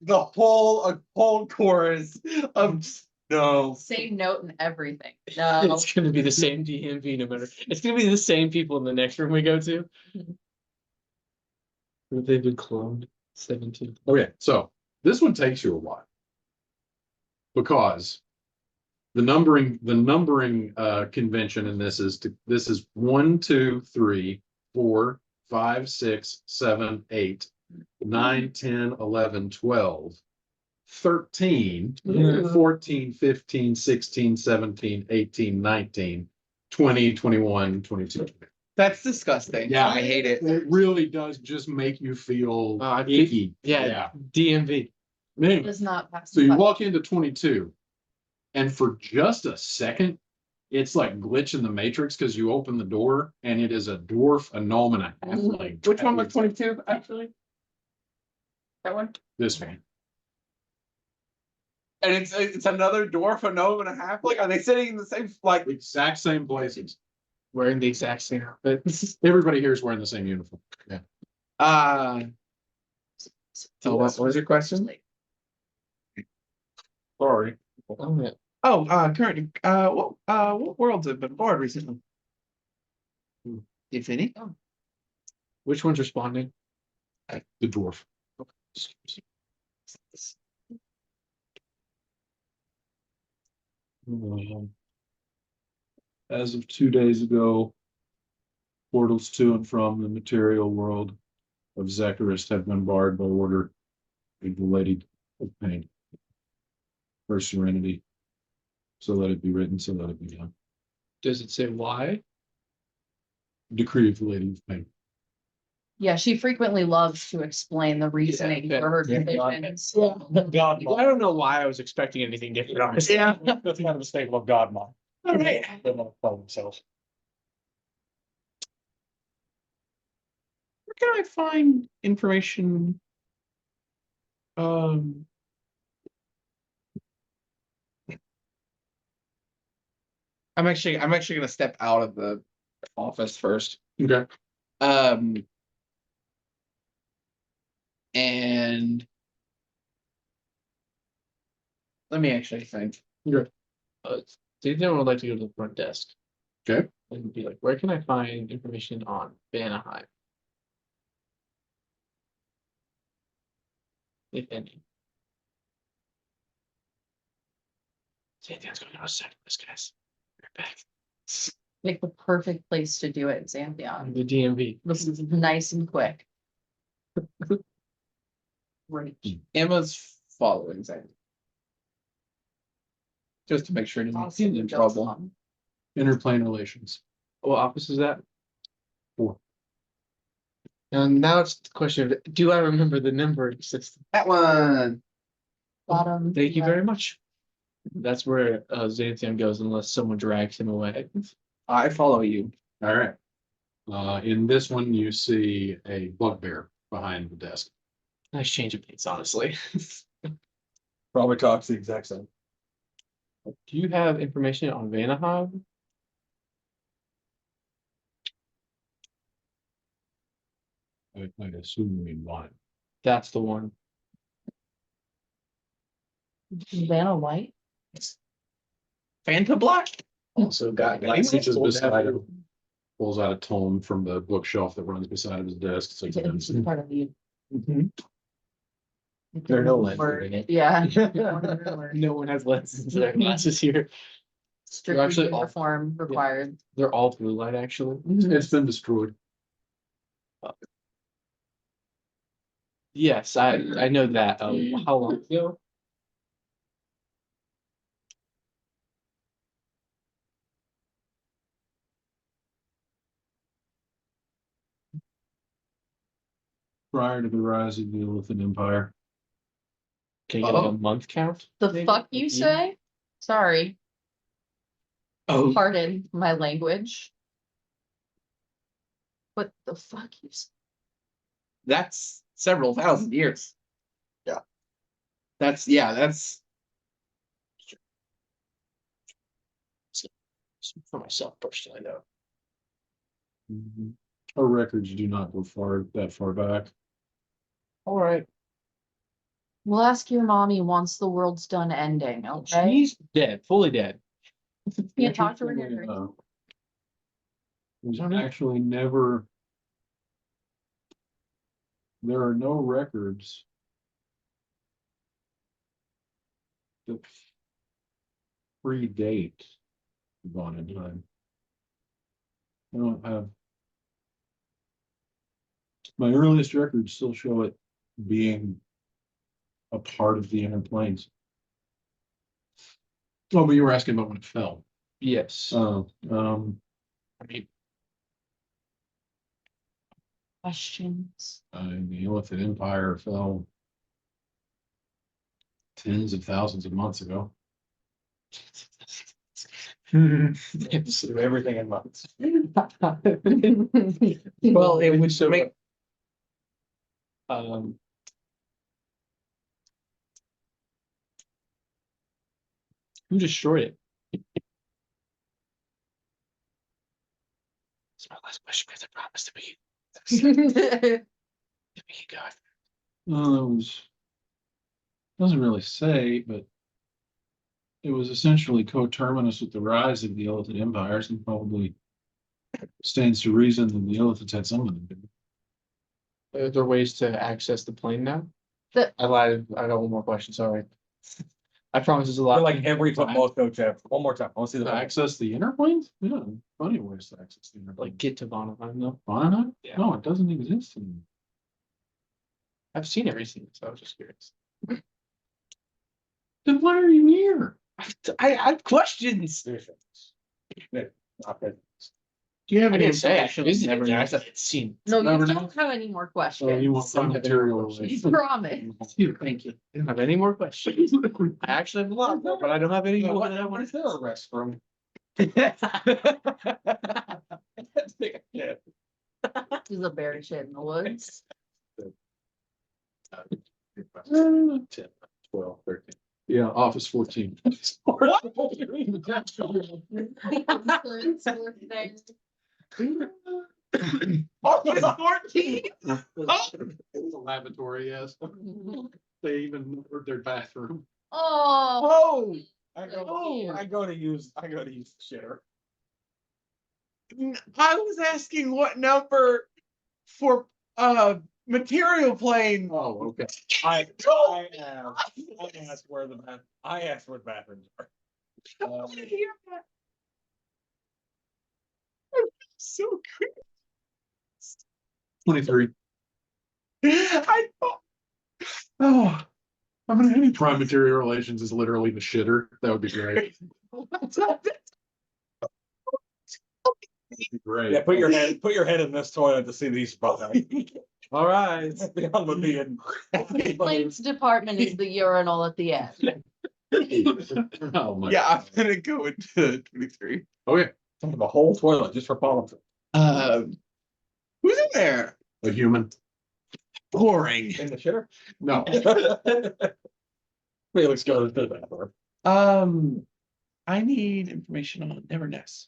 the whole chorus of no. same note and everything. No. It's gonna be the same DMV no matter. It's gonna be the same people in the next room we go to. They've been cloned. 17. Okay, so this one takes you a while. Because the numbering convention in this is 1, 2, 3, 4, 5, 6, 7, 8, 9, 10, 11, 12, 13, Yeah. 14, 15, 16, 17, 18, 19, 20, 21, 22. That's disgusting. Yeah. I hate it. It really does just make you feel I feel- icky. Yeah, DMV. Man, Does not pass. so you walk into 22, and for just a second, it's like glitch in the matrix because you open the door and it is a dwarf, a gnome, and a halfling. Which one was 22, actually? That one? This one. And it's another dwarf, a gnome, and a halfling? Are they sitting in the same, like, Exact same places. Wearing the exact same outfit. Everybody here is wearing the same uniform. Yeah. So what was your question? Sorry. Oh, yeah. Oh, current, what worlds have been bored recently? If any? Which one's responding? The dwarf. As of 2 days ago, portals to and from the material world of Zecharis have been barred by order of the Lady of Pain. Her serenity. So let it be written, so let it be done. Does it say why? Decree of the Lady of Pain. Yeah, she frequently loves to explain the reasoning Yeah, for her yeah. conditions. God, I don't know why I was expecting anything different. Honestly. Yeah. that's kind of a staple of God, mom. All right. They don't tell themselves. Where can I find information? I'm actually gonna step out of the office first. Okay. And let me actually think. Cynthia would like to go to the front desk. Okay. And be like, where can I find information on Vanaheim? If any. Cynthia's going to a second, this guys. Right back. Like the perfect place to do it, Xanthion. The DMV. This is nice and quick. Right. Emma's following Zane. Just to make sure he doesn't get in trouble. Interplane relations. What office is that? 4. And now it's the question of, do I remember the number system? That one. Bottom. Thank you left. very much. That's where Xanthion goes unless someone drags him away. I follow you. All right. In this one, you see a bugbear behind the desk. Nice change of pace, honestly. Probably talks the exact same. Do you have information on Vanaheim? I assume you mean wine. That's the one. Vanna White. Fanta Black? Also got. Reaches beside him, pulls out a tome from the bookshelf that runs beside his desk. So It's part of you. There are no lenses Word. in it. Yeah. No one has lenses in their glasses here. Strictly actually all- uniform required. They're all blue light, actually. it's been destroyed. Yes, I know that. How long ago? Prior to the rise of the Elithan Empire. Can you get like a month count? The maybe? fuck you say? Sorry, Oh, pardon my language. What the fuck you say? that's several thousand years. Yeah. That's For myself personally, though. Our records do not go that far back. All right. We'll ask your mommy once the world's done ending, okay? She's dead, fully dead. Can't talk to her. Henry. There's actually never. There are no records that predate Vaughn and time. I don't have My earliest records still show it being a part of the inner planes. Oh, but you were asking about when it fell. Yes. I mean, Questions? the Illithid Empire fell tens of thousands of months ago. Do everything in months. Well, it would So- make. Um. Who destroyed it? It's my last question because I promised to be. To be God. Well, it was, doesn't really say, but it was essentially coterminous with the rise of the Illithid empires and probably stands to reason that the Illithids had some of them. Are there ways to access the plane now? The- I lied. I got one more question. Sorry. I promise there's a I lot. feel like every football coach ever. One more time. I want to see To the access the inner planes? Yeah, plenty of ways to access the inner like planes. get to Vonnegut. No, Why not? Yeah. No, it doesn't exist anymore. I've seen it recently, so I was just curious. Then why are you here? I have questions. Do you have I any didn't say I information? visited never I said I'd seen. No, you Never don't have any more So you want questions. some material You relations. promise. Thank you. I don't have any more questions. I actually have a lot more, but I don't have any more that I want to there a restroom? Yeah. There's a berry shed in the woods. 10, 12, 13. Yeah, office 14. Office 14. It was a lavatory, yes. They even numbered their bathroom. Oh. Oh, I go to use the shitter. I was asking what number for material plane. Oh, okay. I asked where the bathrooms are. So 23. I thought. Oh, I'm gonna any prime material relations is literally the shitter. That would be great. That'd be great. Yeah, put your head in this toilet to see these spots. All right. Beyond what being. Planes department is the urinal at the end. Oh my. yeah, I'm God. gonna go into 23. Okay, The whole toilet just for politics. Who's in there? a human. Boring. In the shitter? No. Felix goes to the bathroom. I need information on Neverness.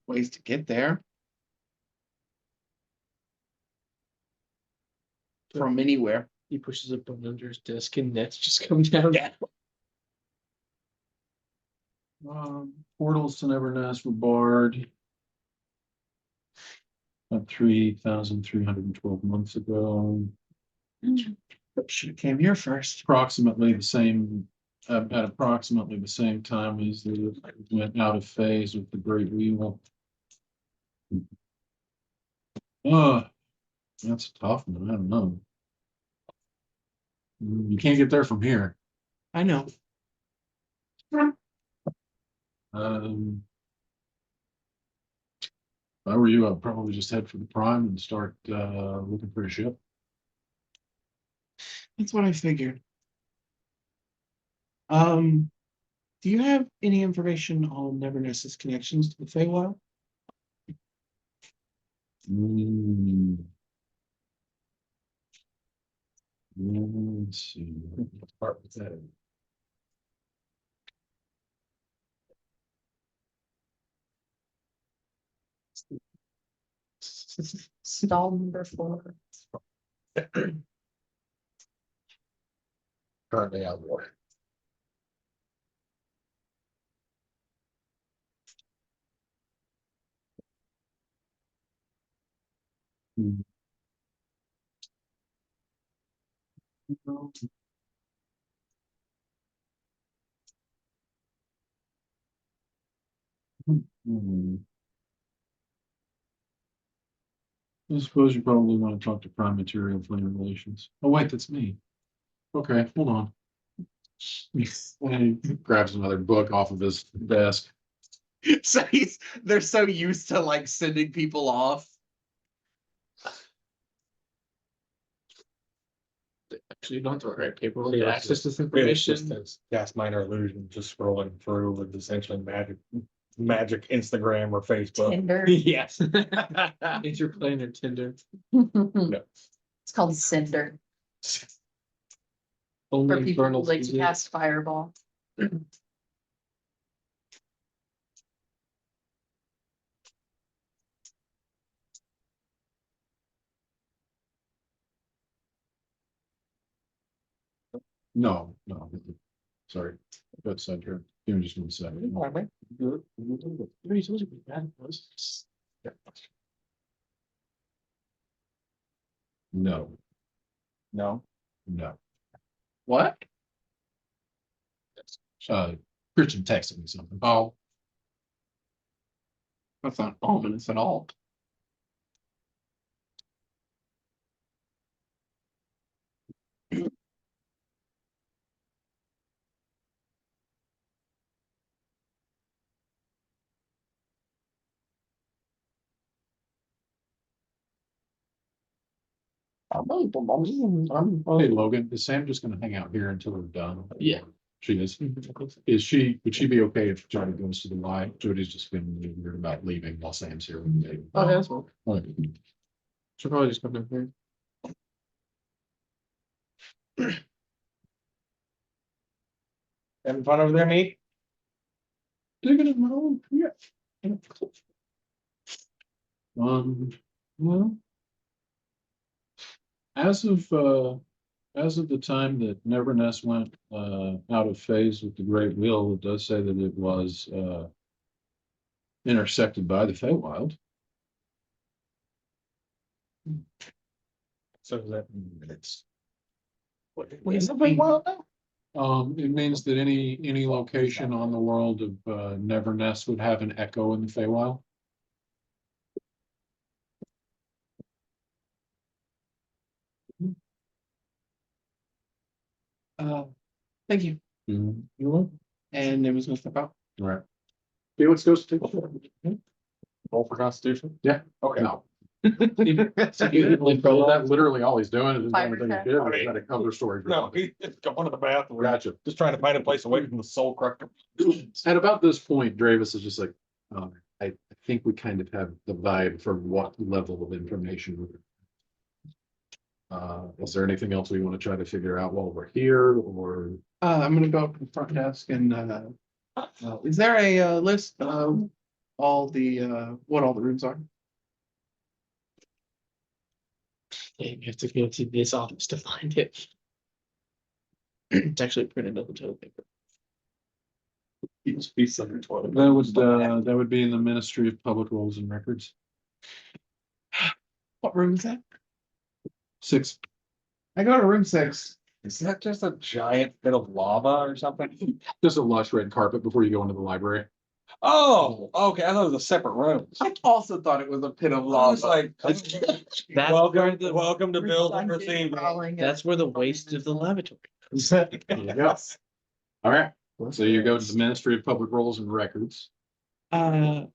Ways to get there from anywhere. He pushes a button under his desk and nets just come down. Yeah. Portals to Neverness were barred. About 3,312 months ago. Should have came here first. Approximately the same, at approximately the same time as they went out of phase with the Great Wheel. That's a tough one. I don't know. You can't get there from here. I know. If I were you, I'd probably just head for the prime and start looking for a ship. That's what I figured. Do you have any information on Neverness's connections to the Feywild? Let's see. What part was that in? Stall number 4. Currently out of war. Hmm. I suppose you probably want to talk to Prime Material Flame Relations. Oh, wait, that's me. Okay, hold on. And he grabs another book off of his desk. So they're so used to like sending people off. Actually, you don't have to write paperwork Yeah, to it's access this It's just information. a gas minor illusion, just scrolling through with essentially magic Instagram or Facebook. Tinder. Yes. It's your plan or Tinder. It's called Cinder for Only people who infernal like to season. cast fireball. No, no. Sorry. That's said here. Give me just 1 second. Three, so it's bad. No, No. no. What? Christian texted me something. Oh. That's not ominous at all. Hey, Logan, is Sam just gonna hang out here until we're done? Yeah. She is. Would she be okay if Jody goes to the Y? Jody's just been weird about leaving while Sam's here. Oh, that's well. Alright. Should probably just come down here. Having fun over there, me? Digging it, Mo? Yeah. Well. As of the time that Neverness went out of phase with the Great Wheel, it does say that it was intersected by the Feywild. So does that mean it's. What is the Feywild now? It means that any location on the world of Neverness would have an echo in the Feywild. Thank you. You know, And it was gonna step out. right. Felix goes to. Roll for Constitution? Yeah. Okay. No. That's literally all he's doing is Fire everything check. he did. He's got a cover story. for No, it. he's going to the bathroom. Gotcha. Just trying to find a place away from the soul corruptor. At about this point, Dravis is just like, I think we kind of have the vibe for what level of information. Is there anything else we want to try to figure out while we're here, or? I'm gonna go up to the front desk and is there a list of all the what all the rooms are? Yeah, you have to go to this office to find it. It's actually printed on the toilet paper. That would be in the Ministry of Public Rolls and Records. What room is that? 6. I go to room 6. Is that just a giant bit of lava or something? Just a lush red carpet before you go into the library. Oh, okay. I thought it was a separate room. I also thought it was a pit of I was lava. like, That's welcome to Bill for seeing. That's where the waste of the lavatory. Yes. All right, so you go to the Ministry of Public Rolls and Records. Hello,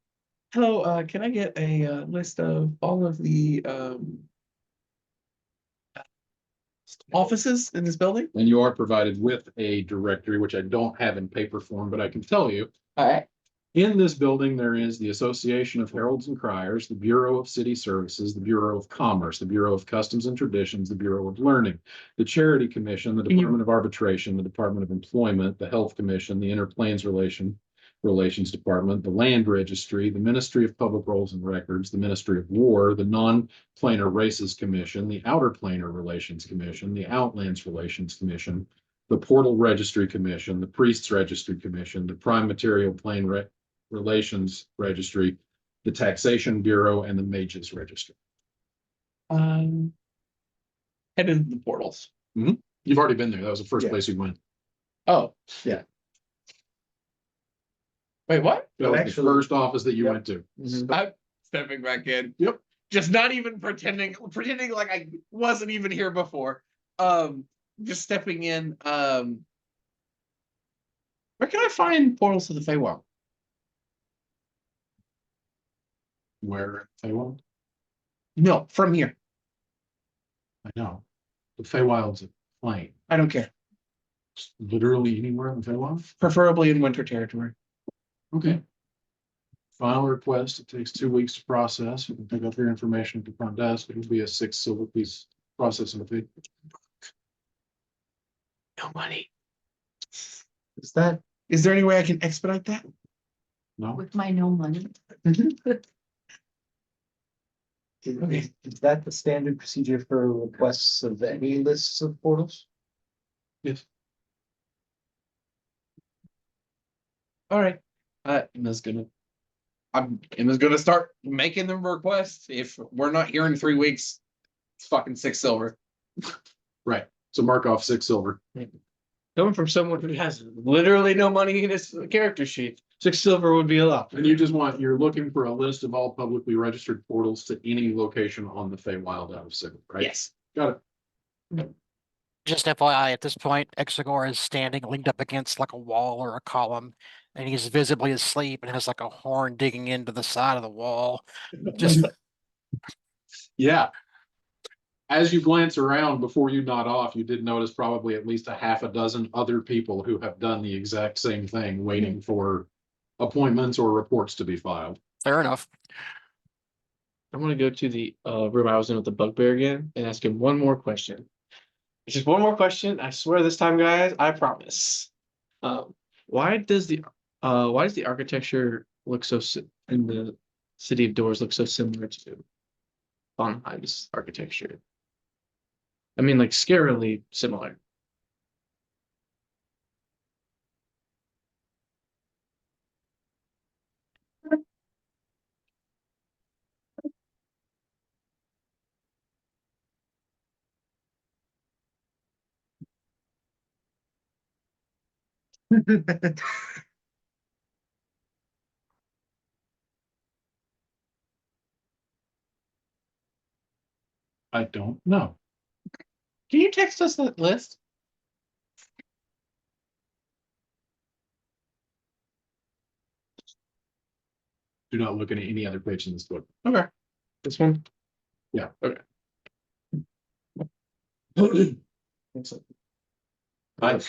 can I get a list of all of the offices in this building? And you are provided with a directory, which I don't have in paper form, but I can tell you. All right. In this building, there is the Association of Heralds and Criers, the Bureau of City Services, the Bureau of Commerce, the Bureau of Customs and Traditions, the Bureau of Learning, the Charity Commission, the Can you- Department of Arbitration, the Department of Employment, the Health Commission, the Interplanes Relations Department, the Land Registry, the Ministry of Public Rolls and Records, the Ministry of War, the Non-Planar Races Commission, the Outer Planar Relations Commission, the Outlands Relations Commission, the Portal Registry Commission, the Priests Registry Commission, the Prime Material Plane Relations Registry, the Taxation Bureau, and the Mages Registry. Head into the portals. You've already been there. That was the first Yeah. place you went. Oh, yeah. Wait, what? That was the Actually- first office that you Yep. went to. I'm stepping back in. Yep. Just not even pretending like I wasn't even here before. Just stepping in. Where can I find portals to the Feywild? Where Feywild? No, from here. I know. The Feywild's a plane. I don't care. Literally anywhere in the Feywild? Preferably in winter territory. Okay. Final request, it takes 2 weeks to process. You can pick up your information at the front desk. It'll be a 6 silver piece processing fee. No money. Is that, Is there any way I can expedite that? No? With my no money. is that the standard procedure for requests of any lists of portals? Yes. All right. Emma's gonna start making them requests. If we're not here in 3 weeks, it's fucking 6 silver. Right. So mark off 6 silver. Coming from someone who has literally no money in his character sheet, 6 silver would be a lot. And you're looking for a list of all publicly registered portals to any location on the Feywild out of 6, right? Yes. Got it. Just FYI, at this point, Exegor is standing leaned up against like a wall or a column, and he's visibly asleep and has like a horn digging into the side of the wall. Just Yeah. As you glance around before you nod off, you did notice probably at least a half a dozen other people who have done the exact same thing, waiting for appointments or reports to be filed. fair enough. I'm gonna go to the room I was in with the bugbear again and ask him one more question. Just one more question. I swear this time, guys, I promise. Why does the architecture look so in the City of Doors look so similar to Bonheim's architecture? I mean, like scarily similar. I don't know. Can you text us that list? Do not look at any other page in this book. Okay. This one. Yeah. Okay. I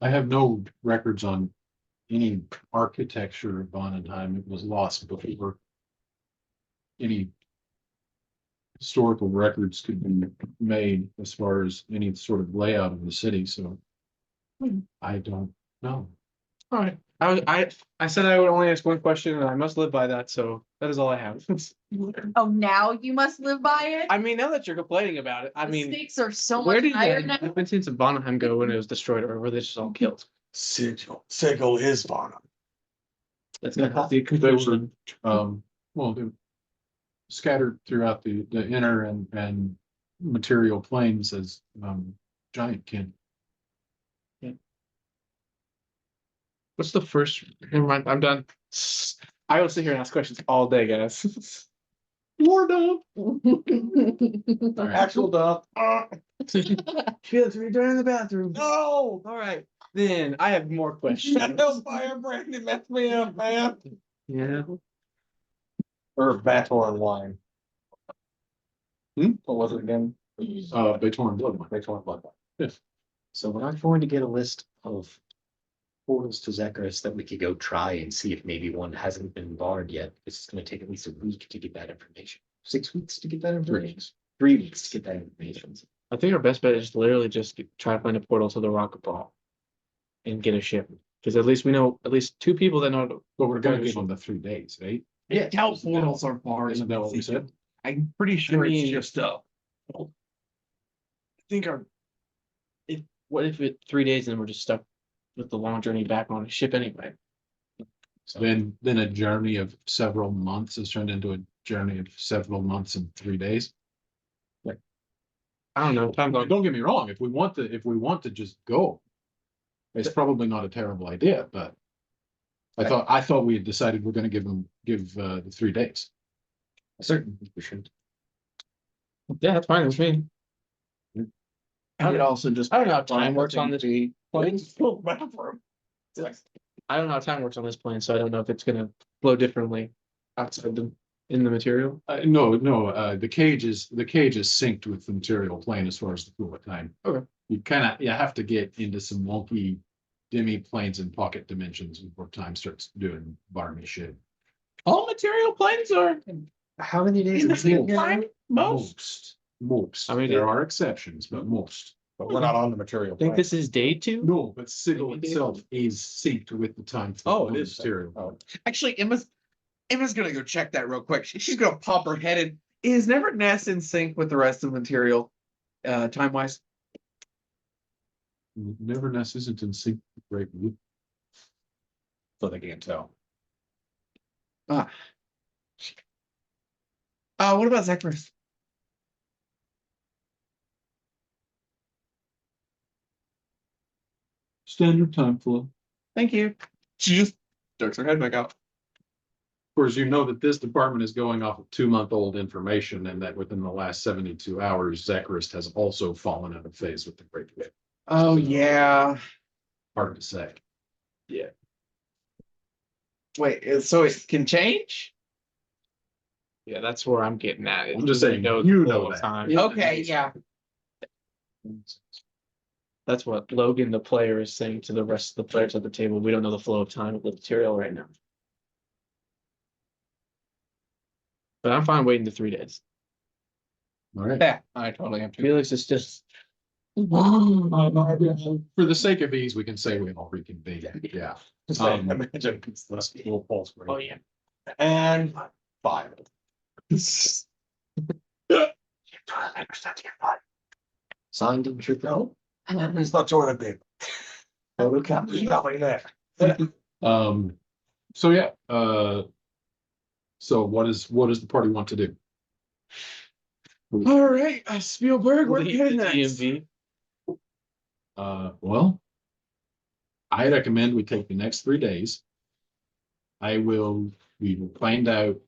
I have no records on any architecture of Bonheim. It was lost before any historical records could be made as far as any sort of layout of the city, so I don't know. All right. I said I would only ask one question, and I must live by that. So that is all I have. Oh, now you must live by it? I mean, now that you're complaining about it, I The mean, stakes are so where much did higher the now. inhabitants of Bonheim go when it was destroyed, or were they just all killed? Sigil is Bonham. That's not the They were, conclusion. well, they're scattered throughout the inner and material planes as giant kin. What's the first? Never mind. I'm done. I will sit here and ask questions all day, guys. Lord up. Actual dump. Felix, we're in the bathroom. No. All right. Then I have more questions. Shadows fire Brandy messed me up, man. Yeah. Or battle and wine. Hmm? What was it again? Baytorn Bloodline. Battle and blood. Yes. So we're not going to get a list of portals to Zekaros that we could go try and see if maybe one hasn't been barred yet. It's gonna take at least a week to get that information. 6 weeks to get that information. 3 weeks to get that information. I think our best bet is literally just try to find a portal to the rocket ball and get a ship. Because at least we know at least 2 people that know. But we're gonna give them the 3 days, right? Yeah. How portals are barred. Isn't that what we said? I'm pretty sure mean- it's just I think what if it 3 days and we're just stuck with the long journey back on a ship anyway? So Then a journey of several months is turned into a journey of several months and 3 days. I don't know. Time Don't get me wrong, if we want to just go, It's probably not a terrible idea, but I thought we had decided we're gonna give the 3 days. Certain, we should. Yeah, that's fine with me. And it also just. I don't know how time works on this plane. Bathroom. I don't know how time works on this plane, so I don't know if it's gonna flow differently outside in the material. No, the cage is synced with the material plane as far as the flow of time. Okay. You have to get into some wonky demi planes and pocket dimensions before time starts doing barmy shit. All material planes are How many days? in the have we same been time, here? most. Most. I mean, There are exceptions, but most. But we're not on the material. I think plane. this is day 2. No, but Sigil itself is synced with the time. flow Oh, of it is. material. Oh, Actually, Emma's gonna go check that real quick. She's gonna pop her head in. Is Never Nest in sync with the rest of the material, time wise? Neverness isn't in sync with Great Wood. so they can't tell. What about Zacharias? Standard time flow. Thank you. She just jerks her head back out. Of course, you know that this department is going off of 2-month-old information and that within the last 72 hours, Zacharist has also fallen out of phase with the Great Whip. Oh yeah. Hard to say. Wait, so it can change? Yeah, that's where I'm getting at. I'm just saying, the you flow know of that. time. Okay, yeah. That's what Logan, the player, is saying to the rest of the players at the table. We don't know the flow of time of the material right now. But I'm fine waiting the 3 days. All right. Yeah, I totally am too. Felix is just For the sake of ease, we can say we all reconvene. Yeah. Imagine it's this little pulse. oh yeah. And 5. Signed and true. No, it's not toilet paper. Oh, look out, there's nothing there. So yeah, so what does the party want to do? All right, Spielberg, we're Leave getting the that. DMV. Well, I recommend we take the next 3 days. We will find out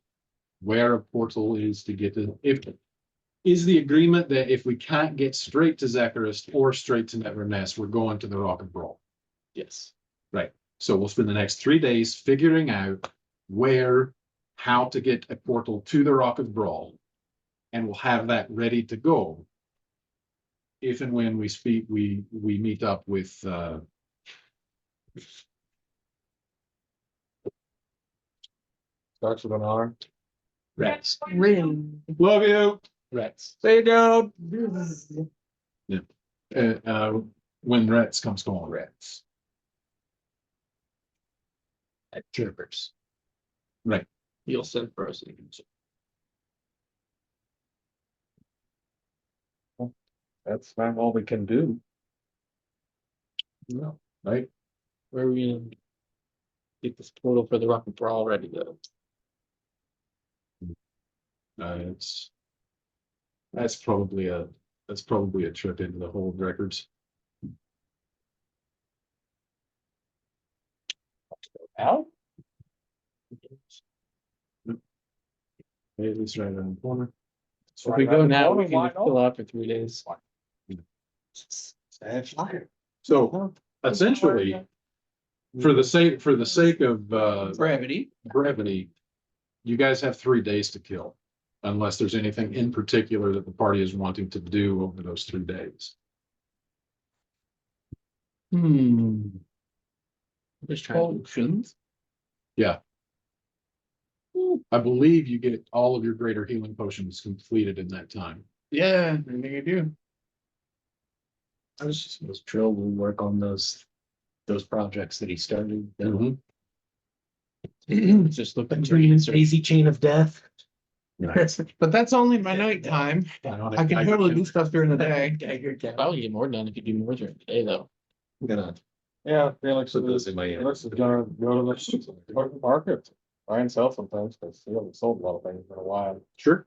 where a portal is to get to. Is the agreement that if we can't get straight to Zacharist or straight to Neverness, we're going to the Rock and Brawl. Yes. So we'll spend the next 3 days figuring out how to get a portal to the Rock of Brawl. And we'll have that ready to go. If and when we meet up with, Starts with an R. Rats. Ring. Love you. Rats. Say no. When Rats comes calling Rats. At Chirpers. Right. You'll send frozen. That's not all we can do. No, right? Where are we gonna get this portal for the Rock and Brawl ready though? That's probably a trip into the hold records. Al? Maybe it's right around the corner. If we go now, we can fill out for 3 days. So essentially, for the sake of Brevity. brevity, you guys have 3 days to kill. Unless there's anything in particular that the party is wanting to do over those 3 days. Just trying. Potions. Yeah. I believe you get all of your greater healing potions completed in that time. Yeah, I think I do. I was just supposed to will work on those projects that he started. Mhm. Just look at Easy chain of death. But that's only my nighttime. I can totally do stuff during the day. Probably get more done if you do more during the day though. I'm gonna Yeah, Felix put those in my. Felix is gonna go to the market, buy and sell sometimes, because he hasn't sold a lot of things in a while. Sure.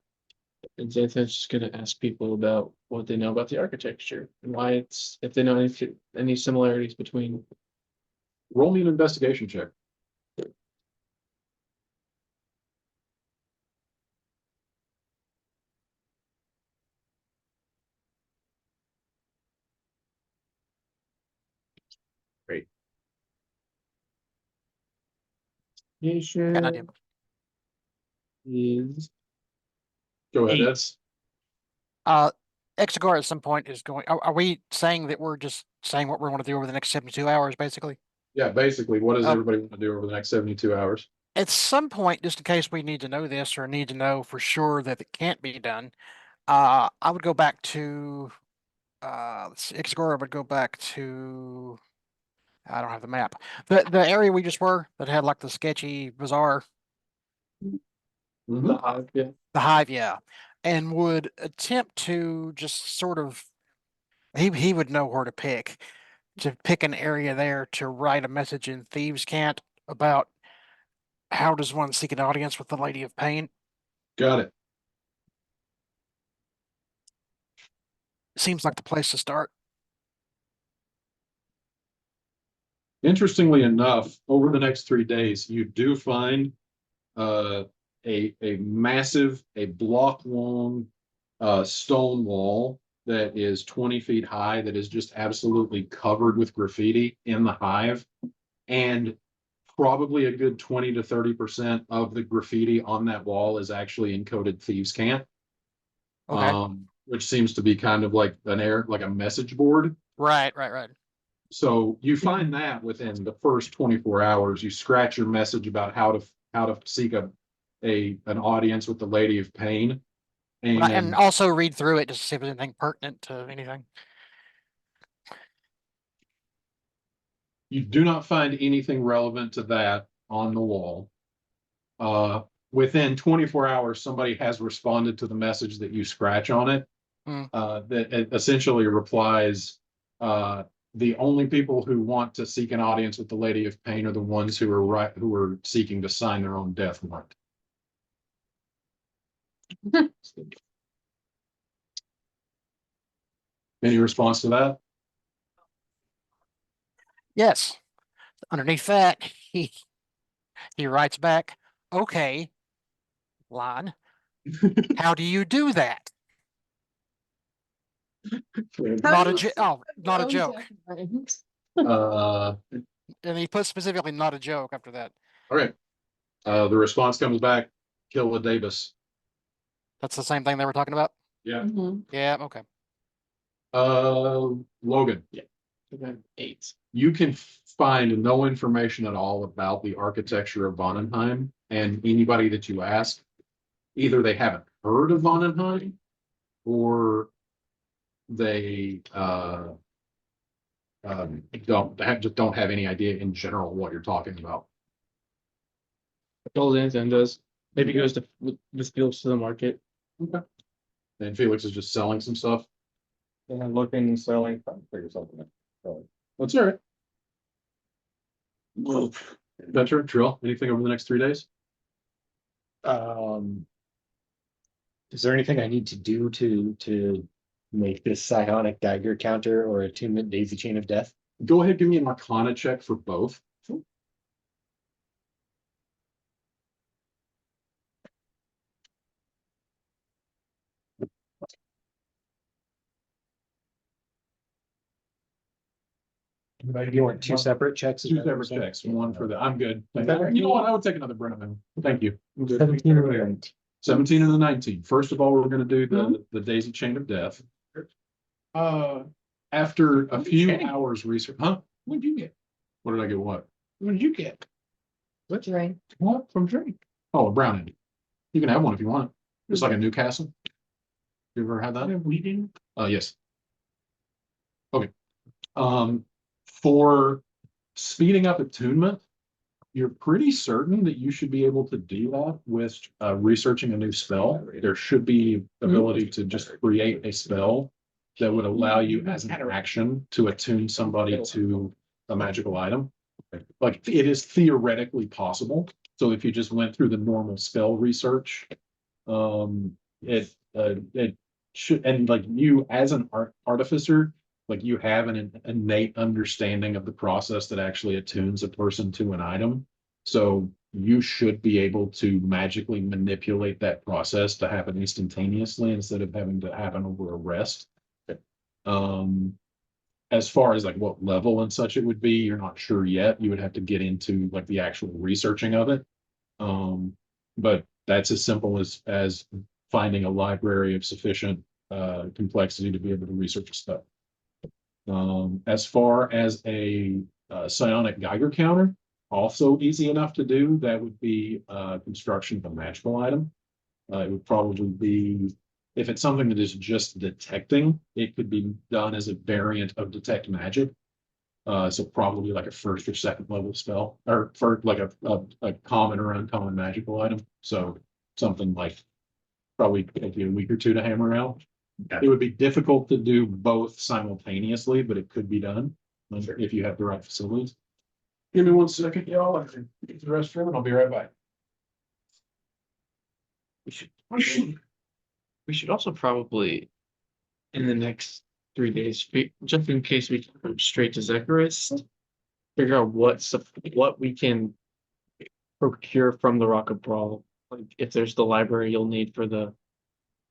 And Xanthan's just gonna ask people about what they know about the architecture and why it's, if they know any similarities between Roll me an investigation check. Got an idea. Is Go ahead, Eight. Ed. Exegor at some point is going, are we saying that we're just saying what we want to do over the next 72 hours, basically? Yeah, basically, what does Um, everybody want to do over the next 72 hours? At some point, just in case we need to know this or need to know for sure that it can't be done, I would go back to, let's see, Exegor would go back to, I don't have the map. The area we just were that had like the sketchy, bizarre, Mhm. the hive, yeah. the hive, yeah, and would attempt to just sort of, he would know where to pick an area there to write a message in Thieves' Cant about how does one seek an audience with the Lady of Pain. Got it. Seems like the place to start. Interestingly enough, over the next 3 days, you do find a massive, a block long stone wall that is 20 feet high, that is just absolutely covered with graffiti in the hive. And probably a good 20 to 30% of the graffiti on that wall is actually encoded Thieves' Cant. Okay. Which seems to be kind of like like a message board. Right. So you find that within the first 24 hours, you scratch your message about how to seek an audience with the Lady of Pain. Right, and And also read through it just to see if there's anything pertinent to anything. you do not find anything relevant to that on the wall. Within 24 hours, somebody has responded to the message that you scratch on it. That it essentially replies, the only people who want to seek an audience with the Lady of Pain are the ones who are seeking to sign their own death warrant. Any response to that? Yes. Underneath that, he writes back, okay, line. How do you do that? Not a not a joke. Uh, And he put specifically not a joke after that. all right. The response comes back, kill a Davis. That's the same thing they were talking about? Yeah. Yeah, okay. Logan. Yeah. 8. You can find no information at all about the architecture of Vonenheim, and anybody that you ask, either they haven't heard of Vonenheim or they just don't have any idea in general what you're talking about. Gold and does. Maybe goes to with Felix to the market. Okay. And Felix is just selling some stuff. And looking, selling, trying to figure something out. So, That's all right. Venture, Drill, anything over the next 3 days? Is there anything I need to do to make this psionic dagger counter or attunement daisy chain of death? Go ahead, give me an Arcana check for both. You want two separate checks? Two separate checks, one for the, I'm good. You know what, I would take another Brenneman. Thank you. I'm good. 17 or 19? 17 and the 19. First of all, we're gonna do the daisy chain of death. After a few hours research, huh? What'd you get? What did I get? What? What did you get? What's right? What from drink? Oh, a brown end. You can have one if you want. It's like a Newcastle. You ever had that? We didn't. Yes. Okay. For speeding up attunement, you're pretty certain that you should be able to do that with researching a new spell. There should be ability to just create a spell that would allow you as an action to attune somebody to a magical item. Like it is theoretically possible. So if you just went through the normal spell research, it should, and like you as an artificer, like you have an innate understanding of the process that actually attunes a person to an item. So you should be able to magically manipulate that process to happen instantaneously instead of having to happen over a rest. As far as like what level and such it would be, you're not sure yet. You would have to get into like the actual researching of it. But that's as simple as finding a library of sufficient complexity to be able to research stuff. As far as a psionic Geiger counter, also easy enough to do. That would be construction of a magical item. It would probably be, if it's something that is just detecting, it could be done as a variant of detect magic. So probably like a first or second level spell, or for like a common or uncommon magical item. So something like probably take you a week or two to hammer out. It would be difficult to do both simultaneously, but it could be done if you have the right facilities. Give me 1 second, y'all. I can get to the restroom and I'll be right back. We should also probably, in the next 3 days, just in case we can go straight to Zephyrus, figure out what we can procure from the Rock of Brawl. Like if there's the library you'll need for the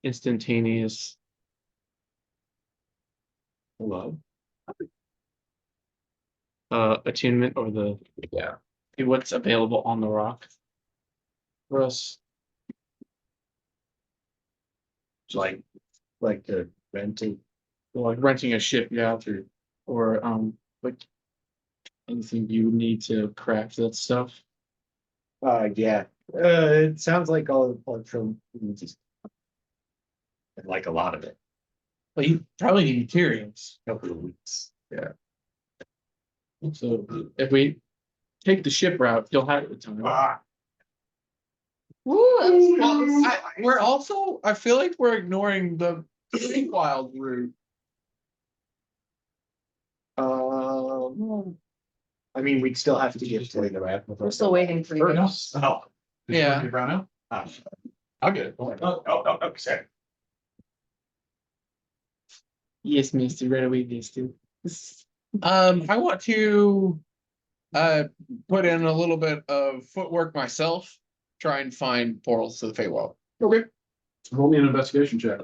instantaneous. Hello. Attunement or the what's available on the rock for us. Like the renting. Like renting a ship, yeah, or like anything you need to craft that stuff. Yeah, it sounds like all from like a lot of it. But you probably need materials. Couple of weeks. So if we take the ship route, you'll have the time. Woo, that was close. We're also, I feel like we're ignoring the wild route. I mean, we'd still have to get to the map. We're still waiting for you. Oh, Yeah. Brown out? I'll get it. Oh, sorry. Yes, Misty, right away, Misty. I want to put in a little bit of footwork myself, try and find portals to the Feywild. Okay. Roll me an investigation check.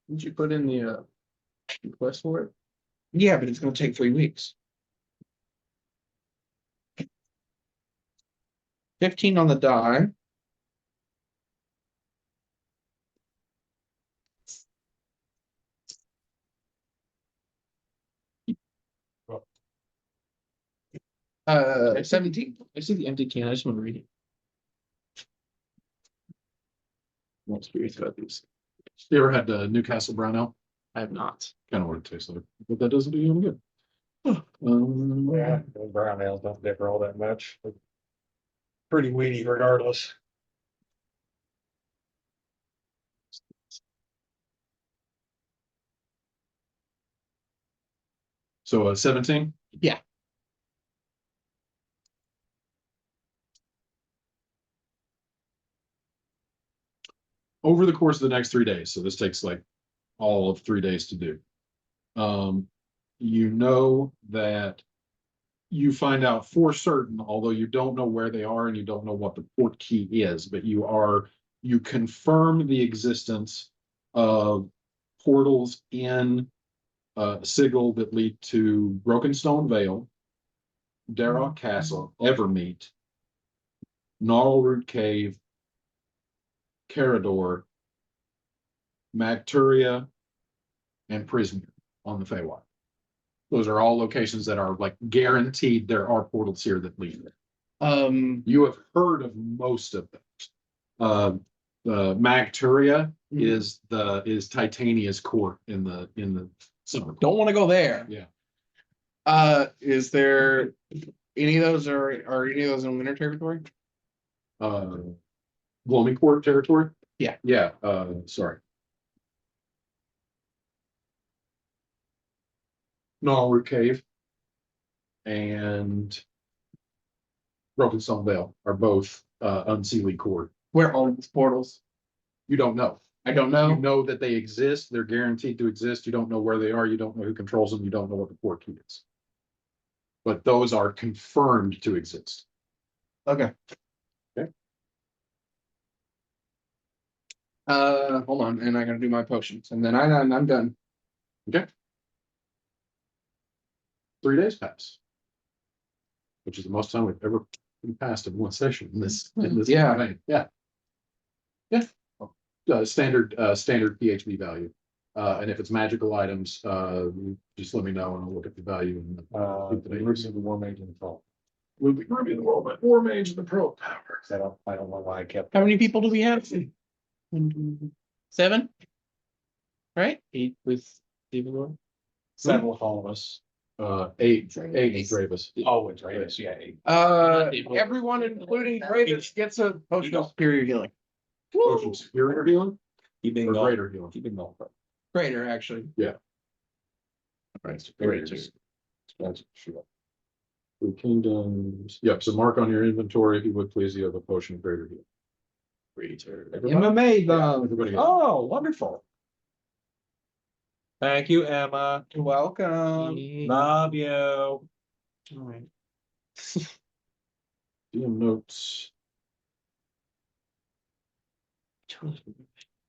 Did you put in the request for it? Yeah, but it's gonna take 3 weeks. 15 on the die. I see 17. I see the empty can. I just want to read it. I'm not curious about these. You ever had Newcastle Brown Ale? I have not. Kind of what it tastes like, but that doesn't do you any good. Yeah, those brown ales don't differ all that much. Pretty weedy regardless. So 17? Yeah. Over the course of the next 3 days, so this takes like all of 3 days to do. You know that you find out for certain, although you don't know where they are and you don't know what the port key is, but you confirm the existence of portals in Sigil that lead to Brokenstone Vale, Darrock Castle, Evermeet, Gnarlroot Cave, Carador, Magturia, and Prisoner on the Feywild. Those are all locations that are like guaranteed there are portals here that lead there. You have heard of most of those. Magturia is Titania's court in the summer. Don't want to go there. Yeah. Is there any of those are any of those in winter territory? Gloaming Court territory? Yeah. Yeah, sorry. Gnarlroot Cave and Brokenstone Vale are both unsealing court. Where are these portals? You don't know. I don't You know. know that they exist, they're guaranteed to exist, you don't know where they are, you don't know who controls them, you don't know what the port key is. But those are confirmed to exist. Okay. Okay. Hold on, and I gotta do my potions, and then I'm done. 3 days pass. Which is the most time we've ever been passed in one session in this. Yeah. campaign. Yeah. Yeah. Standard PHB value. And if it's magical items, just let me know and I'll look at the value and. The War Mage and the Troll. We'll be Ruby the War Mage and the Pro Power. I don't know why I kept. How many people do we have? 7? Right? 8 with Stephen Lord. 7 with all of us. 8 Dravis. Oh, it's right, yeah, 8. Everyone, including Gravis, gets a potion of superior healing. Potion superior healing Keeping or the greater healing. keeping the Greater, actually. Right. superior, just expensive, sure. Three Kingdoms. Yep, so mark on your inventory, if you would please, you have a potion of greater healing. MMA Everybody gets- Oh, wonderful. Thank you, Emma. You're welcome. Love you. All right. DM notes.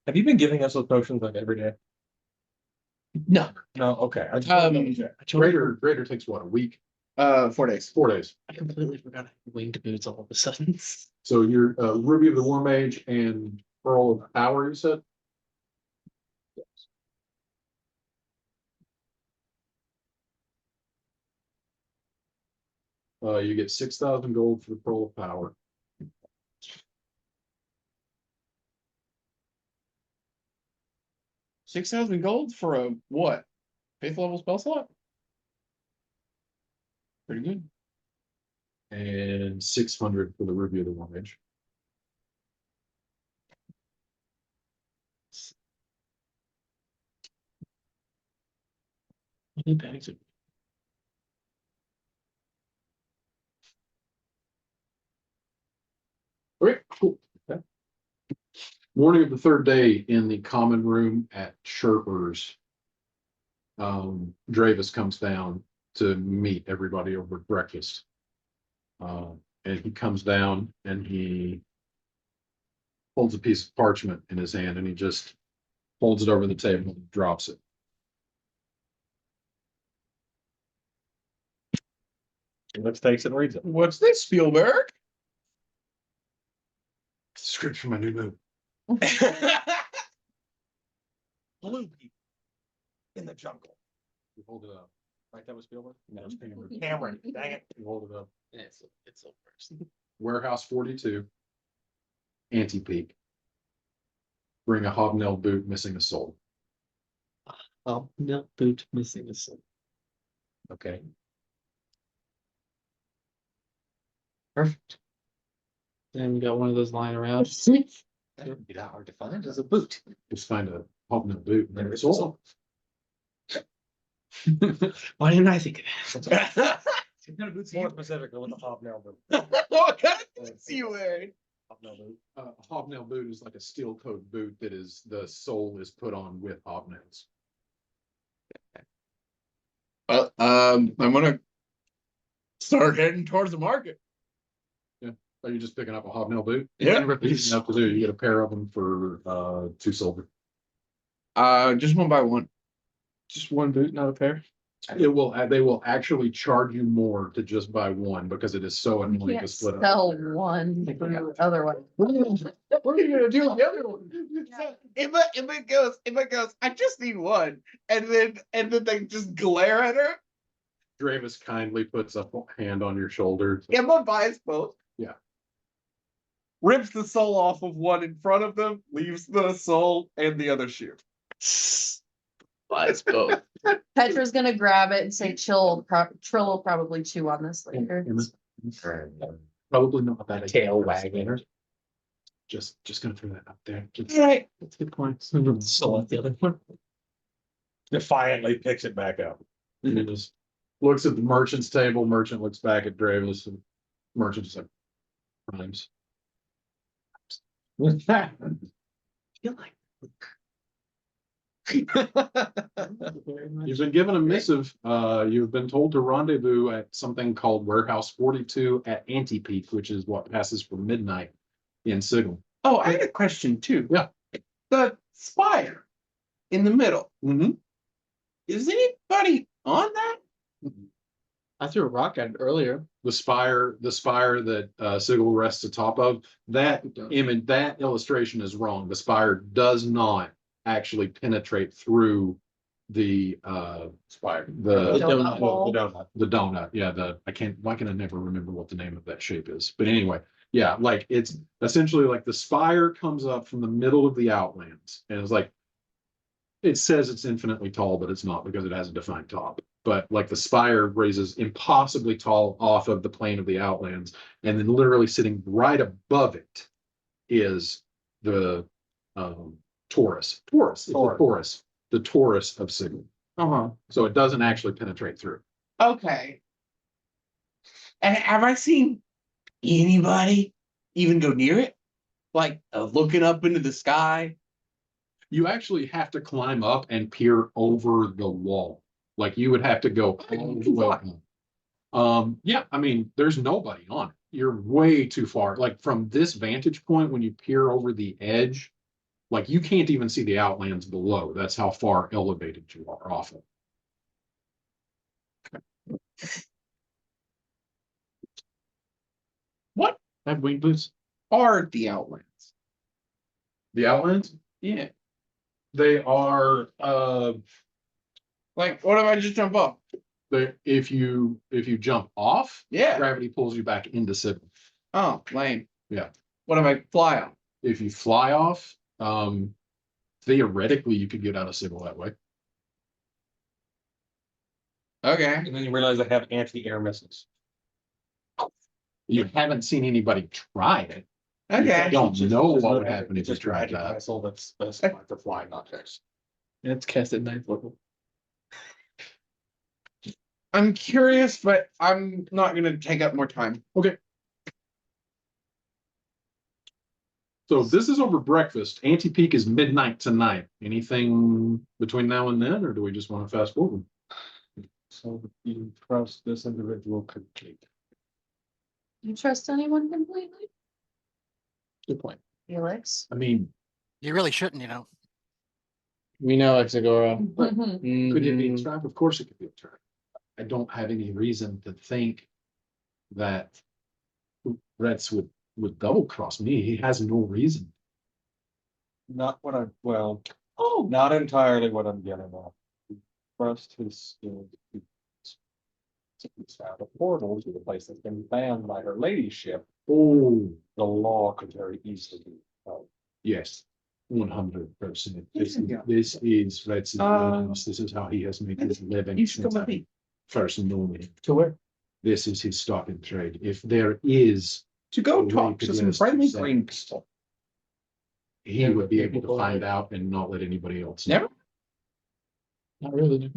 Have you been giving us those potions like every day? No, No, okay. I just Um, wanted to check. Greater takes what, a week? 4 days. 4 days. I completely forgot I had winged boots all of a sudden. So you're Ruby of the War Mage and Pearl of Power, you said? You get 6,000 gold for the Pearl of Power. $6,000 gold for a what? 5th level spell slot? Pretty good. And 600 for the Ruby of the War Mage. How many bags of Okay, cool. Okay. Morning of the third day in the common room at Sherpers. Dravis comes down to meet everybody over breakfast. And he comes down and he holds a piece of parchment in his hand and he just holds it over the table and drops it. Let's takes it and reads it. What's this, Spielberg? Script for my new movie. Blue people in the jungle. You hold it up. Right, that was Spielberg? No, it's Cameron. Cameron, dang it. You hold it up. it's the worst. Warehouse 42. Anti-peak. Bring a hobnail boot missing a sole. Oh, no boot missing a soul. Okay. Perfect. Then we got one of those lying around. That would be that hard to find as a boot. Just find a hobnail boot and a sole. Why didn't I think of that? More specifically with the hobnail boot. What kind of boots you wearing? Hobnail boot. A hobnail boot is like a steel toed boot that is, the sole is put on with hobnails. Well, I'm gonna start heading towards the market. Are you just picking up a hobnail boot? Yeah. Easy enough to do. You get a pair of them for 2 silver. Just one by one. Just one boot, not a pair. It will, they will actually charge you more to just buy one because it is so You annoying to can't split up. sell one for the other one. What are you gonna do with the other one? If it goes, I just need one, and then they just glare at her. Dravis kindly puts a hand on your shoulder. Emma buys both. Yeah. Rips the sole off of one in front of them, leaves the sole and the other shoe. Buys both. Petra's gonna grab it and say, Trill will probably chew on this later. Probably not a bad idea. Tail wagging. Just gonna throw that up there. Just- Right. That's a good point. So at the other one. Defiantly picks it back up. And it just looks at the merchant's table. Merchant looks back at Dravis and merchant's like, rhymes. I feel like You've been given a missive. You've been told to rendezvous at something called Warehouse 42 at Anti-Peak, which is what passes for midnight in Signal. Oh, I had a question too. Yeah. The spire in the middle. Mm-hmm. Is anybody on that? I threw a rock at it earlier. The spire that Sigil rests atop of, that image, that illustration is wrong. The spire does not actually penetrate through the Spire. the Donut hole. The donut. the donut. Yeah, why can I never remember what the name of that shape is? But anyway, yeah, like it's essentially like the spire comes up from the middle of the Outlands, and it's like it says it's infinitely tall, but it's not because it has a defined top. But like the spire raises impossibly tall off of the plane of the Outlands, and then literally sitting right above it is the Taurus. Taurus. It's the Taurus. The Taurus of Sigil. Uh-huh. So it doesn't actually penetrate through. Okay. And have I seen anybody even go near it? Like looking up into the sky? You actually have to climb up and peer over the wall. Like you would have to go all the way up. Yeah, I mean, there's nobody on it. You're way too far. Like from this vantage point, when you peer over the edge, like you can't even see the Outlands below. That's how far elevated you are off it. What I have wing boots. are the Outlands? The Outlands, Yeah. they are Like, what if I just jump up? if you jump off, Yeah. gravity pulls you back into Sigil. Oh, lame. Yeah. What if I fly off? If you fly off, theoretically you could get out of Sigil that way. Okay. And then you realize they have anti-air missiles. You haven't seen anybody try it. Okay. You don't know It's what would just- happen if it's you just a tried magic that. missile that's specified for flying objects. It's cast at ninth level. I'm curious, but I'm not gonna take up more time. So this is over breakfast. Anti-Peak is midnight tonight. Anything between now and then, or do we just want to fast forward? So you trust this individual completely. You trust anyone completely? Good point. Felix? I mean, You really shouldn't, you know. We know Exagora. Mhm. could it be a Mhm. trap? Of course it could be a trap. I don't have any reason to think that Retz would double cross me. He has no reason. Not what I, well, not entirely what I'm getting at. Trust his skills. He's found a portal to the place that's been banned by her ladyship. Oh, The law could very easily be. yes. 100%. This Yeah. is Retz's house. This is how he has made his living. You should come since with me. I first knew him. To where? This is his stock and trade. If there is, To go Well, talk you could to some get us friendly 2 green seconds. people. he Yeah, would be but able to people- find out and not let anybody else know. Never. Not really.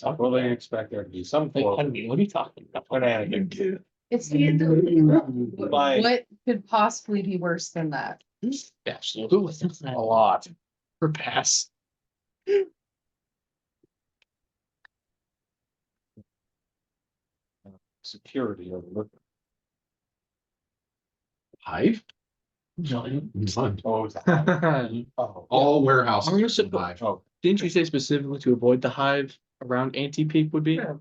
I fully expect there to be some Like, form I mean, what are you talking about? of shenanigans. It's the end of the Like- What could possibly be worse than that? Absolutely. A lot. For pass. Security overlooked. Hive? Giant. None. Oh, is that? Oh, All warehouses. I'm gonna are sit- Hive. oh, Didn't you say specifically to avoid the hive around Anti-Peak would be? Yeah.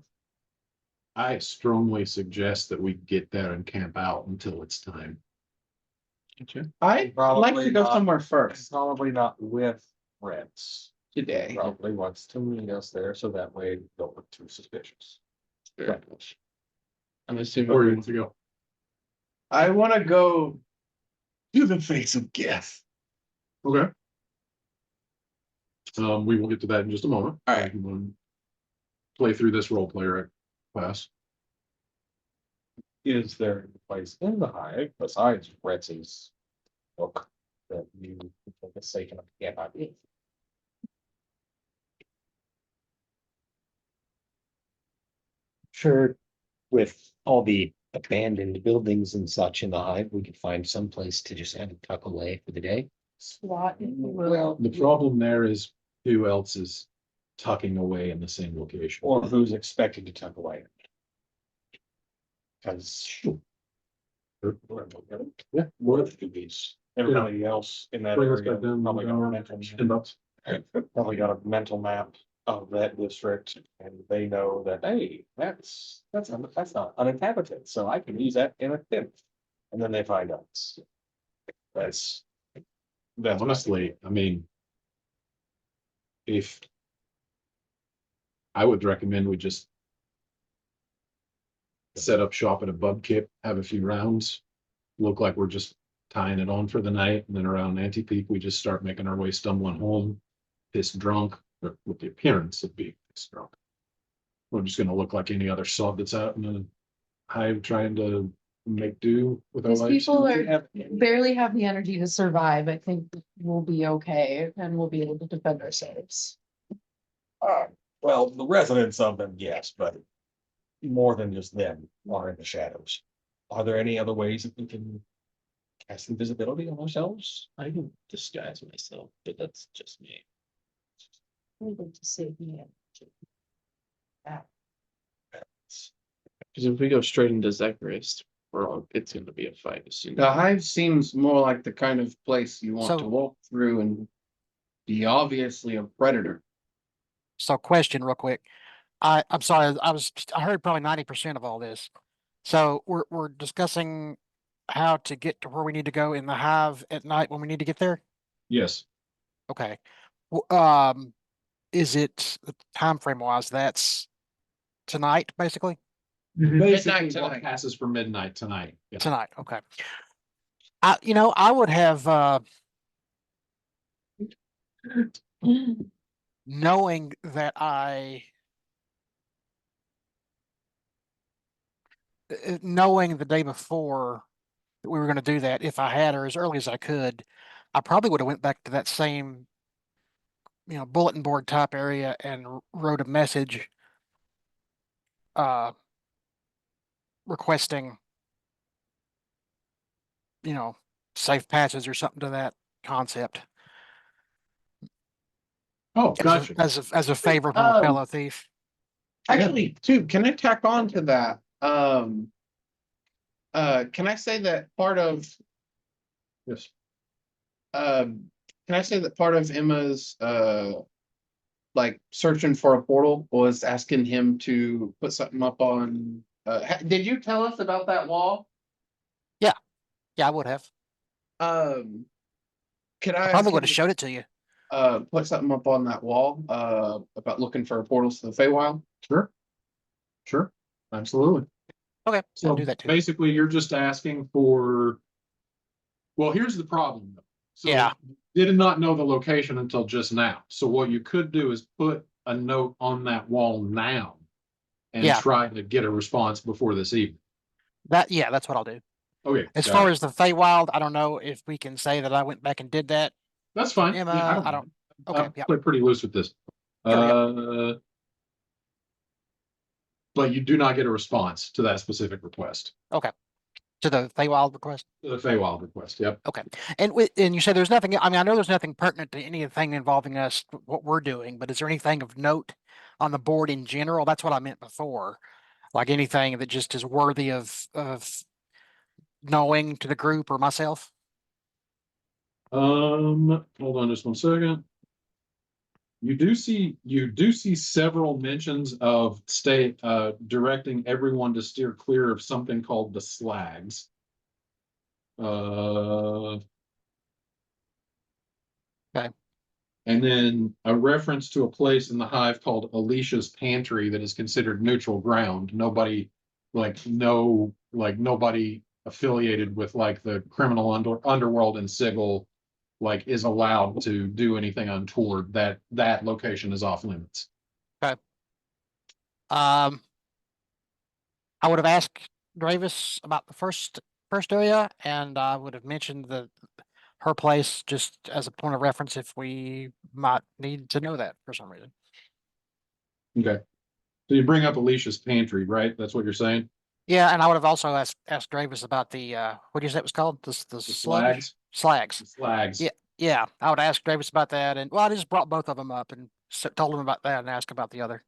I strongly suggest that we get there and camp out until it's time. Gotcha. I'd like Probably to go not. somewhere first probably not with Reds. today. Probably wants to meet us there, so that way we don't look too suspicious. Fair. I'm assuming. Where do you want to go? I wanna go to the face of Geth. Okay. We will get to that in just a moment. All right. You want to play through this role player class. Is there a place in the hive besides Retz's book that you can take a second of get out? Sure, with all the abandoned buildings and such in the hive, we could find some place to just have a tuck away for the day. SWAT, if you will. Well, The problem there is who else is tucking away in the same location. or who's expected to tuck away. Cause. Yeah, what? Everybody else in that Bring us area back down, probably got a $10 mental, probably got a mental map of that district, and they know that, hey, that's not uninhabited, so I can use that in a tip. And then they find out. That's. That's Honestly, I mean. If. I would recommend we just. Set up shop at a bub kip, have a few rounds. Look like we're just tying it on for the night, and then around anti-peak, we just start making our way stumbling home. Pissed drunk, or with the appearance of being pissed drunk. We're just gonna look like any other sub that's out in the hive trying to make do with our These lives. people are barely have the energy to survive. I think we'll be okay and we'll be able to defend ourselves. Well, the residents of them, yes, but more than just them are in the shadows. Are there any other ways that we can cast invisibility on ourselves? I can disguise myself, but that's just me. Able to save me. Because if we go straight into Zacharias, it's gonna be a fight as soon. The hive seems more like the kind of place you want to So- walk through and be obviously a predator. So question real quick. I'm sorry, I heard probably 90% of all this. So we're discussing how to get to where we need to go in the hive at night when we need to get there? Yes, Okay. Is it the time frame wise, that's tonight, basically? basically what tonight. passes for midnight tonight. Yeah. Tonight, okay. I would have, knowing that knowing the day before that we were gonna do that, if I had, or as early as I could, I probably would have went back to that same, bulletin board type area and wrote a message requesting, safe passage or something to that concept Oh, gotcha. as a favor from a Um, fellow thief. Actually, too, can I tack on to that? Can I say that part of, Yes. can I say that part of Emma's, like searching for a portal was asking him to put something up on, did you tell us about that wall? Yeah, I would have. Could I? I ask probably him would have to, showed it to you. Put something up on that wall, about looking for portals to the Feywild? Sure. Sure, absolutely. Okay, I'll So do that too. basically, you're just asking for. Well, here's the problem. Though. So Yeah. did not know the location until just now. So what you could do is put a note on that wall now. And Yeah. try to get a response before this evening. That's what I'll do. Okay. As got far it. as the Feywild, I don't know if we can say that I went back and did that. That's fine. Emma, Yeah, I don't- know. okay, I'll yeah. play pretty loose with this. Sure, But you do not get a response to that specific request. To the Feywild request. The Feywild request, yep. And you said there's nothing, I know there's nothing pertinent to anything involving us, what we're doing, but is there anything of note on the board in general? That's what I meant before. Like anything that just is worthy of knowing to the group or myself? Hold on just one second. You do see several mentions of directing everyone to steer clear of something called the slags. Okay. And then a reference to a place in the hive called Alicia's Pantry that is considered neutral ground. Nobody affiliated with like the criminal underworld and Sigil is allowed to do anything untoward. That location is off limits. I would have asked Dravis about the first area, and I would have mentioned her place just as a point of reference if we might need to know that for some reason. Okay. So you bring up Alicia's Pantry, right? That's what you're saying? Yeah, and I would have also asked Dravis about the what do you say it was called? The The sludge? slags? Slags. The slags. Yeah. Yeah, I would ask Davis about that, and well, I just brought both of them up and told him about that and asked about the other.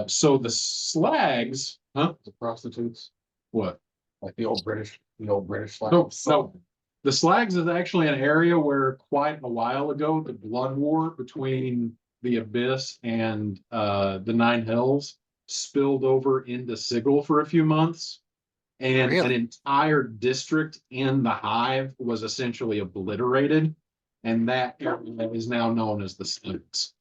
So the slags, huh? The prostitutes, What? like the old British. No, flags. no. The slags is actually an area where quite a while ago, the blood war between the Abyss and the Nine Hells spilled over into Sigil for a few months. And an Really? entire district in the Hive was essentially obliterated. And that area is now known as the Slags.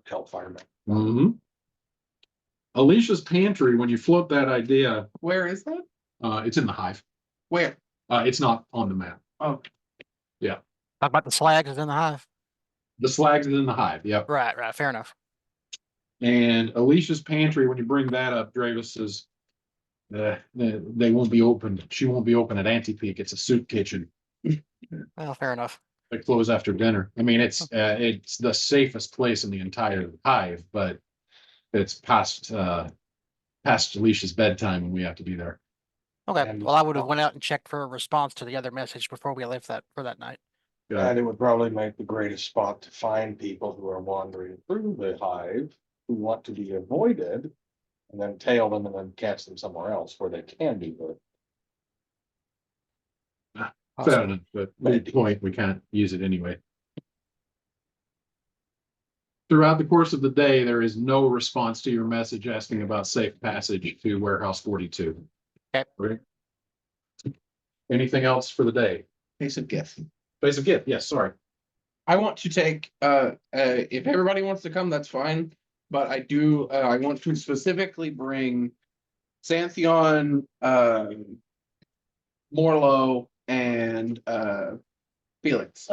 Hellfire. Mhm. Alicia's Pantry, when you float that idea, Where is that? it's in the Hive. Where? It's not on the map. Oh, Talk about the slags is in the hive. The Slags is in the Hive, yep. Right, right, fair enough. And Alicia's Pantry, when you bring that up, Dravis says, they won't be open. She won't be open at Antipeak. It's a soup kitchen. Well, fair enough. They close after dinner. I mean, it's the safest place in the entire Hive, but it's past Alicia's bedtime and we have to be there. Okay, And- well, I would have went out and checked for a response to the other message before we left that for that night. And it would probably make the greatest spot to find people who are wandering through the hive, who want to be avoided. And then tail them and then catch them somewhere else where they can be good. Fair enough, but good point, we can't use it anyway. Throughout the course of the day, there is no response to your message asking about safe passage to warehouse 42. Okay. Right? Anything else for the day? basic gift. Basic gift, yes, sorry. I want to take, if everybody wants to come, that's fine. But I want to specifically bring Xanthion, Morlo, and Felix.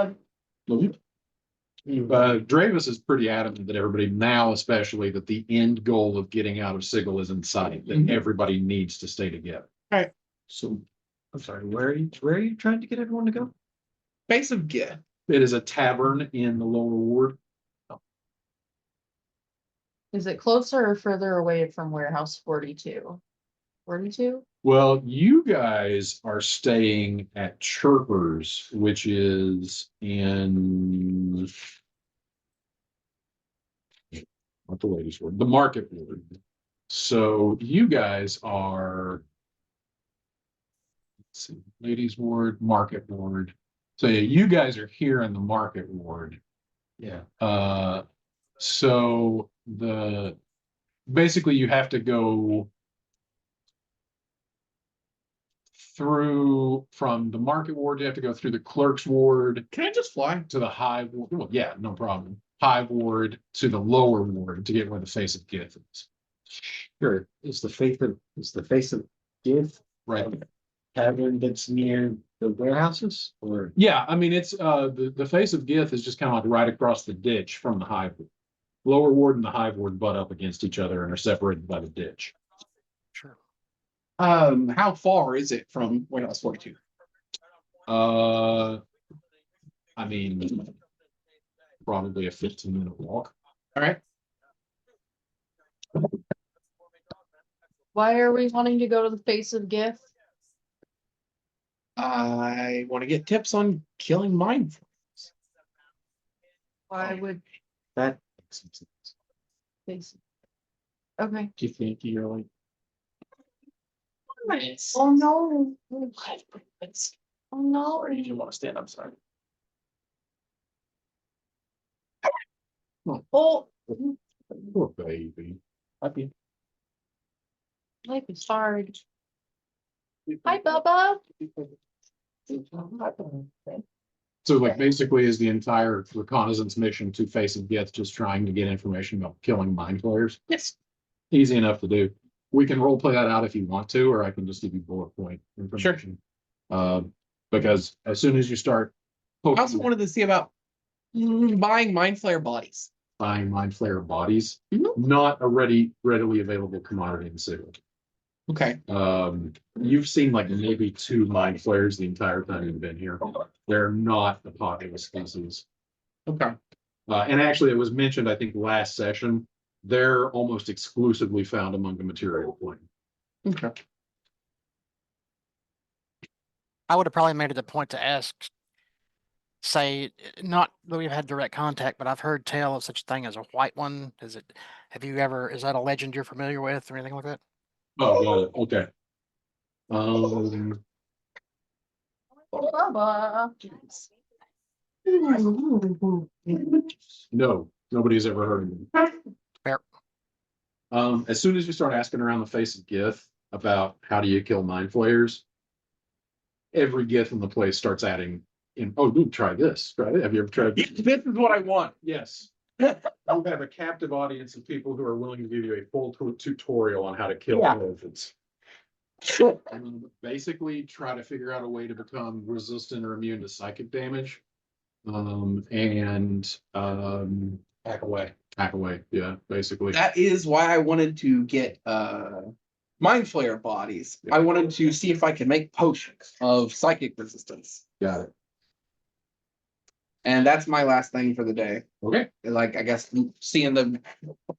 Dravis is pretty adamant that everybody now, especially that the end goal of getting out of Sigil is in sight, that Mhm. everybody needs to stay together. So, I'm sorry, where are you trying to get everyone to go? Base of gift. It is a tavern in the lower ward. Is it closer or further away from warehouse 42? 42? Well, you guys are staying at Chirpers, which is in not the ladies' ward, the market ward. So you guys are let's see, ladies' ward, market ward. So yeah, you guys are here in the market ward. Yeah. So basically you have to go through from the market ward, you have to go through the clerk's ward Can I just fly? to the hive. Well, yeah, no problem. Hive ward to the lower ward to get where the face of Gith is. Sure, it's the face of Give Right. tavern that's near the warehouses or? Yeah, I mean, it's the face of Gith is just kind of like right across the ditch from the hive. Lower ward and the hive ward butt up against each other and are separated by the ditch. Sure. How far is it from warehouse 42? I mean, probably a 15-minute walk. All right. Why are we wanting to go to the face of gift? I want to get tips on killing mind. Why would That makes some sense. face? Okay. Do you think you're like, Oh, no. Oh, no. or did you want to stand up? Sorry. Oh, Poor baby. Happy. life is hard. Hi, Bubba. So like basically is the entire reconnaissance mission to face of Gith just trying to get information about killing mind flayers? Yes. Easy enough to do. We can role play that out if you want to, or I can just give you bullet point information. Because as soon as you start I also wanted to see about buying mind flayer bodies. buying mind flayer bodies, Mhm. not a readily available commodity in Sigil. Okay. You've seen like maybe 2 mind flayers the entire time you've been here. They're not a popular species. Okay. And actually, it was mentioned, I think, last session. They're almost exclusively found among the material plane. Okay. I would have probably made it a point to ask say, not that we've had direct contact, but I've heard tell of such a thing as a white one. Is that a legend you're familiar with or anything like that? Oh, got it. Okay. Um, Bubba. no, nobody's ever heard of them. Fair. As soon as you start asking around the face of Gith about how do you kill mind flayers, every Gith in the place starts adding in, oh, dude, try this. Try it. Have you ever tried this? This is what I want. Yes. You have a captive audience of people who are willing to give you a full tutorial on how to kill Yeah. elephants. Basically, try to figure out a way to become resistant or immune to psychic damage. Back away. Hack away. Yeah, basically. That is why I wanted to get Mind Flayer bodies. I wanted to see if I could make potions of psychic resistance. Got it. And that's my last thing for the day. Okay. Like, I guess, seeing the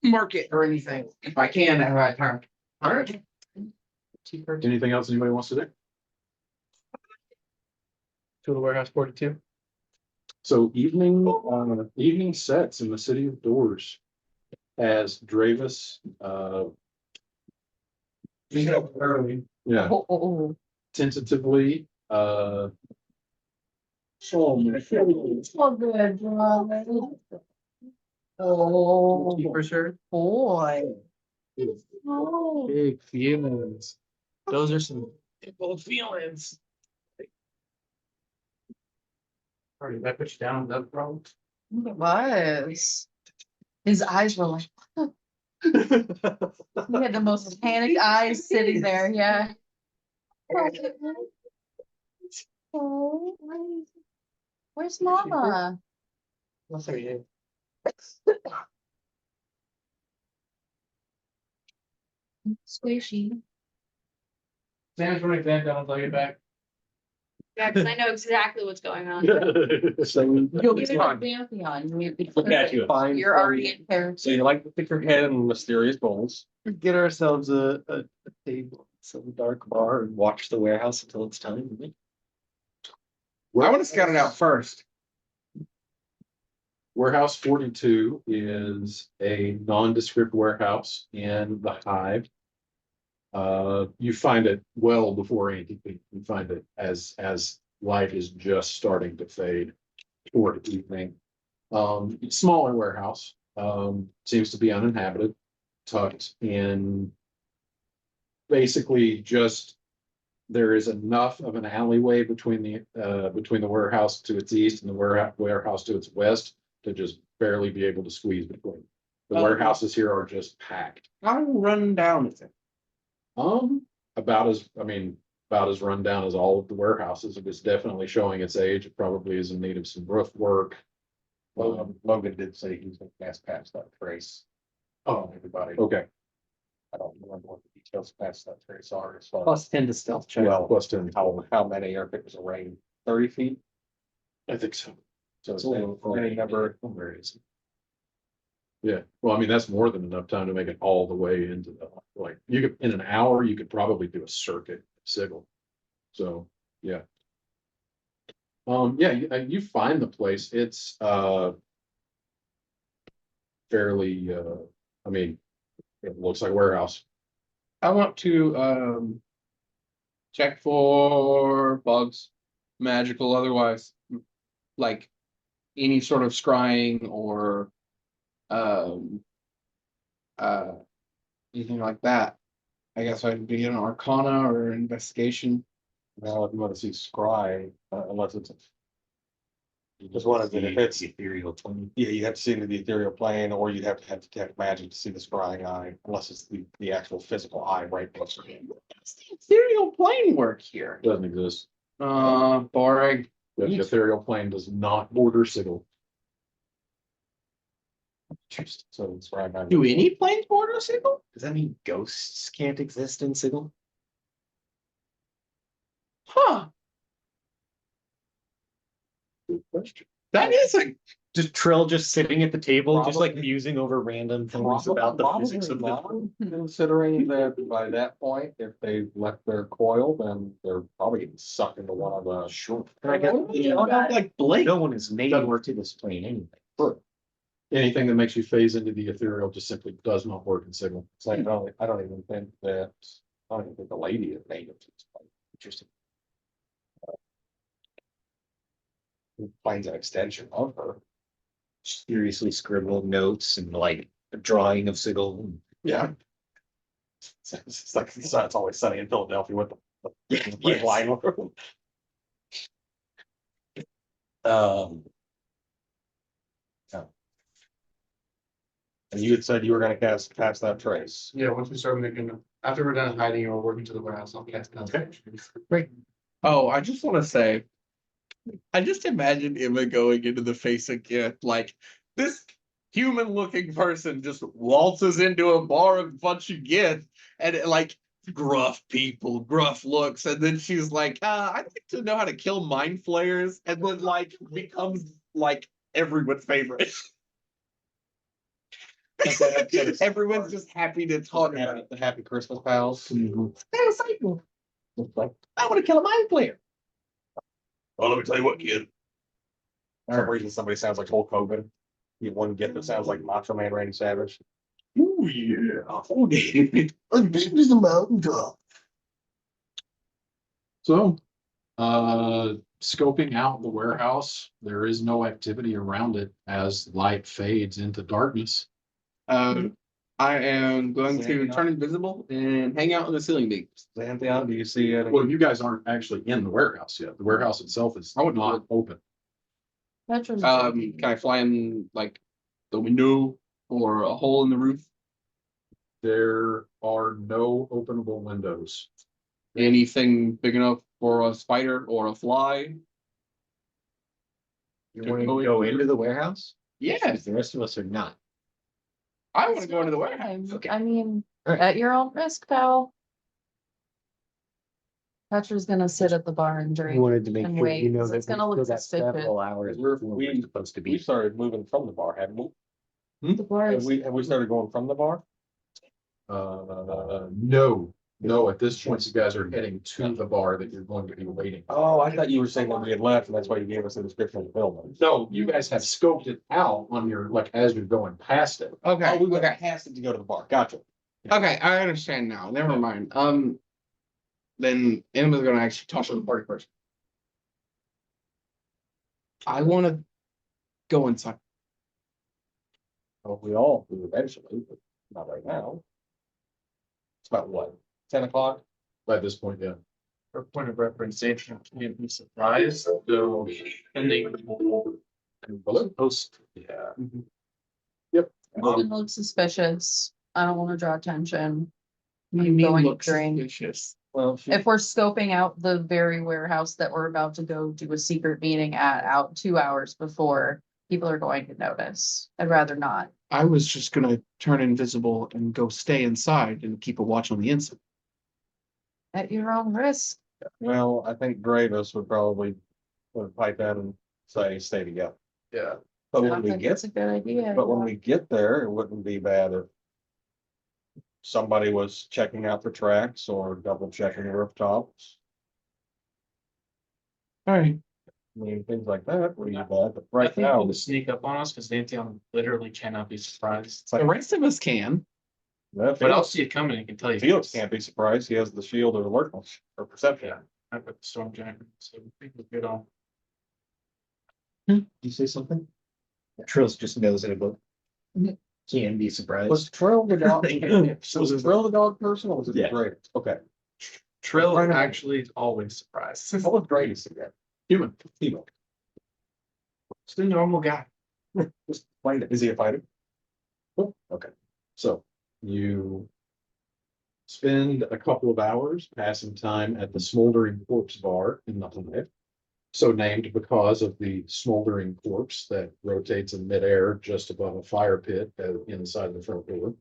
market or anything, if I can, if I have time. All right. Anything else anybody wants to do? To the warehouse 42. So evening sets in the City of Doors as Dravis, Early. yeah, Oh, oh, oh. tentatively, So good, bro. Oh, For sure. boy. Oh. Big feelings. Those are some Both feelings. Alright, that put you down, that problem. It was. His eyes were like, he had the most panicked eyes sitting there, yeah. Oh, where's mama? Squishy. Sam's running that down until I get back. Yeah, because I know exactly what's going on. So You'll be on Pantheon. look at you. You're already in character. So you like to pick your head in mysterious bowls. Get ourselves a table, some dark bar and watch the warehouse until it's time. I want to scout it out first. Warehouse 42 is a nondescript warehouse in the Hive. You find it well before Antipeak. You find it as light is just starting to fade toward evening. Smaller warehouse, seems to be uninhabited, tucked in. Basically, just there is enough of an alleyway between the warehouse to its east and the warehouse to its west to just barely be able to squeeze between. The warehouses here are just packed. How run down is it? About as run down as all of the warehouses. It is definitely showing its age. It probably is in need of some roof work. Logan did say he was gonna pass past that trace. Oh, Everybody, okay. I don't remember what the details past that trace are as far as. Plus 10 to stealth check. Well, Plus 10. how many, or if it was a range, 30 feet? I think so. So it's any number. Where is it? Yeah, well, I mean, that's more than enough time to make it all the way into the, like, you could, in an hour, you could probably do a circuit sigil. So, yeah. Yeah, you find the place. It's fairly I mean, it looks like a warehouse. I want to check for bugs, magical, otherwise, like any sort of scrying or anything like that. I guess I'd be an arcana or investigation. Now, if you want to see scry, unless it's. Just wanted to, if it's ethereal plane. yeah, you have to see into the ethereal plane, or you'd have to detect magic to see the scrying eye, unless it's the actual physical eye right next to it. Does the ethereal plane work here? Doesn't exist. Boring. The ethereal plane does not border sigil. So it's right by. Do any planes border a signal? Does that mean ghosts can't exist in Sigil? Huh, Good question. that is a Just Trill just sitting at the table, just like Probably- musing over random things about the physics of the. Considering that by that point, if they left their coil, then they're probably getting sucked into one of the. Sure. And I guess, Like Blake. no one is named to this plane anyway. Anything that makes you phase into the ethereal just simply does not work in Signal. It's like, I don't even think that, I don't even think the lady is native to this place. Interesting. Who finds an extension of her. Seriously scribbled notes and like a drawing of Sigil. Yeah. It's like, it's always sunny in Philadelphia with the. Yes. Line. Um. yeah. And you had said you were gonna pass that trace. Yeah, once we start making, after we're done hiding or working to the warehouse, I'll cast down. Oh, I just want to say, I just imagine Emma going into the face again. Like this human-looking person just waltzes into a bar of a bunch of Gith and like gruff people, gruff looks, and then she's like, "I'd like to know how to kill mind flayers," and then like becomes like everyone's favorite. Everyone's just happy to talk about it. The Happy Christmas pals. Hey, Cycle. Like, I want to kill a mind flayer. Well, let me tell you what, kid. For some reason, somebody sounds like Hulk Hogan. You have one get that sounds like Macho Man Randy Savage. Ooh, yeah. Oh, David. I'm big as a mountain top. So, scoping out the warehouse, there is no activity around it as light fades into darkness. I am going to turn invisible and hang out in the ceiling beams. Xanthion, do you see it? Well, you guys aren't actually in the warehouse yet. The warehouse itself is I would not open. Petra's Can I fly in like the window or a hole in the roof? There are no openable windows. Anything big enough for a spider or a fly? You want to go into the warehouse? Yeah, Because the rest of us are not. I want to go into the warehouse. Okay. I mean, Alright. at your own risk, pal. Petra's gonna sit at the bar and We drink. wanted to make And sure wait, you know 'cause that we it's gonna still look got suspicious. several hours We're- before we- we're supposed to We be. started moving from the bar, haven't we? The bar is, Have we started going from the bar? No, at this point, you guys are heading to the bar that you're going to be waiting. Oh, I thought you were saying that we had left, and that's why you gave us the description of the building. No, you guys have scoped it out on your, like, as you're going past it. Oh, Okay, we went past it to go to the bar. Gotcha. okay, I understand now. Never mind. Then Emma's gonna actually talk to the party first. I want to go inside. Well, we all do eventually, but not right now. It's about what, 10 o'clock? By this point, yeah. For point of reference, Xanthion can't be surprised, so, and they. Post. Yeah. doesn't look suspicious. I don't wanna draw attention. You I'm mean going to look drink. suspicious? Well, If we're scoping out the very warehouse that we're about to go do a secret meeting at out 2 hours before, people are going to notice. I'd rather not. I was just gonna turn invisible and go stay inside and keep a watch on the inside. At your own risk. well, I think Gravis would probably would pipe in and say, stay together. Yeah. But I when we think get, it's a good idea. but when we get there, it wouldn't be bad if somebody was checking out the tracks or double checking the rooftops. All right. I mean, things like that would be bad, but I right think now, they'll sneak up on us, because Xanthion literally cannot be surprised. it's The like, rest of us can. But I'll see it coming, I can tell you. Felix can't be surprised. He has the shield of alertness or perception. Yeah, I put the storm jacket, so I think we're good on. Did you say something? Trills just knows it about. Can be surprised. Was Trill the dog? Was So Trill the dog person or was it Yeah. Graves? Okay. Trill Right. actually is always surprised. What was Graves again? Human. Human. It's the normal guy. Just find it. Is he a fighter? Oh, okay. So you spend a couple of hours passing time at the Smoldering Corpse Bar in the Hive. So named because of the smoldering corpse that rotates in midair just above a fire pit inside the front door.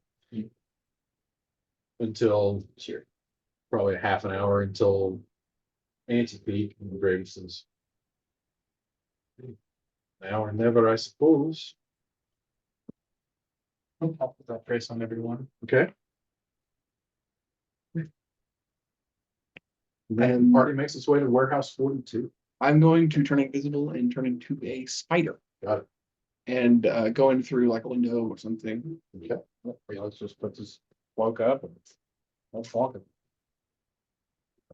Until probably a half an hour until Antipeak and Graves is Now or never, I suppose. I'll put that trace on everyone. Okay. Then party makes its way to warehouse 42. I'm going to turn invisible and turn into a spider Got it. and go in through like a window or something. Okay. Yeah, let's just put this woke up and let's walk it.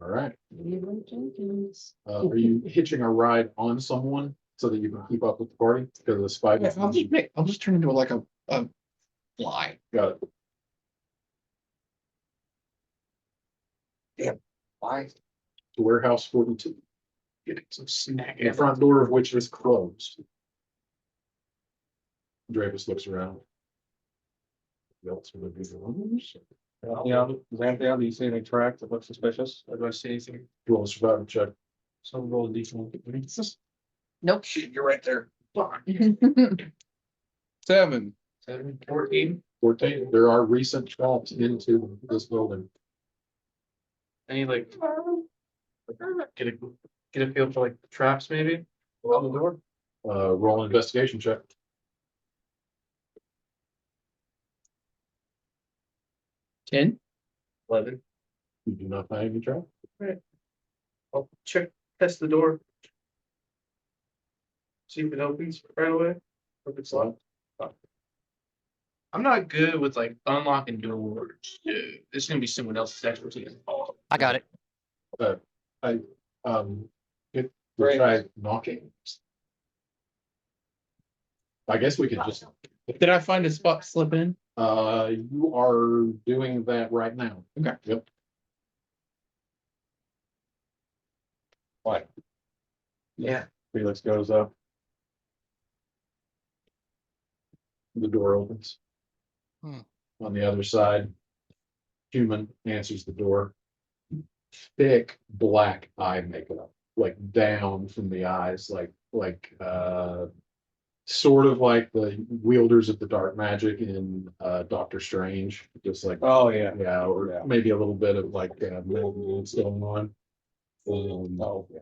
All right. Jenkins. Are you hitching a ride on someone so that you can keep up with the party? Because of the spider. I'll just turn into like a fly. Got it. Fly. To warehouse 42. Getting some snack. The front door of which is closed. Dravis looks around. Else would be the ones. Yeah, Xanthia, do you see any tracks that look suspicious? I don't see anything. Do a survival check. So roll a d20. Nope. Shit, you're right there. 7. 7, 14. 14. There are recent traps into this building. Any like get a feel for like traps maybe on the door. Roll an investigation check. 10. 11. You do not find any trap. I'll test the door. See if it opens right away. Or if it's locked. I'm not good with like unlocking doors. Dude, this is gonna be someone else's expertise. I got it. If we try knocking. I guess we could just, Did I find a spot to slip in? you are doing that right now. Okay. Yep. What? Yeah. Felix goes up. The door opens. Hmm. On the other side, human answers the door. Thick black eye makeup, like down from the eyes, sort of like the wielders of the dark magic in Doctor Strange, just like Oh, yeah. yeah, or Yeah. maybe a little bit of like movements going on. Oh, yeah.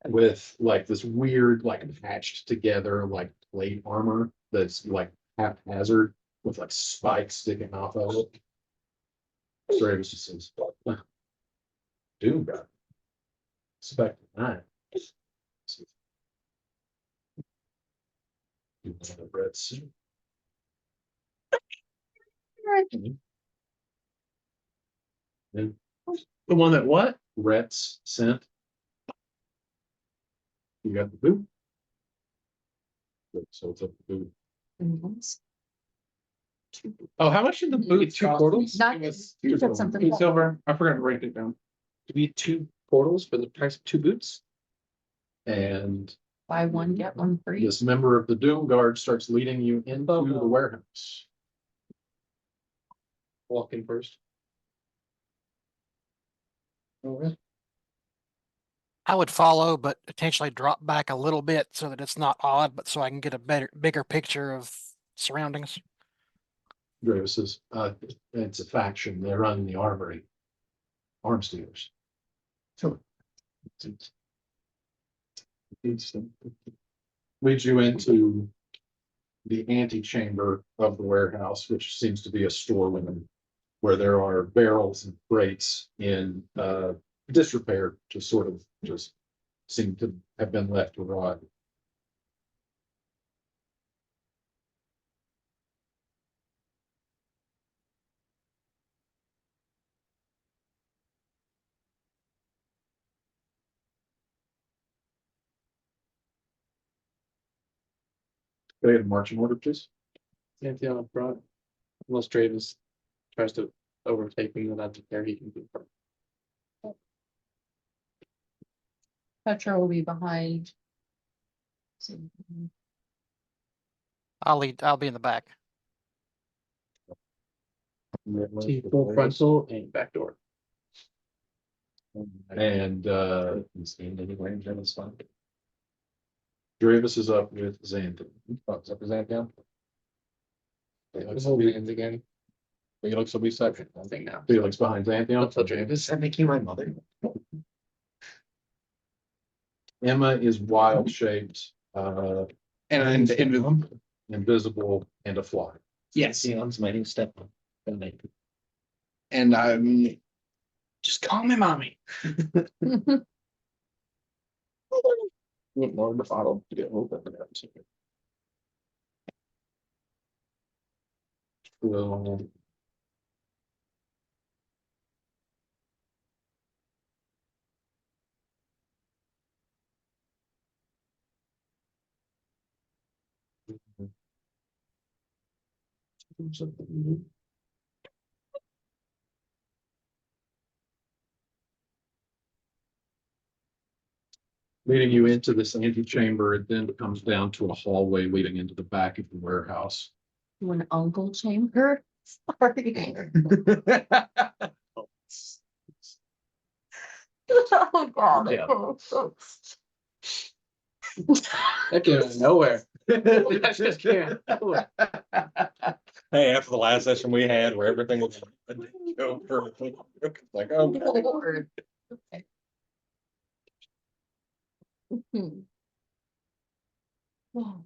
With like this weird, like patched together, like plate armor that's like haphazard with like spikes sticking off of it. Stravis just says, Doom God. Spec 9. You want a red suit? And The one that what? Rhett's sent. You got the boot. Good, so it's up the boot. Oh, how much did the boot Two cost? portals? Not- It was You said something. 8 silver. I forgot to write it down. To be 2 portals for the price of 2 boots. And Buy one, get one free. this member of the Doom Guard starts leading you into the warehouse. Walk in first. I would follow, but potentially drop back a little bit so that it's not odd, but so I can get a bigger picture of surroundings. Gravis says, it's a faction. They run the armory. Arms dealers. So Leads you into the antechamber of the warehouse, which seems to be a storeroom where there are barrels and crates in disrepair, just sort of just seem to have been left to rot. Can I get a marching order, please? Cynthia up front. Unless Travis tries to overtake me, then I don't care. He can do it. Petra will be behind. I'll be in the back. See, full frontal and back door. And Dravis is up with Xanthan. What's up, Xanthia? Let's hold hands again. Felix will be second. I think now. Felix behind Xanthan. That's what Travis. Does that make you my mother? Emma is wild shaped, And invisible. invisible, and a fly. Yes. Xanthions, my new step. And I'm just call me mommy. More the bottle to get a little bit of that. Well, leading you into this antechamber, it then comes down to a hallway leading into the back of the warehouse. To an uncle chamber. Sorry. Oh, God. Yeah. That came out of nowhere. That just came out of nowhere. Hey, after the last session we had where everything was a joke, it's like, oh. Lord. Okay. Hmm. Oh.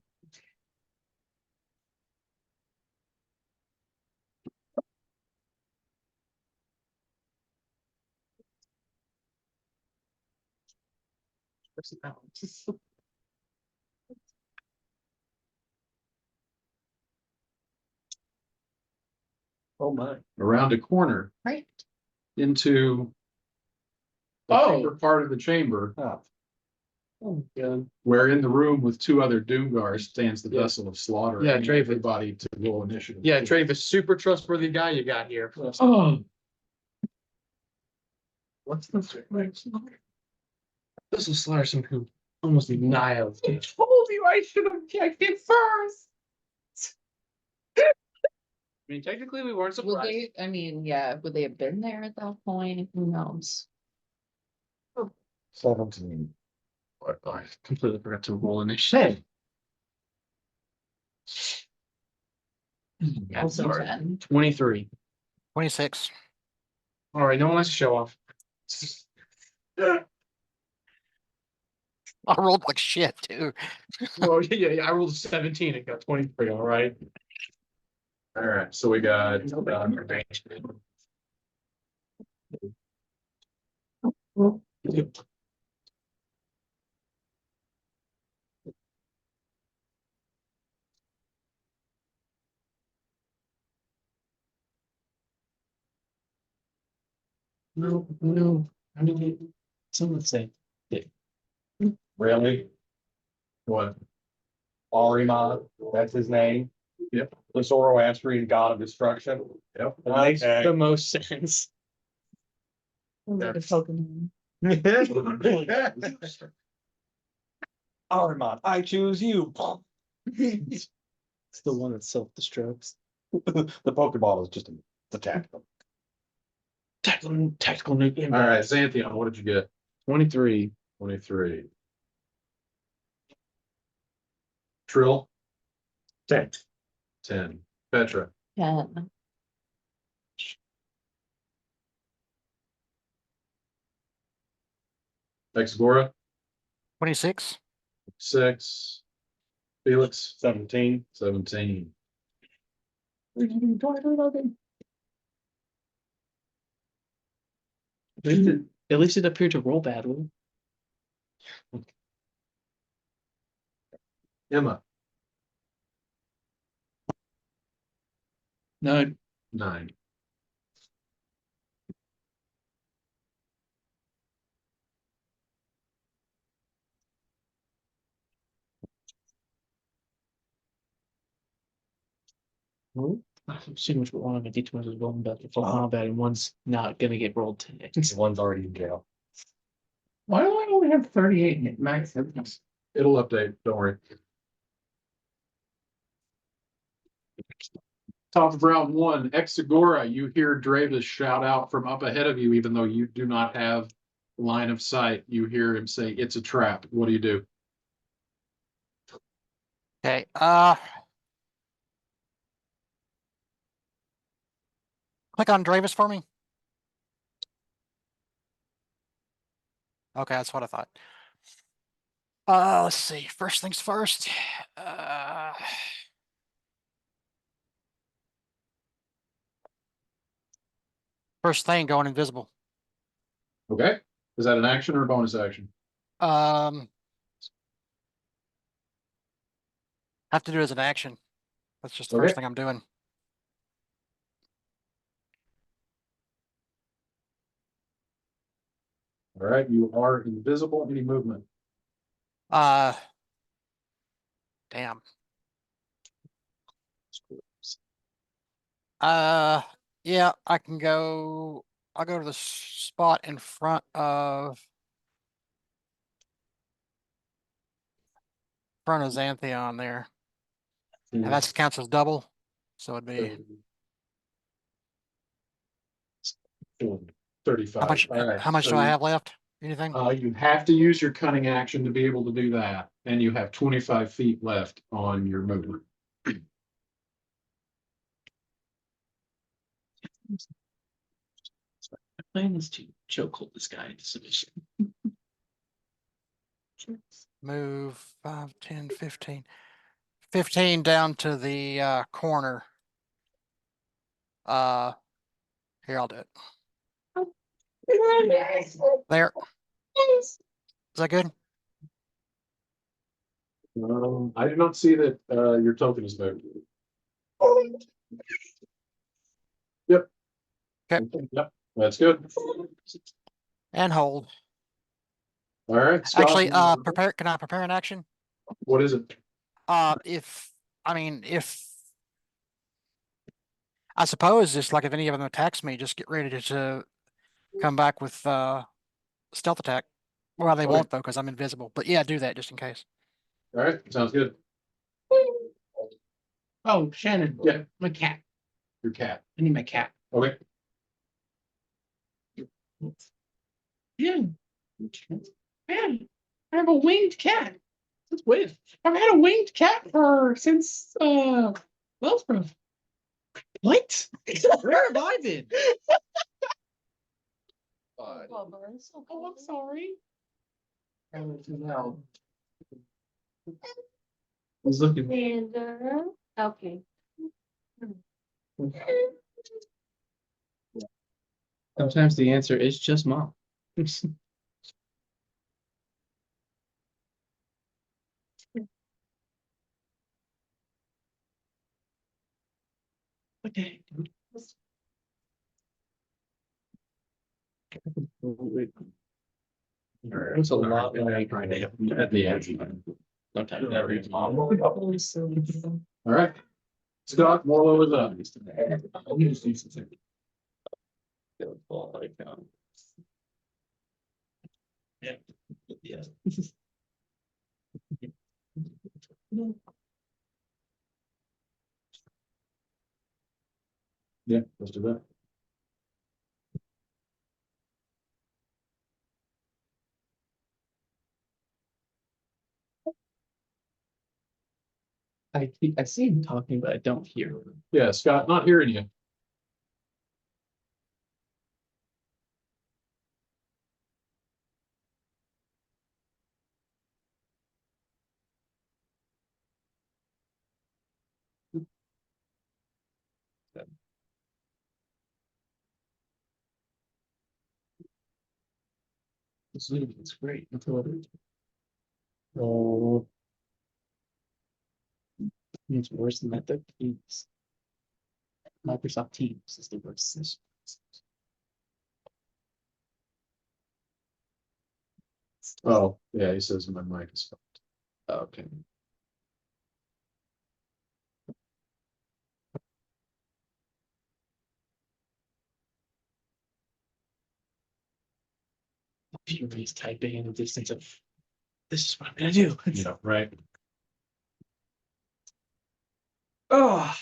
Oh, my. Around a corner Right. into the upper part of the chamber, Oh, where in the room with two other Doomgars stands the Yeah. vessel of slaughter. Yeah, I need Draven. everybody to roll initiative. Yeah, Trave, a super trustworthy guy you got here. Oh. What's this? This is Slarson who almost annihilated. I told you I should have checked it first. I mean, technically, we weren't Would surprised. they, I mean, yeah, would they have been there at that point? Who knows? 17. I completely forgot to roll initiative. Also 10. 23. 26. All right, no one likes to show off. I rolled like shit too. Well, yeah, I rolled a 17 and got 23. All right. All right, so we got, No. I mean, someone say. Really? what? Ahriman, that's his name? Yep. The Zoroastrian god of destruction? Yep. That makes Okay. the most sense. Like a Pokemon. Ahriman, I choose you. It's the one that self-destructs. The Pokeball is just a tactical. Tactical nuke. All right, Xanthion, what did you get? 23. 23. Trill? 10. 10. Petra? 10. Exagora? 26. 6. Felix? 17. 17. At least it appeared to roll badly. Emma? No. 9. I'm seeing which one of my D20s is rolling back to full combat and one's not gonna get rolled today. One's already in jail. Why do I only have 38 in max hit? It'll update, don't worry. Top of round 1, Exagora, you hear Dravis shout out from up ahead of you, even though you do not have line of sight. You hear him say, "It's a trap." What do you do? Okay. Click on Dravis for me. Okay, that's what I thought. Let's see. First things first. First thing going invisible. Okay, is that an action or a bonus action? Um, have to do it as an action. That's just the Okay. first thing I'm doing. All right, you are invisible. Any movement? Uh, damn. Uh, yeah, I can go. I'll go to the spot in front of Xantheon there. And that counts as double. So it'd be 35. All right, how much so do I you- have left? Anything? You have to use your cunning action to be able to do that, and you have 25 feet left on your movement. My plan is to chokehold this guy into submission. Move 5, 10, 15. 15 down to the corner. Here, I'll do it. There. Is that good? I do not see that your token is moved. Yep. Okay. Yep, that's good. And hold. All right. Scott, Actually, prepare. Can I prepare an action? what is it? If I suppose just like if any of them attacks me, just get ready to come back with stealth attack. Well, they Okay. won't though, because I'm invisible. But yeah, do that just in case. All right, sounds good. Oh, Shannon. Yeah. My cat. Your cat. I need my cat. Okay. Yeah. Man, I have a winged cat. That's weird. I've had a winged cat since Wellsboro. What? Where have I been? Oh, I'm sorry. He's looking. And, okay. Sometimes the answer is just mom. What the heck, dude? It's a lot like at the end. Sometimes that reads mom. All right. Scott, Morlo is up. Yeah. Yeah, let's do that. I see him talking, but I don't hear him. Yeah, Scott, not hearing you. It's great. Oh. It's worse than that. Teams. Microsoft Teams is the worst. Oh, yeah, he says my mic is fucked. Okay. Everybody's typing in a distance of this is what I'm gonna do. Yeah, right. Oh.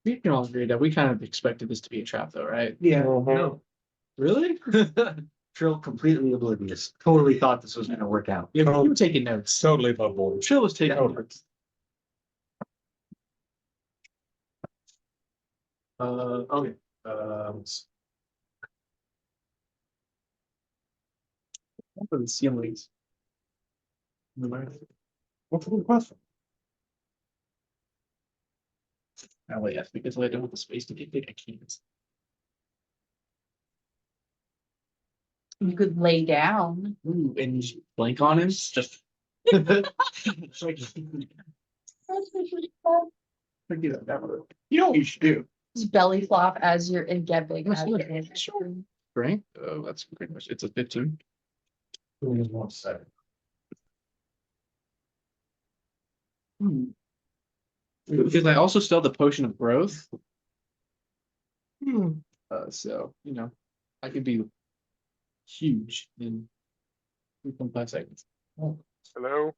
We can all agree that we kind of expected this to be a trap though, right? Yeah, no, Really? Trill completely oblivious, totally thought this was gonna work out. Yeah, but you were taking notes. Totally above board. Chill was taking Yeah. notes. Okay, What are the ceilings? What's the question? Oh, yes, because I don't have the space to get big, I can't. You could lay down. Ooh, and just blank on him, just. You know what you should do? Just belly flop as you're in get big. as you're in. Right? Oh, that's pretty much, it's a 15. Who is 1 second? Because I also still have the potion of growth. So, you know, I could be huge in 3.5 seconds. Hello?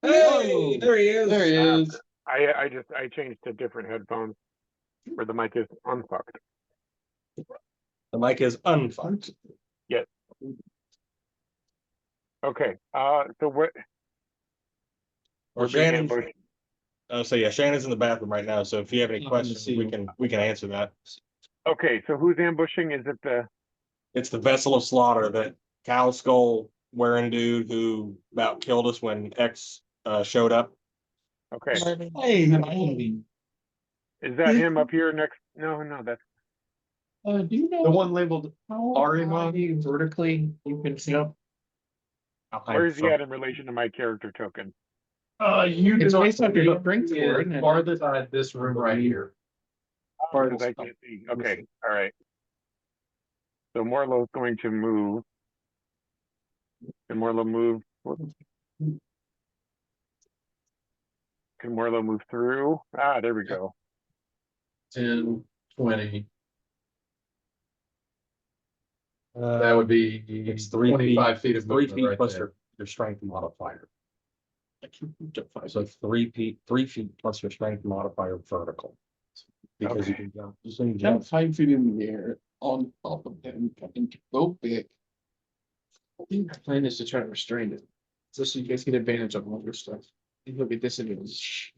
hey, there he is. There he is. I changed to different headphones where the mic is unfucked. The mic is unfucked. Okay, so what? Or we're being Shannon. ambushed. So yeah, Shannon's in the bathroom right now, so if you have any Nothing to questions, see. we can answer that. Okay, so who's ambushing? Is it the, It's the vessel of slaughter, that cow skull wearing dude who about killed us when X showed up. okay, Hey, is that him up here next? No, that's, do you know The one labeled how Arimon. vertically you can jump? where is he at in relation to my character token? You It's do based not on your see strength it score, isn't it? farthest side of this room right here. Because I can't see. Okay, all right. So Morlo's going to move. Can Morlo move? Can Morlo move through? Ah, there we go. 10, 20. That would be It's 3 25 feet of 3 movement feet right plus there. your strength modifier. I can jump 5. So 3 feet plus your strength modifier vertical. Because you Okay. can jump. So you Jump jump. 5 feet in the air on top of him and go big. I think the plan is to try to restrain it. Just so you guys get advantage of all your stuff. And he'll be disadvantaged.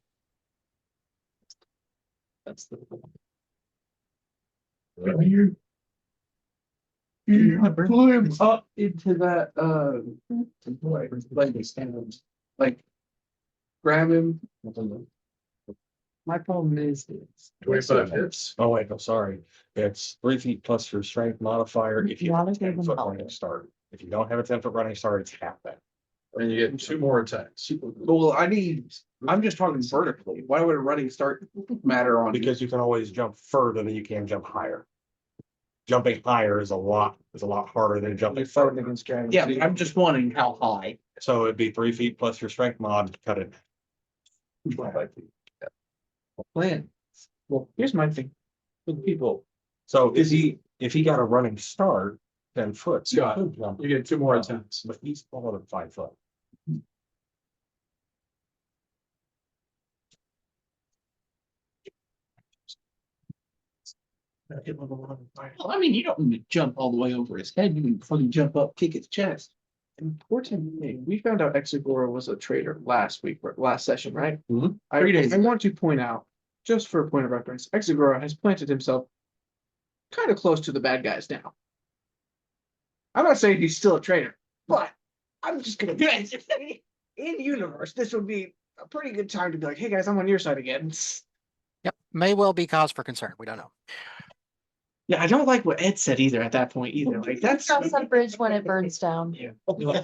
That's the plan. You pull him up into that, like, grab him. My problem is. 25 hits. Oh, wait, no, sorry. It's 3 feet plus your strength modifier if you have a Not a 10-foot good running start. If you don't have a 10-foot running start, it's half that. And you get 2 more attacks. Well, I'm just talking vertically. Why would a running start matter on? Because you can always jump further than you can jump higher. Jumping higher is a lot harder than jumping further. Yeah, but I'm just wondering how high. So it'd be 3 feet plus your strength mod, cut it. Plan. Well, here's my thing. For the people, So if he got a running start, 10 foot. he Scott, could jump, You get 2 more attacks. But he's smaller than 5 foot. Well, I mean, you don't need to jump all the way over his head. You can fully jump up, kick his chest. importantly, we found out Exegora was a traitor last week, or last session, right? Mhm. I 3 days I want to point out, just for a point of reference, Exegora has planted himself kind of close to the bad guys now. I'm not saying he's still a traitor, but I'm just gonna in universe, this would be a pretty good time to be like, hey guys, I'm on your side again. Yep, may well be cause for concern. We don't know. Yeah, I don't like what Ed said either at that point either. Like that's Cross that bridge when it burns down. yeah. We'll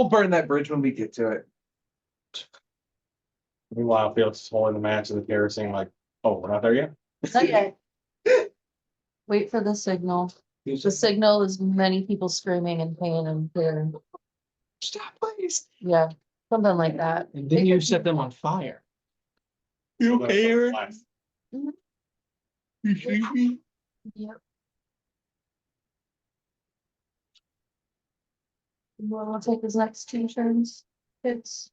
burn that bridge when we get to it. Meanwhile, Felix is holding the match of the kerosene like, oh, we're not there yet? Okay. Wait for the signal. The signal is many people screaming in pain and fear. Stop, please. Yeah, something like that. And then you set them on fire. You okay, Aaron? Last- You sleepy? Yep. We'll take his next 2 turns. It's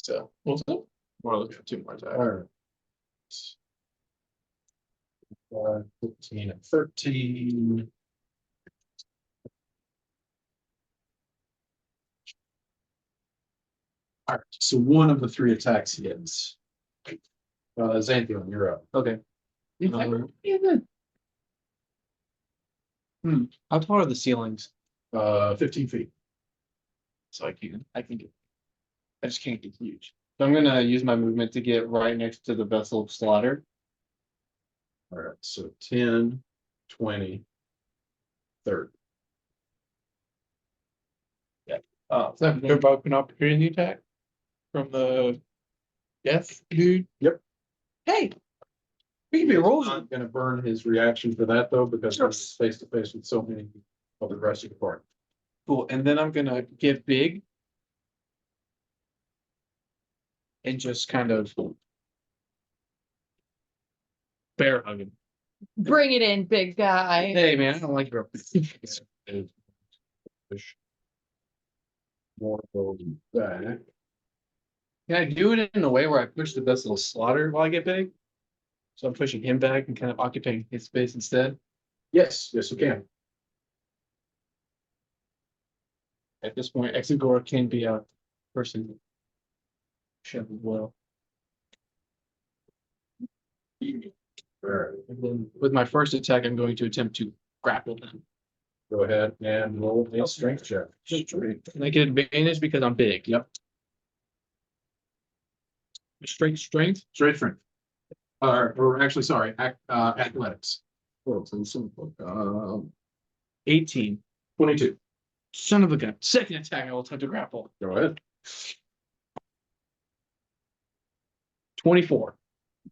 So, what's up? More look for 2 more attacks. Alright. 15 and 13. All right, so one of the 3 attacks hits. Xanthion, you're up. Okay. How tall are the ceilings? 15 feet. So I can get. I just can't get huge. So I'm gonna use my movement to get right next to the vessel of slaughter. All right, so 10, 20, 30. Is that provoke an opportunity attack from the death dude? Yep. Hey, we can be rolling. I'm gonna burn his reaction for that though, because Sure. he's face to face with so many of the rest of the party. Cool, and then I'm gonna get big. And just kind of. Bear hugging. Bring it in, big guy. Hey, man, I don't like your. More going back. Can I do it in a way where I push the vessel of slaughter while I get big? So I'm pushing him back and kind of occupying his space instead. Yes, yes, you can. At this point, Exegor can be a person. Shove as well. All right, And then with my first attack, I'm going to attempt to grapple them. go ahead and roll a strength check. And I get advantage because I'm big. Yep. Strength. Straight strength. Or actually, sorry, athletics. 18. 22. Son of a gun. Second attack, I will attempt to grapple. Go ahead. 24.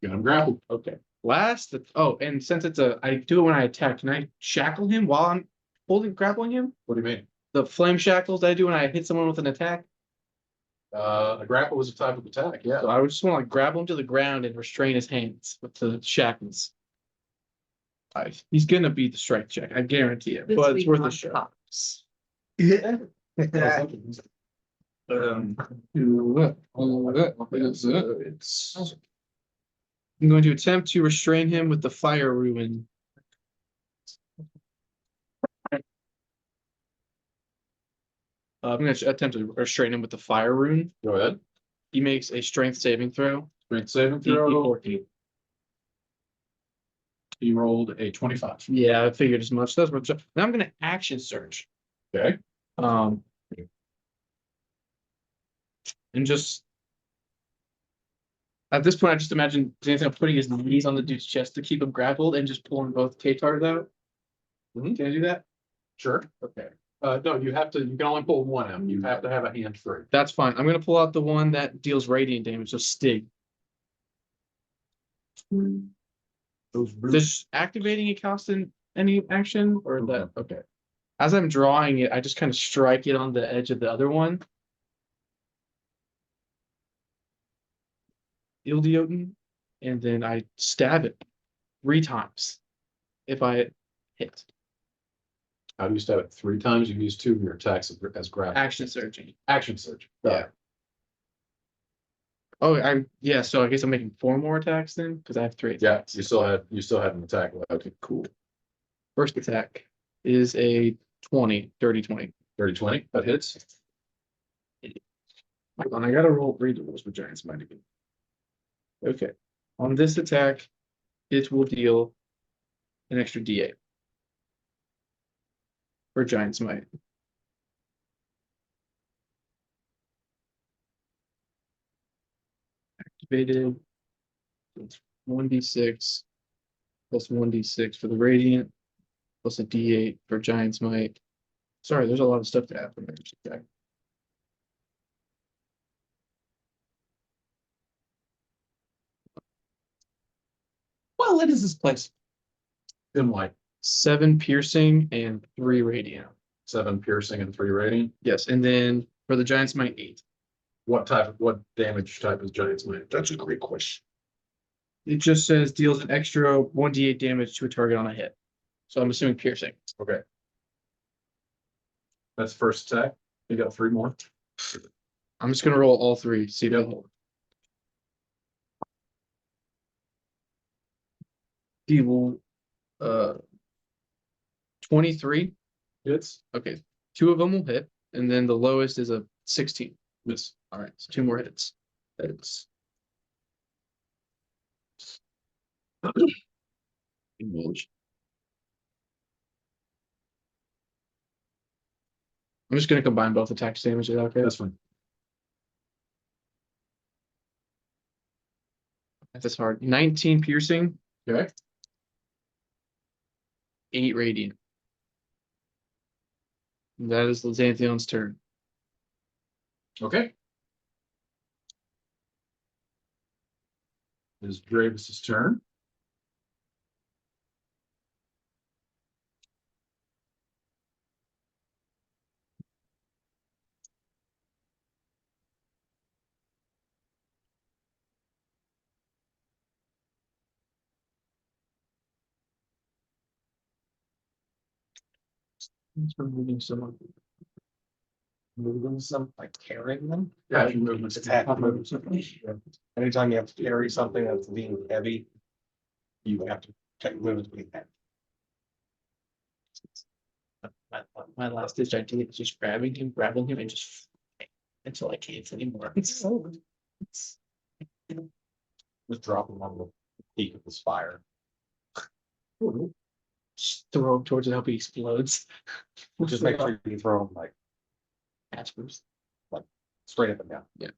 Got him grappled. Okay. And since I do it when I attack, can I shackle him while I'm grappling him? What do you mean? The flame shackles that I do when I hit someone with an attack. A grapple is a type of attack, yeah. So I would just want to grab him to the ground and restrain his hands with the shackles. He's gonna beat the strength check, I guarantee it. This But it's week worth a on shot. Cops. I'm going to attempt to restrain him with the fire ruin. I'm going to attempt to restrain him with the fire rune. Go ahead. He makes a strength saving throw. Strength saving DC throw. 14. He rolled a 25. Yeah, I figured as much. Now I'm going to action surge. Okay. And just at this point, I just imagine Xanthion putting his knees on the dude's chest to keep him grappled and just pulling both K-Tars out. Mhm. Can I do that? Sure. Okay. No, you can only pull one out. You have to have a hand free. That's fine. I'm gonna pull out the one that deals radiant damage, so Stig. Those Does activating it cost any action or that? Okay. As I'm drawing it, I just kind of strike it on the edge of the other one. Ildioten, and then I stab it 3 times if I hit. How do you stab it? 3 times? You use 2 of your attacks as grapple. Action surging. Action surge. Yeah. Oh, yeah. So I guess I'm making 4 more attacks then, because I have 3 Yeah, attacks. you still had an attack left. Okay, cool. First attack is a 20, dirty 20. 30-20. That hits. Hold on, I gotta read the rules for Giants Might again. Okay, on this attack, it will deal an extra D8 for Giant's Might. Activated. It's 1d6 plus 1d6 for the Radiant, plus a D8 for Giant's Might. Sorry, there's a lot of stuff to add from there. Okay. Well, it is this place. In white. 7 piercing and 3 radiant. 7 piercing and 3 radiant. Yes, and then for the Giants Might 8. What damage type is Giant's Might? That's a great question. It just says deals an extra 1d8 damage to a target on a hit. So I'm assuming piercing. Okay. That's first attack. You got 3 more. I'm just gonna roll all 3, see if they hold. He will 23. Hits. Okay, 2 of them will hit, and then the lowest is a 16. Miss. All right, so 2 more hits. Hits. Indulge. I'm just gonna combine both attacks damage. Is that okay? That's fine. That's hard. 19 piercing, Okay, 8 radiant. That is Xanthion's turn. okay. It is Dravis's turn. It's removing someone. Moving some, like carrying them. Yeah, your movements. Attack movements. Anytime you have to carry something that's being heavy, you have to take movements being heavy. My last ditch idea is just grabbing him, and just until I can't anymore. Just drop them on the peak of the spire. Just throw him towards it, hope he explodes. Just make sure you throw them like Aspers. straight up and down. Yeah.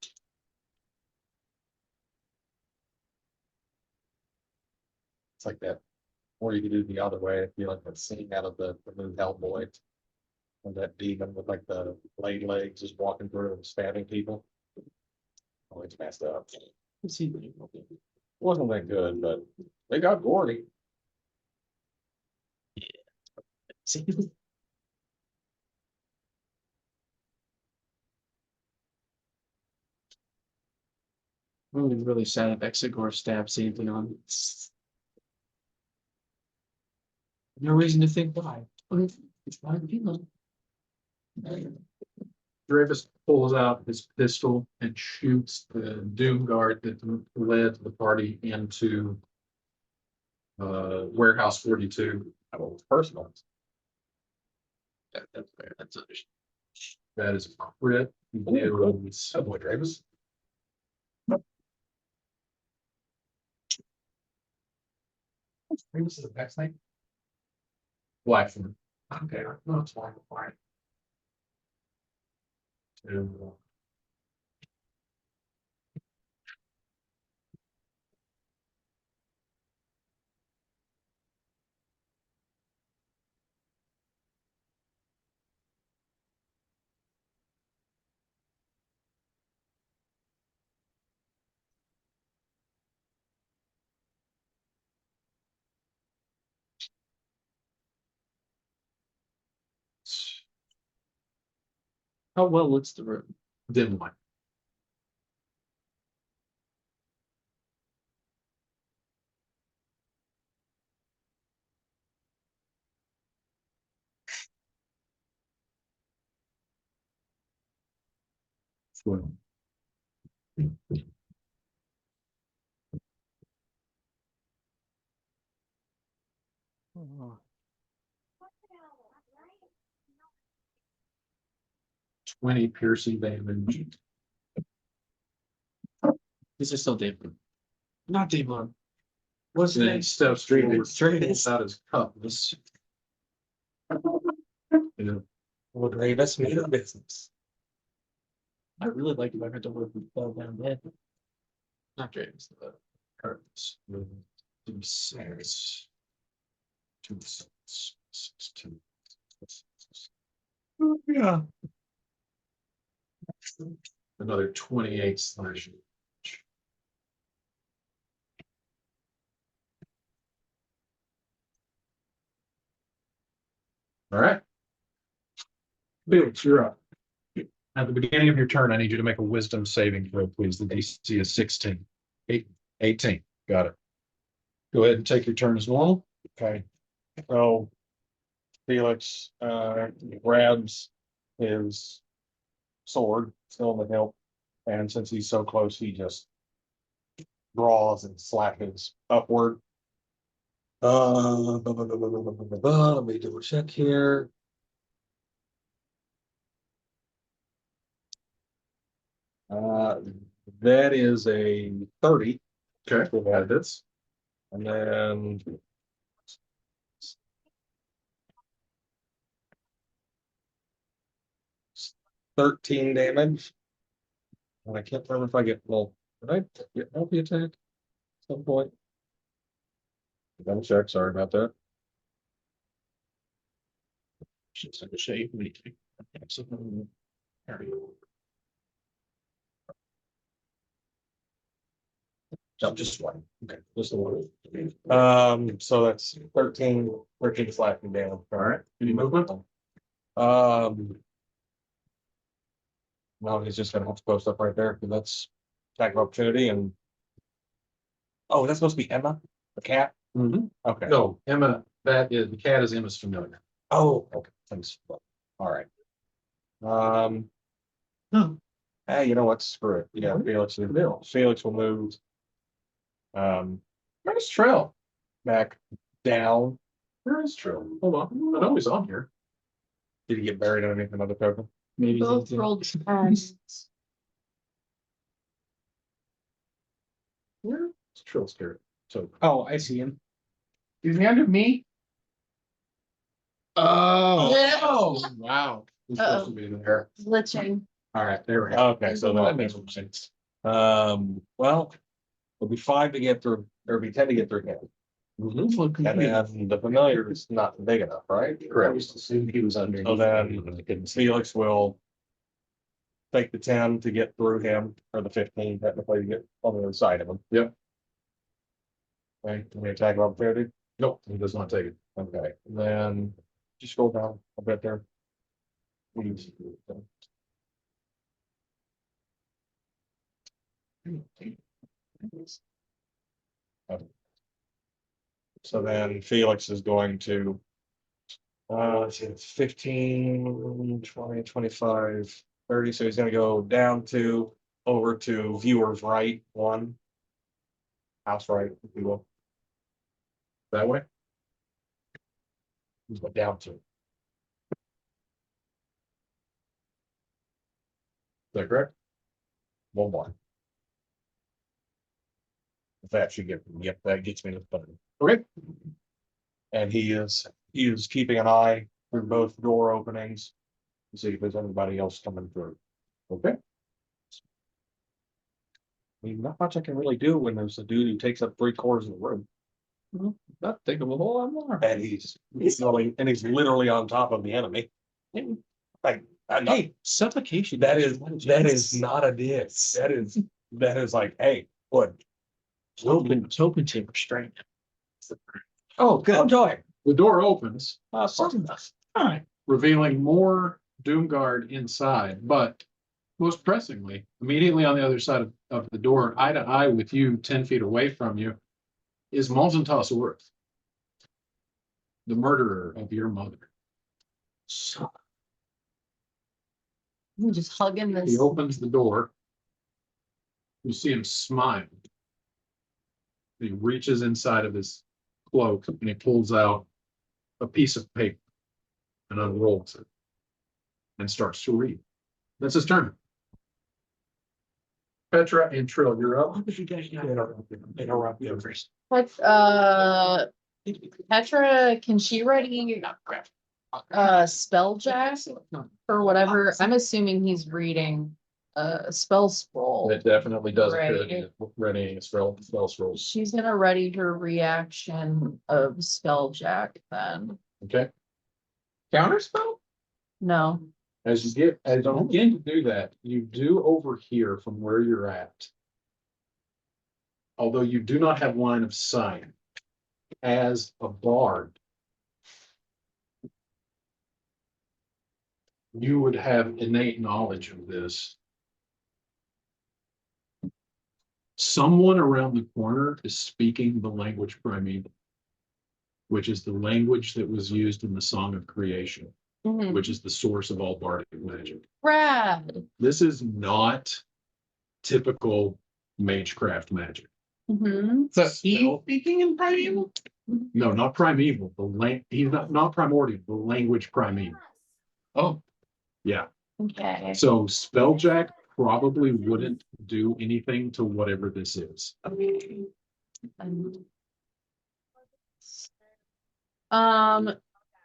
It's like that. Or you could do the other way, it'd be like that scene out of the movie Hellboy. And that demon with like the blade legs just walking through and stabbing people. Oh, it's messed up. Wasn't that good, but they got gory. See? I'm really sad if Exegor stabs Xantheon. No reason to think why. It's fine, people. Dravis pulls out his pistol and shoots the Doom Guard that led the party into Warehouse 42. Personal. That's fair. That's understandable. That is a crit. He deals Oh boy, Dravis. Dravis is the next name. Blackthorn. Okay, no, it's fine, fine. And, How well looks the room? dim light. Well, Oh, 20 piercing damage. This is still Damon. Not Damon. What's And then he steps forward, Dravis. pulls out his cutlass. Yeah. Well, Dravis made a business. I really like if I had to work with fell down dead. Not Dravis. Cards. Two six. Two six. Six, two. Yeah. Another 28 slashing. All right. Felix, you're up. At the beginning of your turn, I need you to make a wisdom saving throw, please. The DC is 16. 18. Got it. Go ahead and take your turn as normal. Okay. So Felix grabs his sword, still in the hilt, and since he's so close, he just draws and slashes upward. Let me double check here. That is a 30. Okay, that hits. And then. 13 damage. And I can't remember if I get, well, did I get multi attack at some point? Double check, sorry about that. Just like a shape. No, just one. Okay, just the one. So that's 13 slashing damage. All right, any movement? No, he's just gonna have to post up right there, because that's attack of opportunity and. Oh, that's supposed to be Emma, the cat? Mhm. Okay. No, Emma, that is, the cat is Emma's familiar. Oh, okay, thanks. All right. Hey, you know what? Screw it. Yeah, Felix will move. Where's Trail? Back down. Where is Trail? Hold on, I know he's on here. Did he get buried underneath another token? Maybe. Both rolled 10s. Where's Trail spirit? So, Oh, I see him. Is he under me? oh, Oh. wow. He's supposed to be there. Glitching. All right, there we go. Okay, so that makes more sense. Well, it'll be 5 to get through, or it'll be 10 to get through him. Mhm. And then the familiar is not big enough, right? Correct. I just assumed he was under. So then Felix will take the 10 to get through him, or the 15 technically to get on the other side of him. Yep. Okay, can we attack of opportunity? Nope, he does not take it. Okay, and then just scroll down a bit there. Please. So then Felix is going to. Let's see, it's 15, 20, 25, 30. So he's gonna go down to over to viewers right 1. House right, if you will. That way? He's going down to. Is that correct? 1. If that should get, yep, that gets me to the button. Okay. And he is keeping an eye through both door openings. To see if there's anybody else coming through. Okay. I mean, not much I can really do when there's a dude who takes up 3/4 of the room. Not think of a whole lot more. And he's literally on top of the enemy. Like, hey, Suffocation. that is not a diss. That is like, hey, what? Open to restraint. Oh, good. Joy. The door opens, Awesome. revealing more Doomguard inside, but most pressingly, immediately on the other side of the door, eye to eye with you, 10 feet away from you, is Malzentaz Worth, the murderer of your mother. We're just hugging He this. opens the door. You see him smile. He reaches inside of his cloak and he pulls out a piece of paper and unrolls it and starts to read. That's his turn. Petra and Trill, you're up. Interrupt you first. Petra, can she ready spell jack or whatever? I'm assuming he's reading a spell scroll. It definitely does appear to Right. be readying a spell scrolls. She's gonna ready her reaction of spell jack then. Okay. Counter spell? No. As you begin to do that, you do overhear from where you're at. Although you do not have line of sight, as a bard, you would have innate knowledge of this. Someone around the corner is speaking the language primeval, which is the language that was used in the Song of Creation, Mhm. which is the source of all bardic magic. Rad. This is not typical magecraft magic. Mhm. So he's speaking in primeval? No, not primeval. He's not primordial. The language primeval. Oh, Yeah. Okay. So Spelljack probably wouldn't do anything to whatever this is. Okay.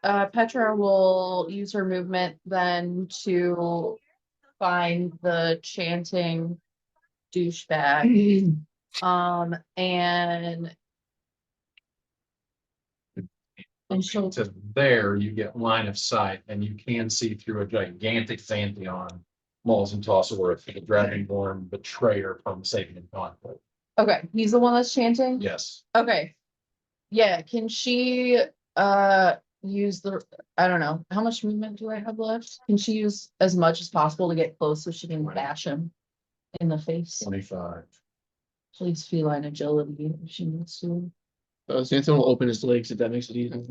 Petra will use her movement then to find the chanting douchebag. And she'll, To there, you get line of sight and you can see through a gigantic Xanthion, Mauls and Tossaworth, the Dragonborn betrayer from Sabian conflict. okay, he's the one that's chanting? Yes. Okay. Yeah, can she use the, I don't know, how much movement do I have left? Can she use as much as possible to get close so she can bash him in the face? 25. Please feline agility if she needs to. Xanthion will open his legs if that makes it easy.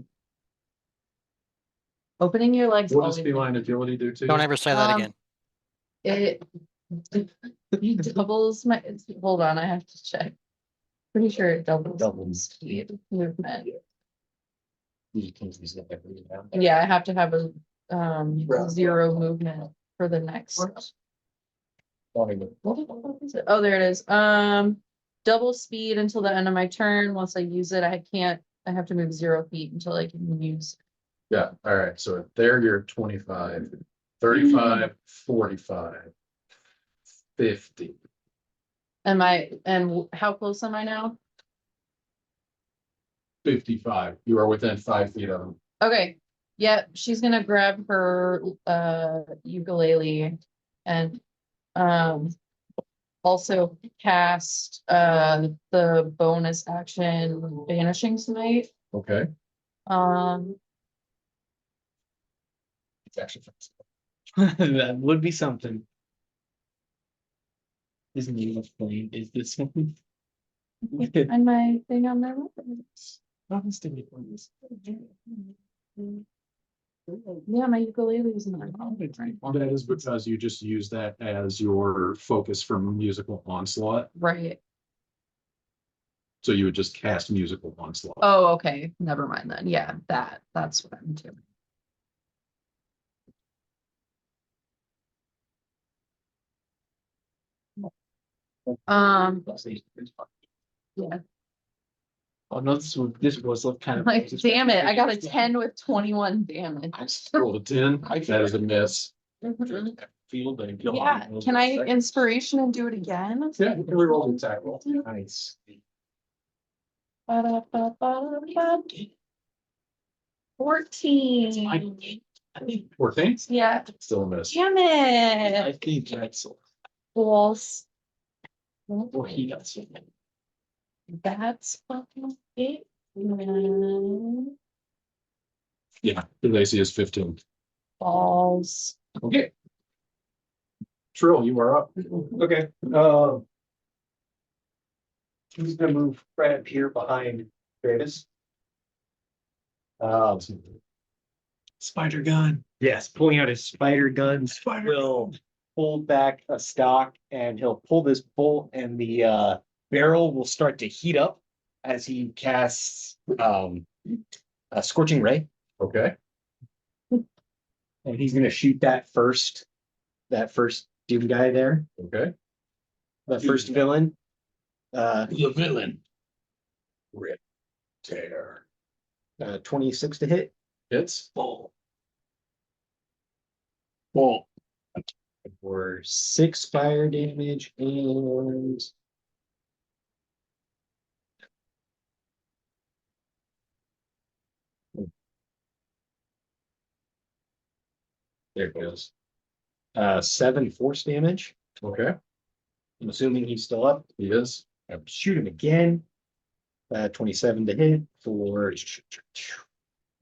Opening your legs. What does always- feline agility do to you? Don't ever say that Um, again. It doubles my, hold on, I have to check. Pretty sure it doubles speed movement. Yeah, I have to have a zero movement for the next. What is it? Oh, there it is. Double speed until the end of my turn. Once I use it, I have to move 0 feet until I can use. Yeah, all right, so there you're 25, 35, 45, 50. And how close am I now? 55. You are within 5 feet of them. Okay, yep, she's gonna grab her ukulele and also cast the bonus action Vanishing Smite. Okay. It's actually. That would be something. Isn't he a flame? Is this one? And my thing on my weapons. Yeah, my ukulele is in my That is because you just use that as your focus from musical onslaught. right. So you would just cast musical onslaught. Oh, okay, never mind then. Yeah, that's what I'm doing. Yeah, Oh no, this was kind of. like, damn it, I got a 10 with 21 damage. Roll a 10. That is a miss. Field and. Yeah, can I inspiration and do it again? Yeah, we roll the attack roll. Nice. Ba-da-ba-ba-ba. 14. I think 14. Yeah, Still a miss. damn it. think that's. Balls. Or he got something. That's fucking it. Yeah, his AC is 15. Balls. Okay. Trill, you are up. Okay, who's gonna move right up here behind Davis? Spider gun. Yes, pulling out his spider gun, will pull back a stock and he'll pull this bolt and the barrel will start to heat up as he casts a scorching ray. Okay. And he's gonna shoot that first doom guy there, Okay. that first villain. The villain. Rip. Tear. 26 to hit. Hits. Ball. Well, For 6 fire damage and there it goes. 7 force damage. Okay. I'm assuming he's still up. He is. Shoot him again. 27 to hit for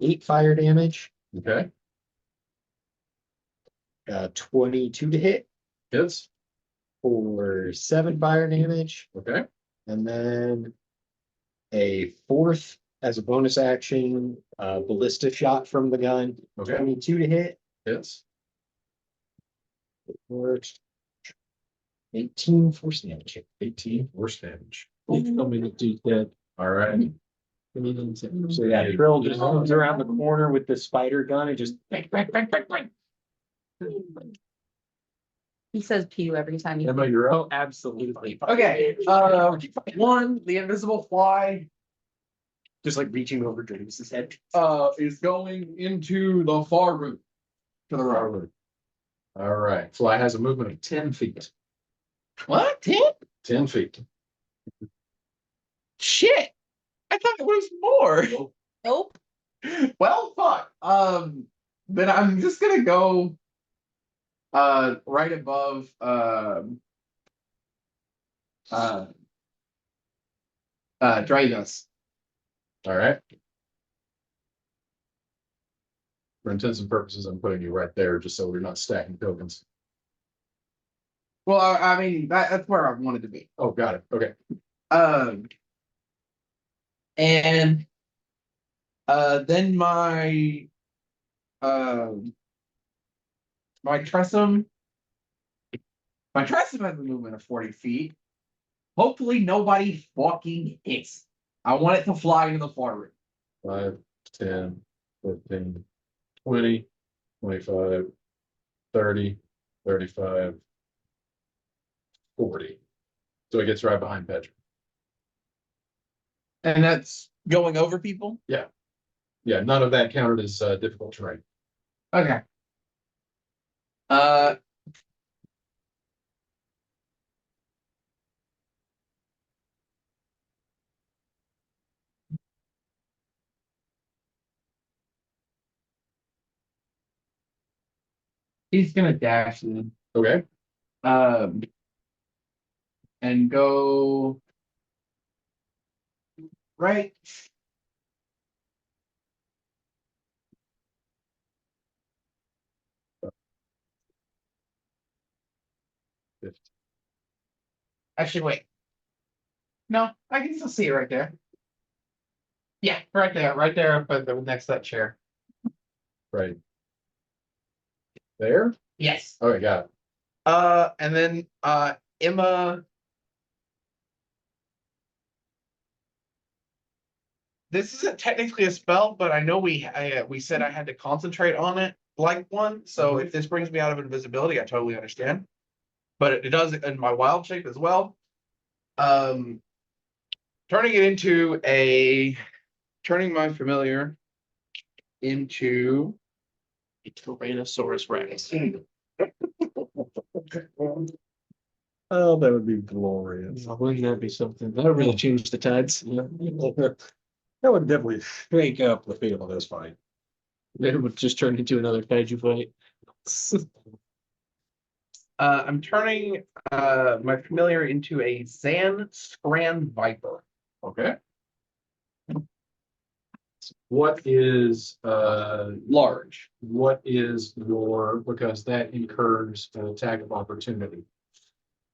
8 fire damage. Okay. 22 to hit Hits. for 7 fire damage. Okay. And then a 4th as a bonus action, ballista shot from the gun. Okay. 22 to hit Hits. for 18 force damage. 18 force damage. Tell me the dude dead. All right. So yeah, Trill just moves around the corner with the spider gun and just bang, bang, bang, bang, bang. He says pew every time. Emma, you're up. Oh, absolutely. Okay, one, the invisible fly, Just like reaching over James's head. is going into the far room. To the right. All right, fly has a movement of 10 feet. What? 10? 10 feet. Shit! I thought it was more. Nope. Well, fuck. Then I'm just gonna go right above Dragos. All right. For intents and purposes, I'm putting you right there just so we're not stacking tokens. Well, I mean that's where I wanted to be. Oh, got it. Okay. And then my Tressum has a movement of 40 feet. Hopefully nobody fucking hits. I want it to fly into the far room. 5, 10, 15, 20, 25, 30, 35, 40. So it gets right behind Pedro. And that's going over people? Yeah, none of that counted as difficult terrain. Okay. He's gonna dash in. Okay. And go right. Actually, wait. No, I can still see it right there. Yeah, right there, but next to that chair. Right. There? Yes. Okay, got it. And then Emma. This isn't technically a spell, but I know we said I had to concentrate on it like one. So if this brings me out of invisibility, I totally understand. But it does in my wild shape as well. Turning my familiar into A Tyrannosaurus Rex. Oh, that would be glorious. Wouldn't that be something? That would really change the tides. Yeah. That would definitely shake up the feel of this fight. It would just turn into another kaiju fight. I'm turning my familiar into a Zan Scran Viper. Okay. What is Large. what is your, because that incurs an attack of opportunity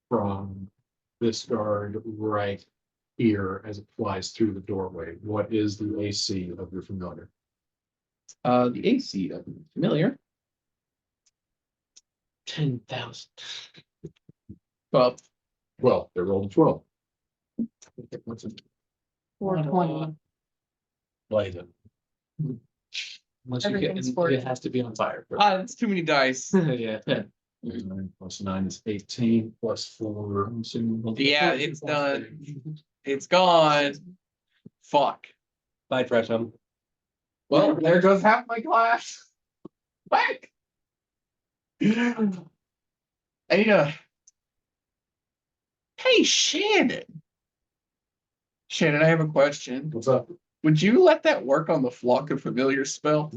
from this guard right here as it flies through the doorway. What is the AC of your familiar? The AC of the familiar. 10,000. Well, Well, they rolled a 12. 420. Blaze it. Unless you get, Everything's 40. it has to be on fire. that's too many dice. Yeah. 9 plus 9 is 18 plus 4. I'm assuming. Yeah, it's done. It's gone. Fuck. Bye, Tresham. Well, there goes half my class. Back. Ada. Hey, Shannon. Shannon, I have a question. What's up? Would you let that work on the flock of familiar spell?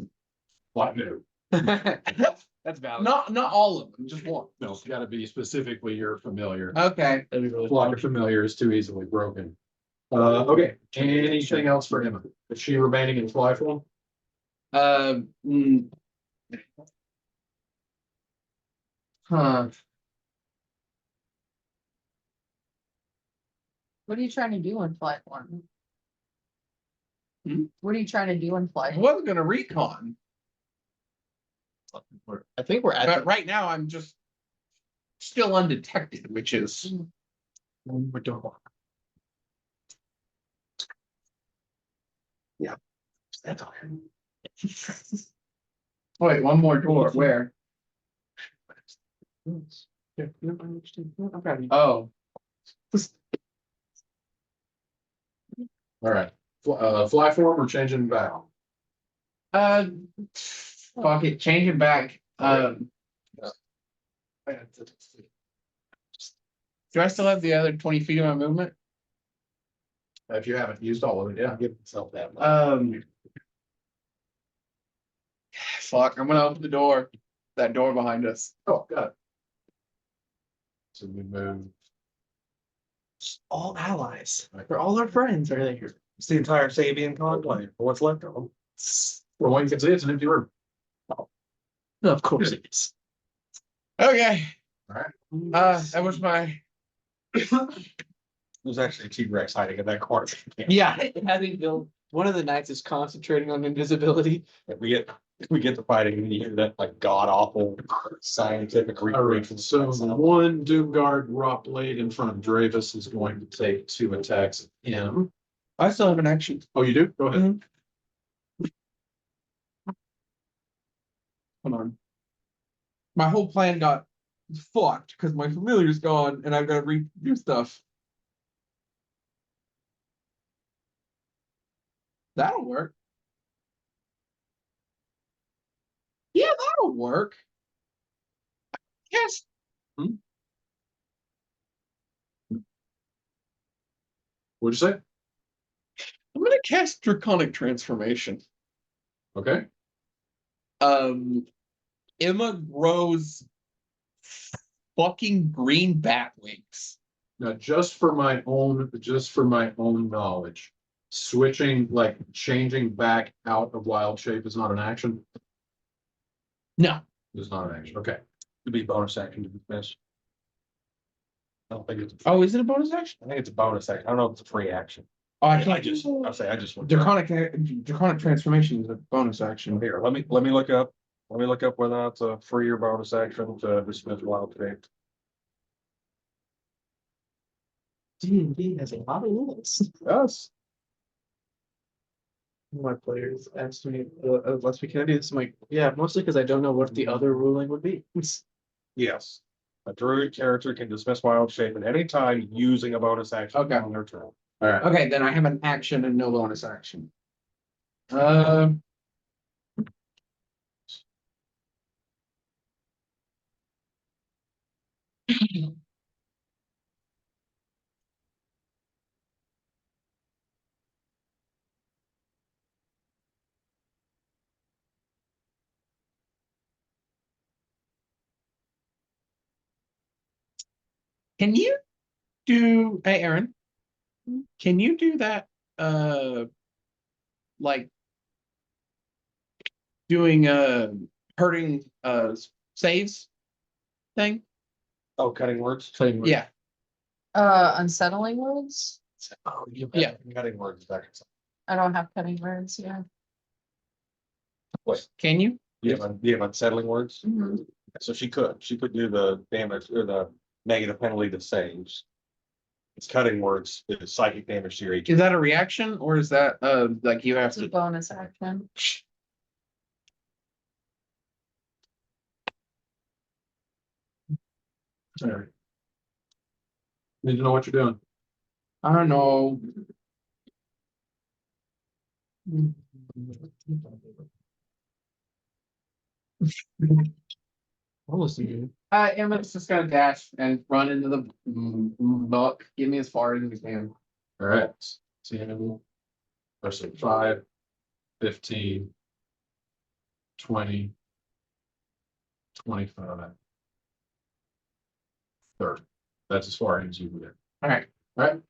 What new? That's valid. Not all of them, just one. No, it's gotta be specifically your familiar. Okay. That'd be really Flock fun. of familiar is too easily broken. Okay, anything else for Emma? Is she remaining in fly form? Mm. Huh. What are you trying to do in flight one? Hmm? What are you trying to do in I flight? wasn't gonna recon, I think we're at but right now I'm just still undetected, which is we're doing. that's all. Wait, one more door. Where? Oh, All right, fly form or changing back? fuck it, change it back. Do I still have the other 20 feet of my movement? If you haven't used all of it, yeah. Give himself that. Fuck, I'm gonna open the door. That door behind us. Oh, got it. So we move. All allies. They're all our friends, are they here? It's the entire Sabian conclave, what's left of them. Well, one you can see it's an empty room. Of course it is. Okay, Alright. that was my. There's actually a T-Rex hiding in that corner. Yeah, I think one of the knights is concentrating on invisibility. We get to fighting and you hear that like god awful scientific All right, recreation. so the one Doomguard Rock Blade in front of Dravis is going to take 2 attacks at him. I still have an action. Oh, you do? Go ahead. Hold on. My whole plan got fucked because my familiar's gone and I've got to redo stuff. That'll work. Yeah, that'll work. Yes. What'd you say? I'm gonna cast Draconic Transformation. Okay, Emma grows fucking green bat wings. now just for my own knowledge, switching, like changing back out of wild shape is not an action. No. It's not an action. Okay. To be bonus action to dismiss. I don't think it's. Oh, is it a bonus action? I think it's a bonus action. I don't know if it's a free action. Oh, I I can't. just Draconic Transformation is a bonus action. Here, let me look up whether that's a free or bonus action to dismiss wild shape. D&D has a lot of rules. Yes. My players asked me, last week, can I do this? I'm like, yeah, mostly because I don't know what the other ruling would be. Yes. A druid character can dismiss wild shape at any time using a bonus action Okay. on their turn. All right. Okay, then I have an action and no bonus action. Can you do, hey, Aaron, can you do that, like doing, hurting, saves thing? Oh, cutting words? Yeah, Unsettling words? Oh, you Yeah. cutting words back. I don't have cutting words, yeah. can you? You have unsettling words? So she could do the damage or the negative penalty to saves. It's cutting words, it's psychic damage to your Is agent. that a reaction or is that, like you have It's a to? bonus action. All right. Need to know what you're doing. I don't know. I'll listen to you. Emmett's just gonna dash and run into the muck. Get me as far as you can. All right. 10, let's say 5, 15, 20, 25, 30. That's as far as you can get. All right. All right.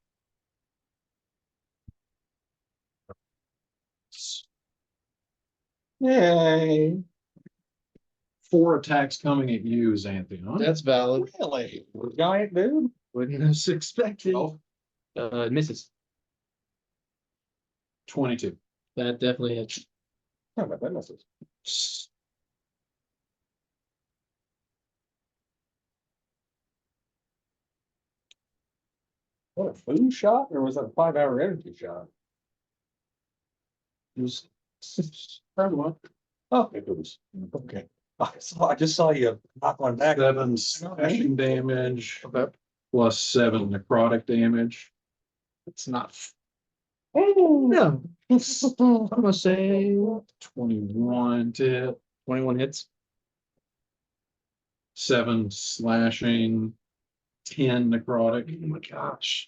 Yay. 4 attacks coming at you, Xanthion. That's valid. Really? Giant dude? Wouldn't have expected. Oh. Misses. 22. That definitely hits. Oh, my goodness. What, a food shot or was that a 5-hour energy shot? It was Probably one. Oh, it was, okay. I just saw you knock one back. 7 slashing damage Okay. plus 7 necrotic damage. It's not. No. I'm gonna say 21 to hit, 21 hits. 7 slashing, 10 necrotic, Oh my gosh.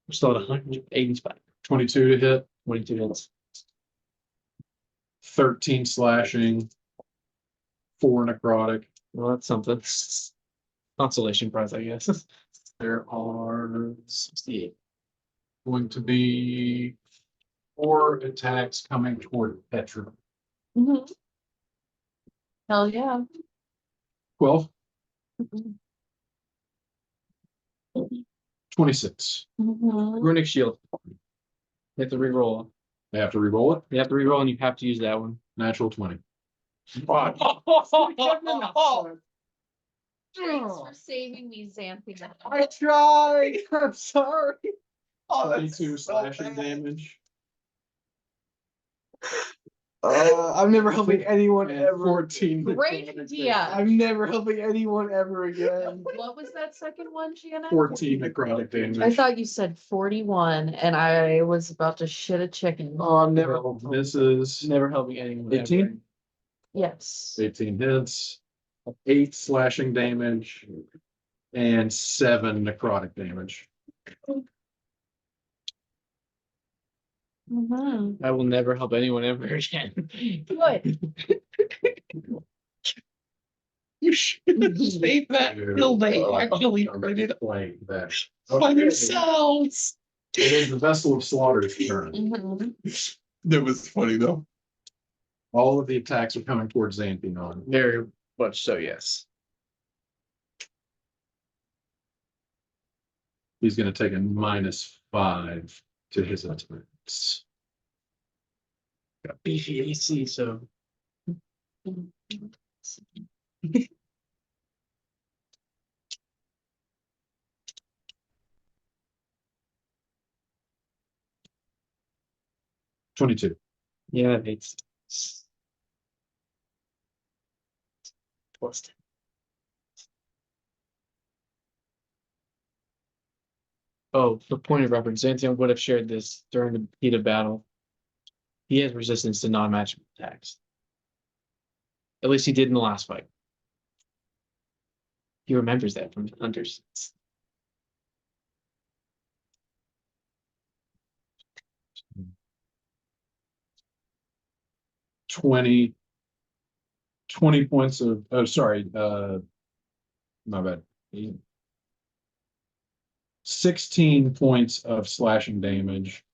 We're still at 185. 22 to hit, 22 hits. 13 slashing, 4 necrotic. Well, that's something. Consolation prize, I guess. There are 68. going to be 4 attacks coming toward Petra. Mhm. Hell yeah. 12, Mhm. 26. Mhm. Runic shield. You have to reroll. I have to re-roll it. You have to reroll and you have to use that one. Natural 20. Fuck. Thanks for saving me, Xanthion. I tried. I'm sorry. 22 slashing damage. I'm never helping anyone And ever. 14. Great necrotic idea. damage. I'm never helping anyone ever again. What was that second one, Shanna? 14 necrotic damage. I thought you said 41 and I was about to shit a chicken. Oh, I'm never, 12 misses. never helping anyone. 18? ever. Yes. 18 hits, 8 slashing damage, and 7 necrotic damage. Mhm. I will never help anyone ever again. Good. You should have saved that building. Actually, Like that. by yourselves. It is the Vessel of Slaughter's turn. Mhm. That was funny though. All of the attacks are coming towards Xanthion. Very much so, yes. He's gonna take a -5 to his attacks. Got beefy AC, so 22. yeah, it's plus 10. Oh, for point of reference, Xanthion would have shared this during the heat of battle. He has resistance to non-magical attacks. At least he did in the last fight. He remembers that from Hunters. 20 points of, oh, sorry, my bad. 16 points of slashing damage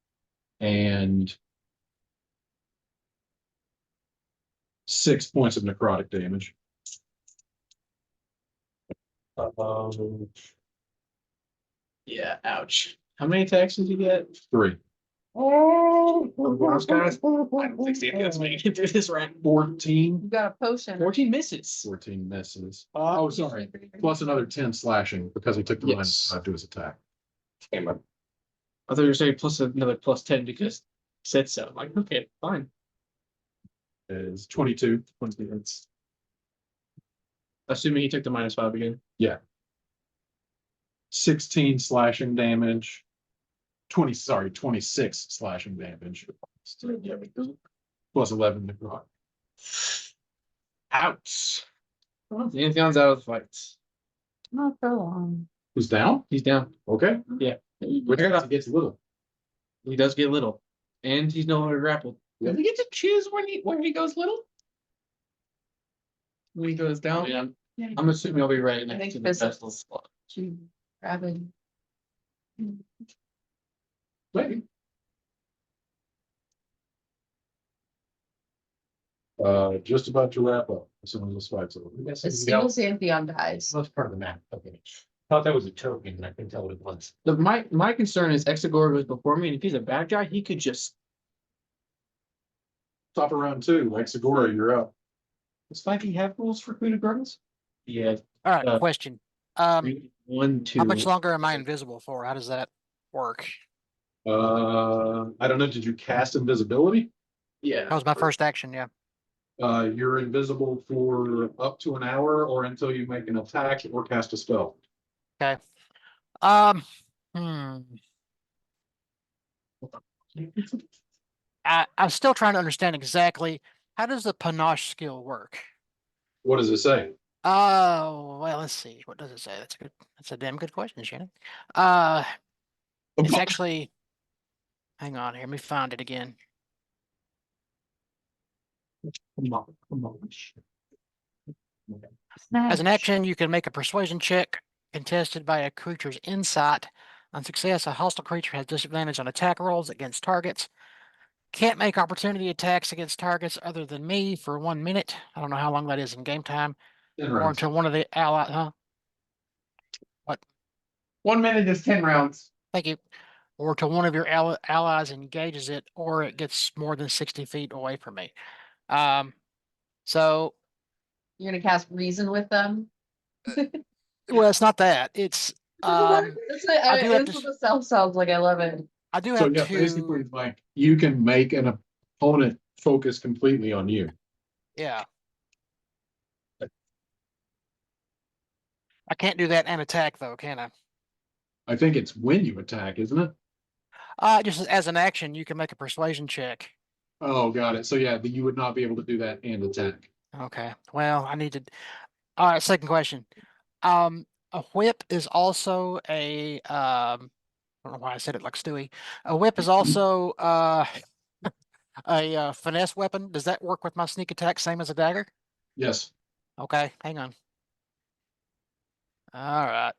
and 6 points of necrotic damage. Yeah, ouch. How many attacks did you get? 3. Guys, I don't think Xanthion's making it through this round. 14. You got a potion. 14 misses. 14 misses. Oh, sorry. Plus another 10 slashing because he took the Yes. -5 to his attack. I thought you were saying plus another plus 10 because he said so. I'm like, okay, fine. Is 22. 20 hits. Assuming he took the -5 again. 16 slashing damage. 26 slashing damage. Plus 11 necrotic. Ouch. Xanthion's out of the fight. Not for long. Who's down? He's down. Okay. Yeah. Which means he gets little. He does get little. And he's no longer grappled. Does he get to choose when he goes little? When he goes down? Yeah. I'm assuming I'll be right I next think to the physical vessel. slot. Gee, grabbing. Wait. Just about to wrap up. As soon as this fight's over. As soon as Xanthion dies. That's part of the map. Okay. Thought that was a token and I couldn't tell what it was. My concern is Exegor goes before me, and if he's a bad guy, he could just Top of round 2. Exagora, you're up. does 5e have rules for Queen of Gardens? Yeah. All right, Uh, question. 1, 2. How much longer am I invisible for? How does that work? I don't know. Did you cast invisibility? Yeah. That was my first action, yeah. You're invisible for up to an hour or until you make an attack or cast a spell. Okay. Um, hmm. I'm still trying to understand exactly how does the panache skill work? What does it say? Oh, well, let's see. What does it say? That's a damn good question, Shannon. It's actually, hang on here, let me find it again. As an action, you can make a persuasion check contested by a creature's insight. On success, a hostile creature has disadvantage on attack rolls against targets. Can't make opportunity attacks against targets other than me for 1 minute. I don't know how long that is in game time. Or until one of the allies, huh? 1 minute is 10 rounds. Thank you. Or till one of your allies engages it, or it gets more than 60 feet away from me. So, You're gonna cast reason with them? well, it's not that. It's I do have This is to. what the self sounds like. I love it. I do So have yeah, two. basically, like you can make an opponent focus completely on you. Yeah. I can't do that and attack though, can I? I think it's when you attack, isn't it? Just as an action, you can make a persuasion check. Oh, got it. So yeah, but you would not be able to do that and attack. Okay. Well, I need to. All right. Second question. A whip is also I don't know why I said it like Stewie. A whip is also a finesse weapon. Does that work with my sneak attack same as a dagger? Yes. Okay, hang on. All right.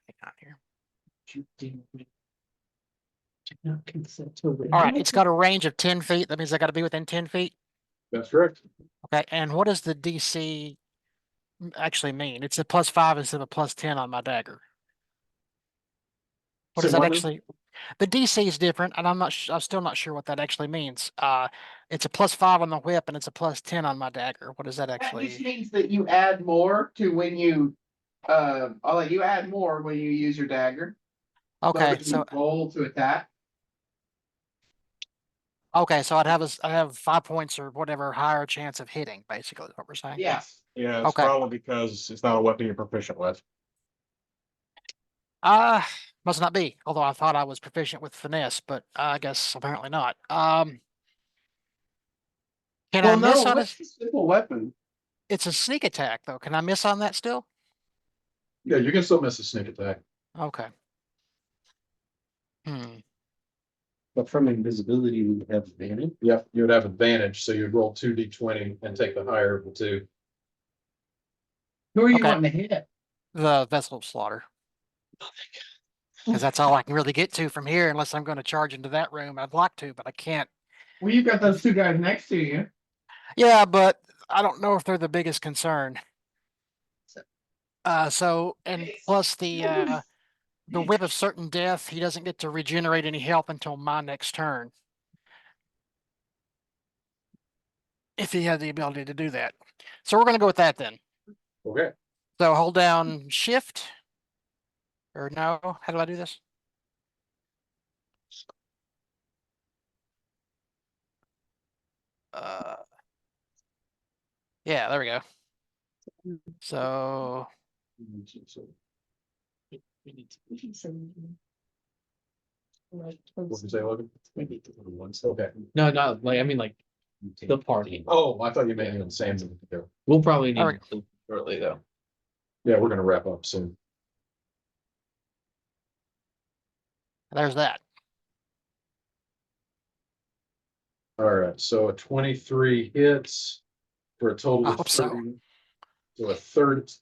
Hang on here. All right, it's got a range of 10 feet. That means I got to be within 10 feet. That's correct. Okay, and what does the DC actually mean? It's a +5 instead of a +10 on my dagger. What does Say that what now? actually? The DC is different, and I'm still not sure what that actually means. It's a +5 on the whip, and it's a +10 on my dagger. What does that That just actually? means that you add more to when you, I'll let you add more when you use your dagger. Okay, when you so roll to attack. okay, so I'd have 5 points or whatever higher chance of hitting. Basically, is what we're saying. Yes. Yeah, it's Okay. probably because it's not a weapon you're proficient with. Must not be. Although I thought I was proficient with finesse, but I guess apparently not. Can I Well, miss no, on it's it? a simple weapon. It's a sneak attack though. Can I miss on that still? Yeah, you can still miss a sneak attack. Okay. Hmm. But from invisibility, you have advantage. Yep, you would have advantage, so you'd roll 2d20 and take the higher of the two. Who are you Okay. wanting to hit? The vessel of slaughter. Because that's all I can really get to from here, unless I'm going to charge into that room. I'd like to, but I can't. Well, you've got those two guys next to you. Yeah, but I don't know if they're the biggest concern. So and plus the whip of certain death, he doesn't get to regenerate any health until my next turn. If he had the ability to do that. So we're gonna go with that then. Okay. So hold down shift. Or no, how do I do this? Yeah, there we go. So What did you say, Logan? Okay. No, not like, I mean, like the party. Oh, I thought you meant you and Sam. Yeah, We'll probably need Alright. to shortly though. we're gonna wrap up soon. there's that. All right, so a 23 hits for a total I of hope so. 30. So a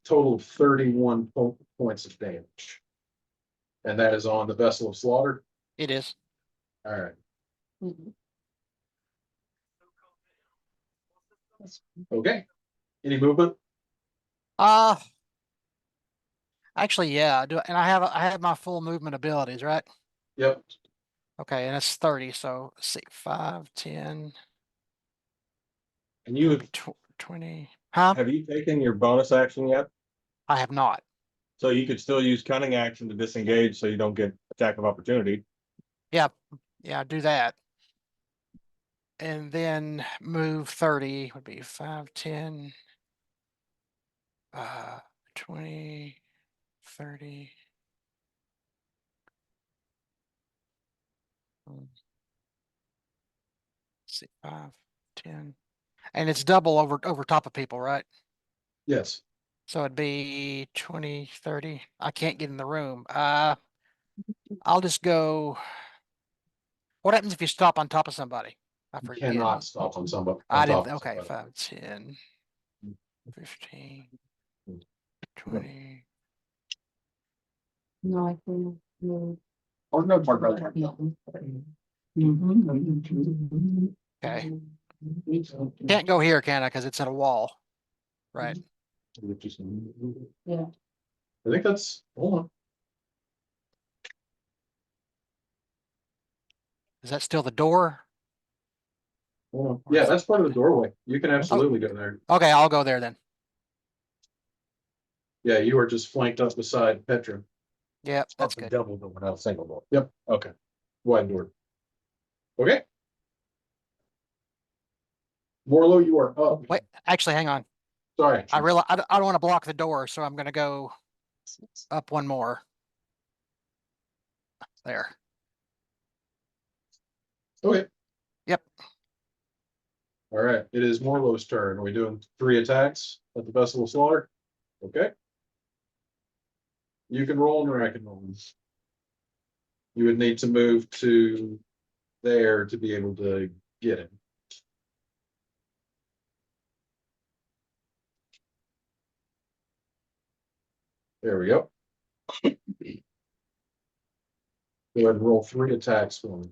total of 31 points of damage. And that is on the vessel of slaughter. It is. All right. Okay. Any movement? Actually, yeah, I do, and I have my full movement abilities, right? Yep. Okay, and it's 30, so let's see, 5, 10, And you maybe 20. Huh? have you taken your bonus action yet? I have not. So you could still use cunning action to disengage so you don't get attack of opportunity. Yeah, do that. and then move 30 would be 5, 10, 20, 30. See, 5, 10. And it's double over top of people, right? Yes. So it'd be 20, 30. I can't get in the room. I'll just go. What happens if you stop on top of somebody? I You forget. cannot stop on somebody. I on top didn't. of Okay, somebody. 5, 10, 15, 20. No, I think. No. Or no part, brother. Okay. Can't go here, can I? Because it's at a wall. Right. Yeah. I think that's, hold on. Is that still the door? Hold on. Yeah, that's part of the doorway. You can absolutely go there. Okay, I'll go there then. Yeah, you are just flanked up beside Petra. Yep, that's good. Double door, not a single door. Yep. Okay. Wide door. Okay. Morlo, you are up. Wait, actually, hang on. Sorry. I realize I don't want to block the door, so I'm gonna go up one more. There. Okay. Yep. All right, it is Morlo's turn. Are we doing 3 attacks at the Festival of Slaughter? Okay. You can roll and I can roll. You would need to move to there to be able to get him. There we go. Go ahead and roll 3 attacks for me.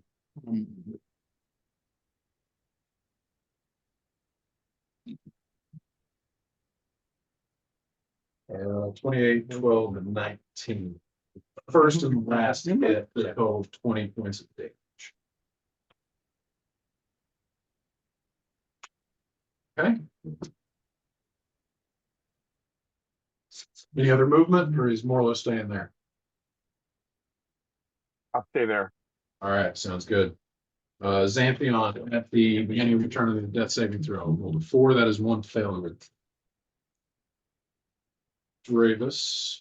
28, 12, and 19. First and last hit, the total of 20 points of damage. Okay. Any other movement, or is Morlo staying there? I'll stay there. All right, sounds good. Xanthion at the beginning of your turn of the death saving throw. Rolled a 4, that is 1 failure. Dravis.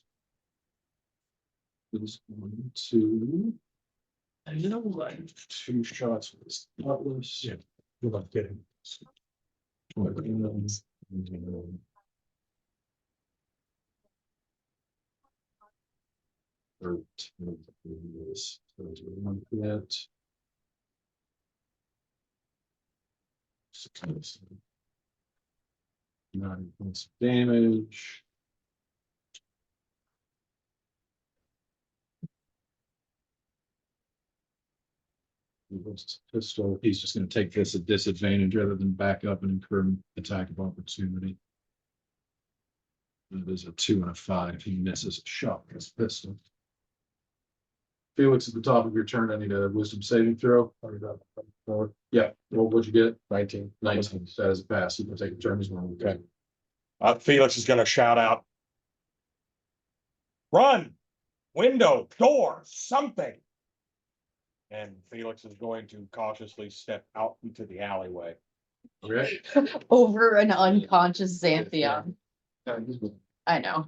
Is 1, 2. And you know what? 2 shots with this cutlass. Yeah, you're not kidding. 13 is 1 hit. 9 points of damage. Pistol, he's just gonna take this at disadvantage rather than back up and incur an attack of opportunity. That is a 2 and a 5. He misses a shot with his pistol. Felix, at the top of your turn, I need a wisdom saving throw. Yeah, well, what'd you get? 19. 19. That is a pass. You can take a turn as well. Okay. Felix is gonna shout out. Run, window, door, something. And Felix is going to cautiously step out into the alleyway. Okay. Over an unconscious Xanthion. I know.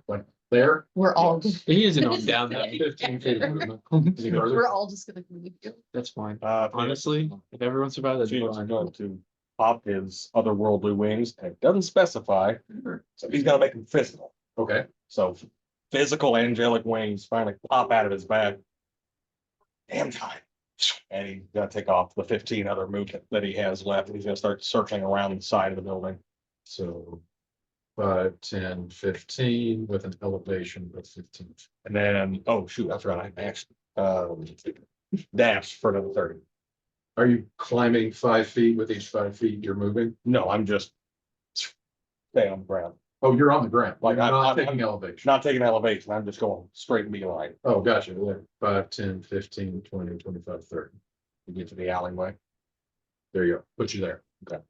There. We're all, He isn't on down there. 15 feet of movement. we're all just gonna leave you. That's fine. Felix Honestly, if everyone survived, that'd be Felix is fine. going to pop his otherworldly wings, and it doesn't specify, so he's gonna make them physical. Okay. So physical angelic wings finally pop out of his back. Damn time. And he's gonna take off the 15 other movement that he has left, and he's gonna start circling around the side of the building. So 5, 10, 15 with an elevation of 15. And then, oh shoot, that's right, I dashed, dash for another 30. Are you climbing 5 feet with each 5 feet you're moving? No, I'm just stay on the ground. Oh, you're on the ground, like Like, I'm not I'm- taking elevation. Not taking elevation, I'm just going straight beeline. Oh, gotcha. Yeah. 5, 10, 15, 20, 25, 30. To get to the alleyway. There you go. Put you there. Okay.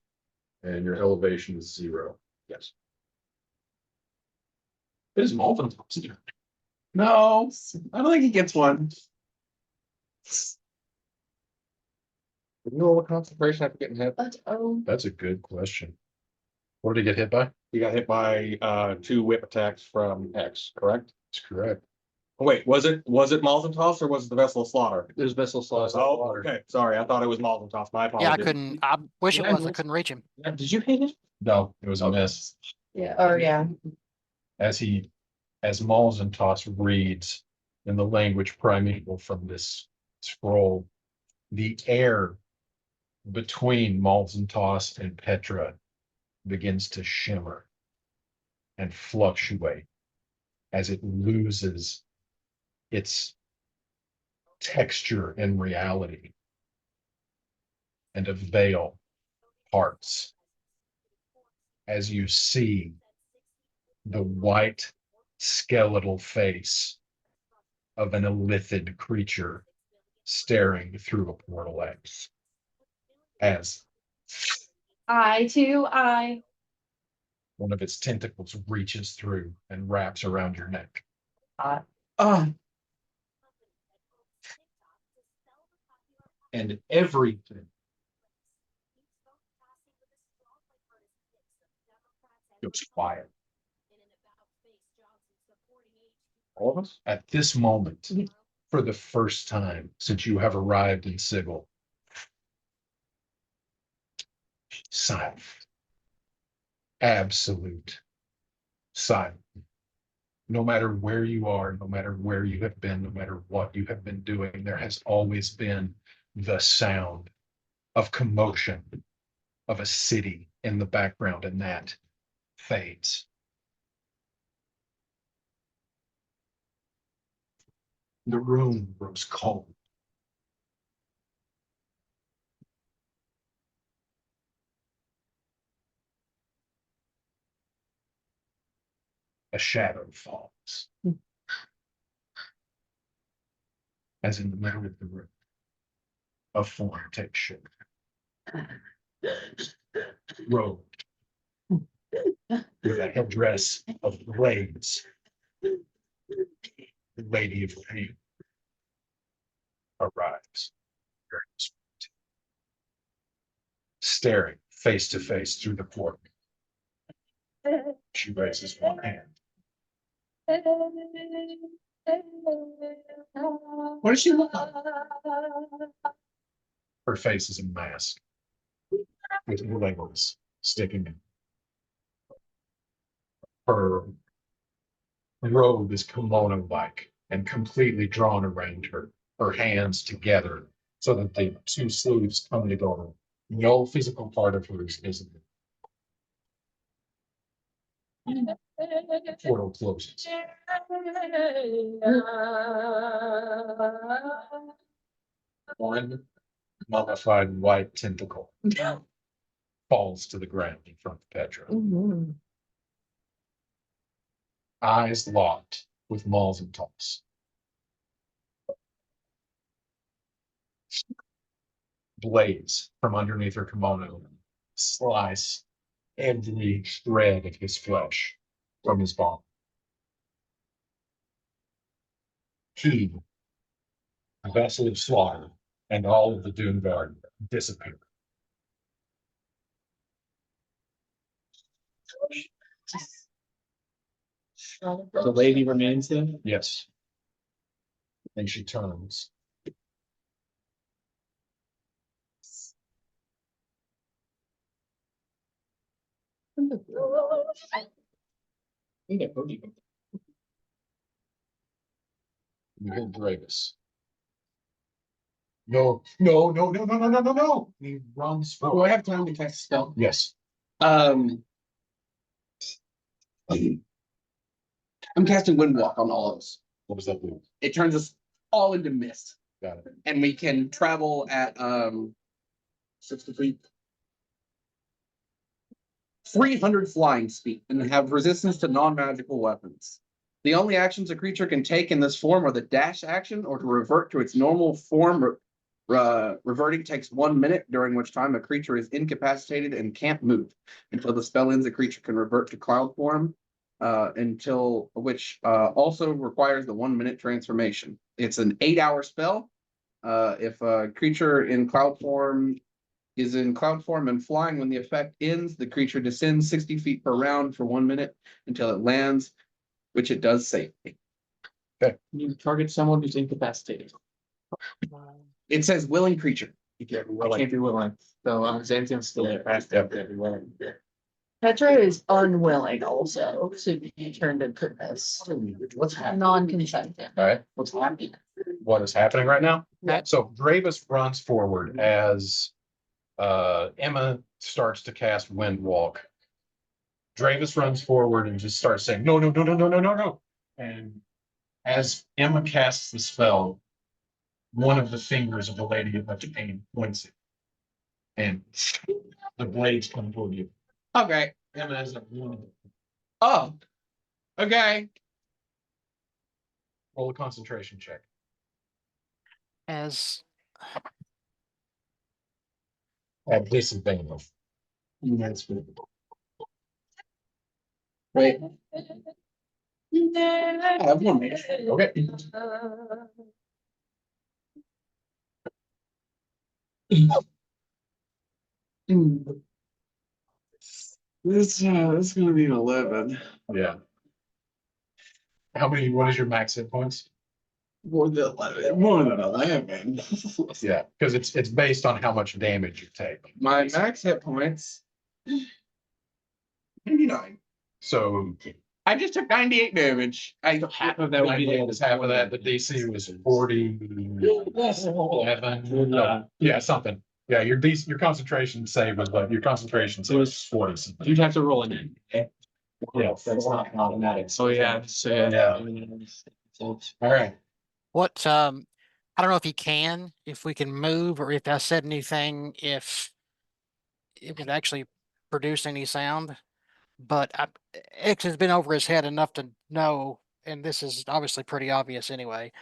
And your elevation is 0. Yes. It is Malvin. No, I don't think he gets one. You roll a concentration after getting hit? But, oh, That's a good question. What did he get hit by? You got hit by 2 whip attacks from X, correct? That's correct. Wait, was it Malzentoss or was it the Vessel of Slaughter? There's vessel slots. Oh, okay, sorry, I thought it was Malzentoss, my Yeah, I apologies. couldn't, I wish it Yeah, was, I that's- couldn't reach him. Did you hit him? No, it was a miss. yeah, oh, yeah. As Malzentoss reads in the language primeval from this scroll, the air between Malzentoss and Petra begins to shimmer and fluctuate as it loses its texture and reality. And a veil parts as you see the white skeletal face of an illithid creature staring through a portal X. As Eye to eye. one of its tentacles reaches through and wraps around your neck. And everything goes quiet. All of us? At this moment, for the first time since you have arrived in Sigil, silent. Absolute silence. No matter where you are, no matter where you have been, no matter what you have been doing, there has always been the sound of commotion of a city in the background, and that fades. The room grows cold. A shadow falls. As in the middle of the room, a form takes shape. Robed with a headdress of blades. The Lady of Pain arrives. Staring face to face through the portal. She raises one hand. What does she look like? Her face is a mask with labels sticking in. Her robe is kimono-like and completely drawn around her, her hands together so that the two sleeves come together. No physical part of her is visible. Portal closes. One mummified white tentacle falls to the ground in front of Petra. Mhm. Eyes locked with Malzentoss. Blades from underneath her kimono slice every shred of his flesh from his body. He, the vessel of slaughter, and all of the Doomguard disappear. The lady remains there? Yes. And she turns. You hear Dravis. No, no, no, no, no, no, no, no, no. He runs Do I forward. have time to cast a spell? Yes. I'm casting Windwalk on all of us. What does that do? It turns us all into mist, Got it. and we can travel at 60 feet. 300 flying speed and have resistance to non-magical weapons. The only actions a creature can take in this form are the dash action or to revert to its normal form. Reverting takes 1 minute, during which time a creature is incapacitated and can't move. Until the spell ends, a creature can revert to cloud form, until which also requires the 1 minute transformation. It's an 8-hour spell. If a creature in cloud form is in cloud form and flying when the effect ends, the creature descends 60 feet per round for 1 minute until it lands, which it does safely. You target someone who's incapacitated. It says willing creature. I can't be willing. So Xanthion's still there. Petra is unwilling also to be turned into this. What's happening? Non-consenting. All right, What's happening? what is happening right now? Yeah. So Dravis runs forward as Emma starts to cast Windwalk. Dravis runs forward and just starts saying, no, no, no, no, no, no, no, no. And as Emma casts the spell, one of the fingers of the Lady of Pain points it. And the blades come toward you. Okay. Emma is a Oh. Okay. roll a concentration check. As At disadvantage. Wait. I have 1 minute. Okay. This is gonna be an 11. Yeah. What is your max hit points? More than 11. More than 11. Yeah, because it's based on how much damage you take. My max hit points. 99. So I just took 98 damage. Half of that would be is half of that, the DC was 11. Yeah, something. Yeah, your DC, your concentration save was like, your concentration save was 40 something. You'd have to roll it. Yeah. That's not automatic. So yeah, so Yeah. All right. what, I don't know if he can, if we can move, or if I said anything, if it would actually produce any sound. But X has been over his head enough to know, and this is obviously pretty obvious anyway.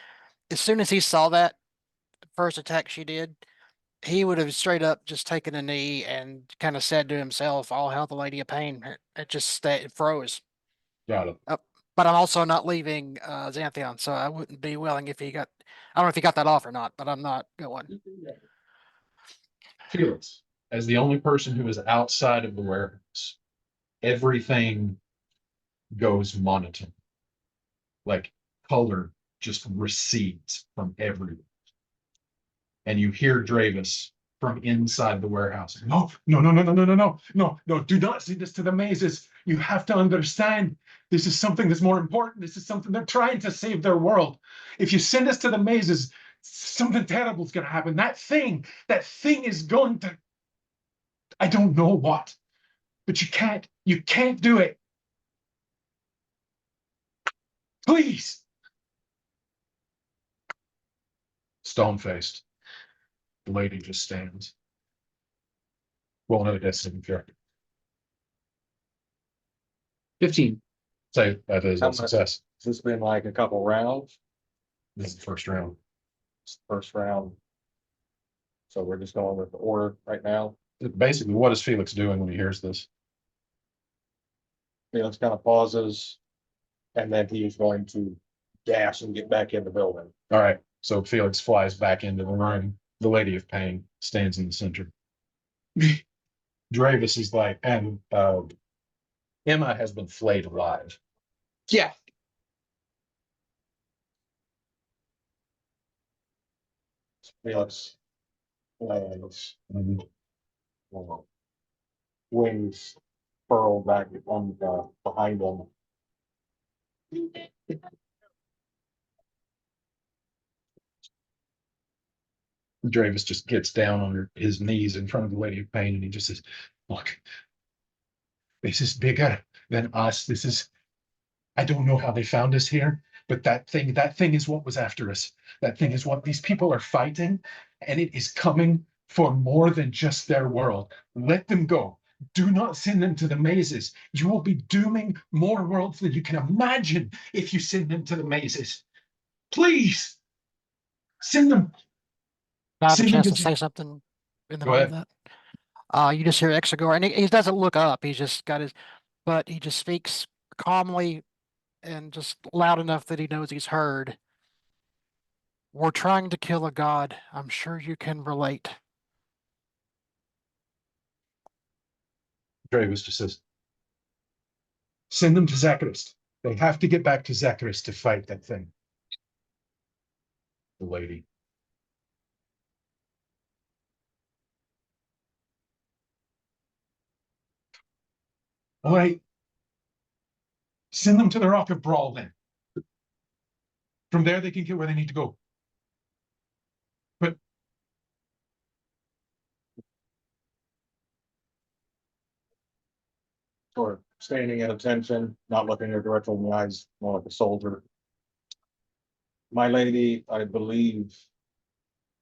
As soon as he saw that first attack she did, he would have straight up just taken a knee and kind of said to himself, "All hail the Lady of Pain." It just it froze. Got it. But I'm also not leaving Xanthion, so I wouldn't be willing if he got. I don't know if he got that off or not, but I'm not going. Felix, as the only person who is outside of the warehouse, everything goes monotone. Like color just recedes from everywhere. And you hear Dravis from inside the warehouse. No, no, no, no, no, no, no, no, no, no, do not send this to the mazes. You have to understand. This is something that's more important. This is something they're trying to save their world. If you send us to the mazes, something terrible is going to happen. That thing is going to, I don't know what, but you can't do it. Please. Stone-faced. The lady just stands. Well, no, that's signature. 15. Say that is How a much? success. This has been like a couple rounds, This is the first round. first round. So we're just going with the order right now. Basically, what is Felix doing when he hears this? Felix kind of pauses. And then he's going to dash and get back in the building. All right, so Felix flies back into the room. The Lady of Pain stands in the center. Dravis is like, and Emma has been flayed alive. Yeah. Felix lands. Wings furl back on behind him. Dravis just gets down on his knees in front of the Lady of Pain and he just says, look, this is bigger than us. I don't know how they found us here, but that thing is what was after us. That thing is what these people are fighting, and it is coming for more than just their world. Let them go. Do not send them to the mazes. You will be dooming more worlds than you can imagine if you send them to the mazes. Please send them. I have a See, chance to because- say something in the Go middle of that. You just hear Exegor, and he doesn't look up. He's just got but he just speaks calmly and just loud enough that he knows he's heard. We're trying to kill a god. I'm sure you can relate. Dravis just says, send them to Zacharyst. They have to get back to Zacharyst to fight that thing. The lady. All right. Send them to the Rock of Brawl then. From there, they can get where they need to go. But Or standing at attention, not looking her directly in the eyes, more like a soldier. My lady, I believe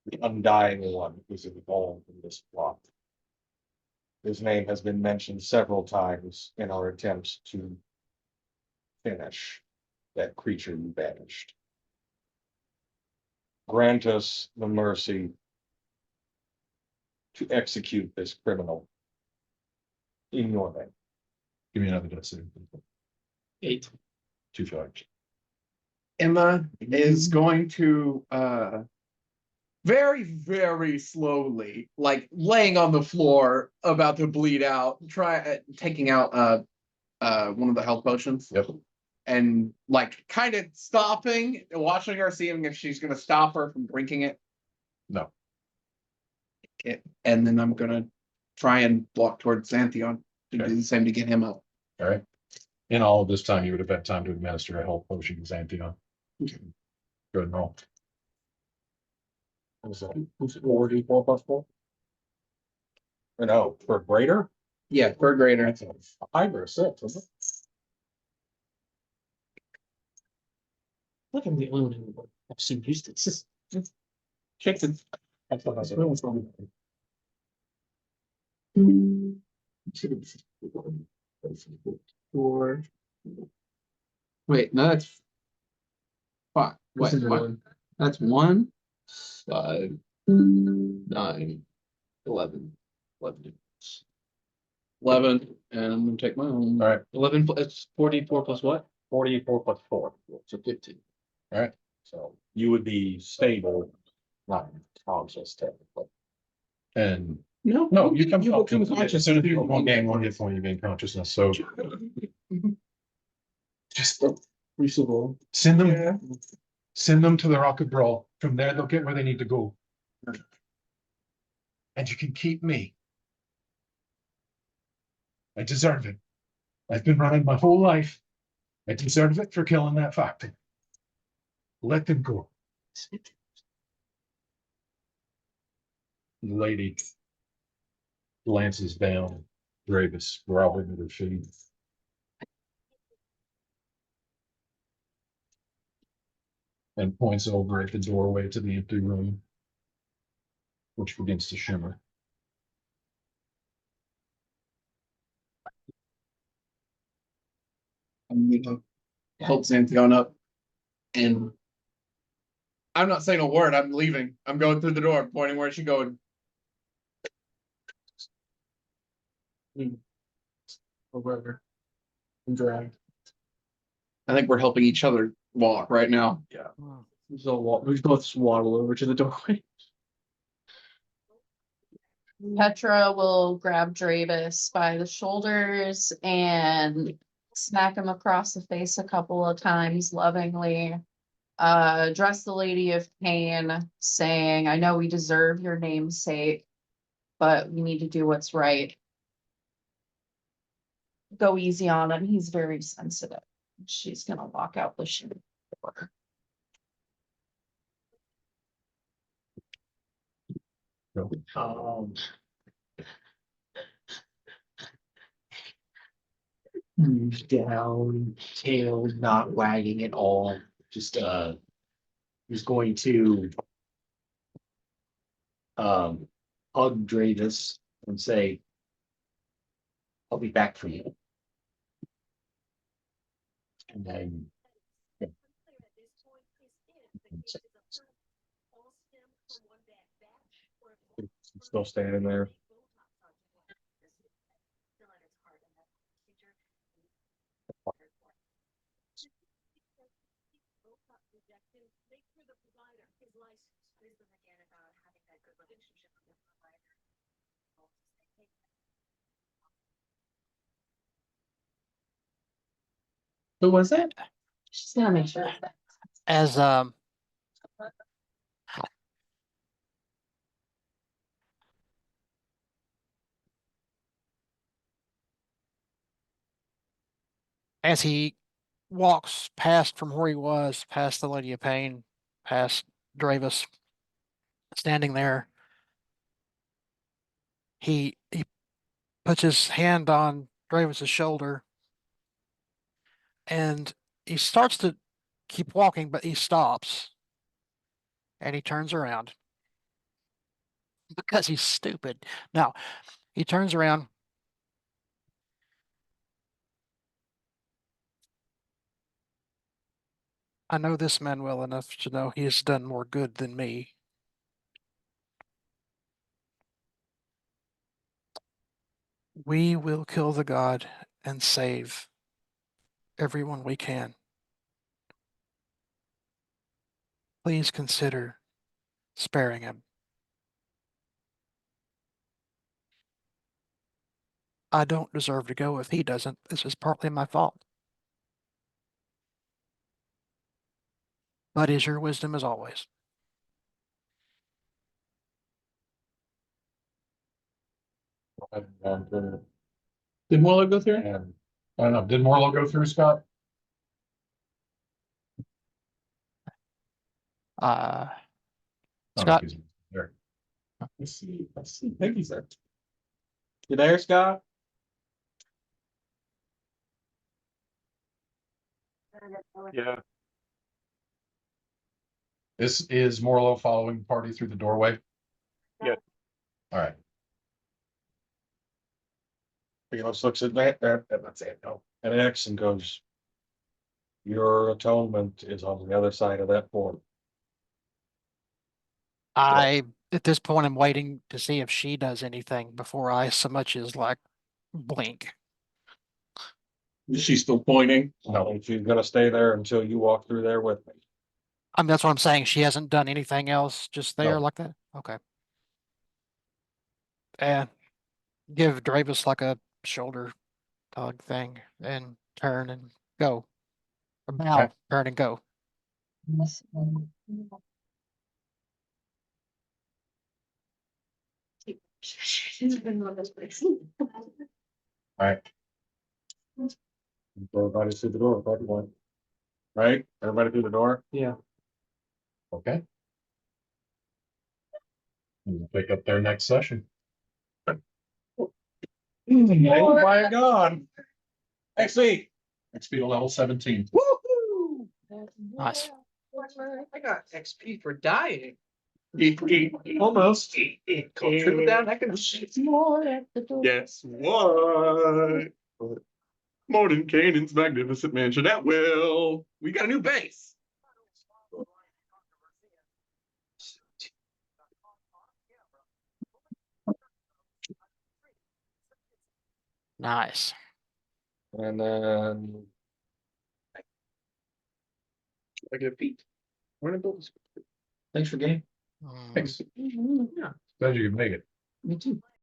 the undying one is involved in this plot. His name has been mentioned several times in our attempts to finish that creature you banished. Grant us the mercy to execute this criminal in your name. Give me another dice. 8. 2 charge. Emma is going to very, very slowly, like laying on the floor, about to bleed out, try taking out one of the health potions. Yep. And like kind of stopping, watching her, seeing if she's gonna stop her from drinking it. No. And then I'm gonna try and walk towards Xanthion to Okay. do the same to get him up. All right. In all of this time, you would have had time to administer a health potion to Xanthion. Okay. Good roll. What was that? 4d4 plus 4? Or no, for greater? Yeah, third grader. That's a 5 or a 6, isn't it? Look, I'm the only one who I've seen used this. Chicken. I thought that's what it was. Four. Wait, no, that's five. Wait, This is what? one. That's 1, 5, 9, 11. 11, and I'm gonna take my own. All right. 11. It's 44 plus what? 4d4 plus 4. So 15. All right. So you would be stable, not conscious technically. And No, no, you become become conscious as soon as you one game, 1 hit point, you gain consciousness. So just Reasonable. send them to the Rock of Brawl. From there, they'll get where they need to go. And you can keep me. I deserve it. I've been running my whole life. I deserve it for killing that factor. Let them go. the lady glances down, Dravis groveling at her feet. And points over at the doorway to the empty room, which begins to shimmer. I'm gonna help Xanthion up. And I'm not saying a word, I'm leaving. I'm going through the door, pointing where she's going. Or wherever. And drag. I think we're helping each other walk right now. We both just waddle over to the doorway. Petra will grab Dravis by the shoulders and smack him across the face a couple of times lovingly. Address the Lady of Pain, saying, I know we deserve your namesake, but we need to do what's right. Go easy on him. He's very sensitive. She's gonna walk out the door. Down, tail not wagging at all, just he's going to hug Dravis and say, I'll be back for you. And then Still standing there. Who was that? Just gonna make sure. As as he walks past from where he was, past the Lady of Pain, past Dravis standing there, he puts his hand on Dravis's shoulder and he starts to keep walking, but he stops and he turns around because he's stupid. Now he turns around. I know this man well enough to know he has done more good than me. We will kill the god and save everyone we can. Please consider sparing him. I don't deserve to go if he doesn't. This is partly my fault. But is your wisdom as always. Did Morlo go through? And, I don't know, did Morlo go through, Scott? Uh, Oh, Scott? he's there. I see. Thank you, sir. You there, Scott? Yeah, This is Morlo following the party through the doorway? Yes. All right. Felix looks at that, that's it, no, and X and goes. Your atonement is on the other side of that board. I, at this point, I'm waiting to see if she does anything before I so much as like blink. Is she still pointing? No, she's gonna stay there until you walk through there with me. I mean, that's what I'm saying. She hasn't done anything else just there No. like that. Okay. And give Dravis like a shoulder tug thing and turn and go. Or bow, Okay. turn and go. All right. Everybody through the door, if everyone. Right, everybody through the door? Yeah. Okay. We'll pick up their next session. Fire gone. XP. XP to level 17. Woo-hoo. Nice. I got XP for dying. Almost. Trip it down. I can. Guess what? Morning Canaan's magnificent mansion at will. We got a new base. Nice. And then. I get a feat. We're gonna build this. Thanks for game. Mm. Thanks. Glad you could make it. Me too.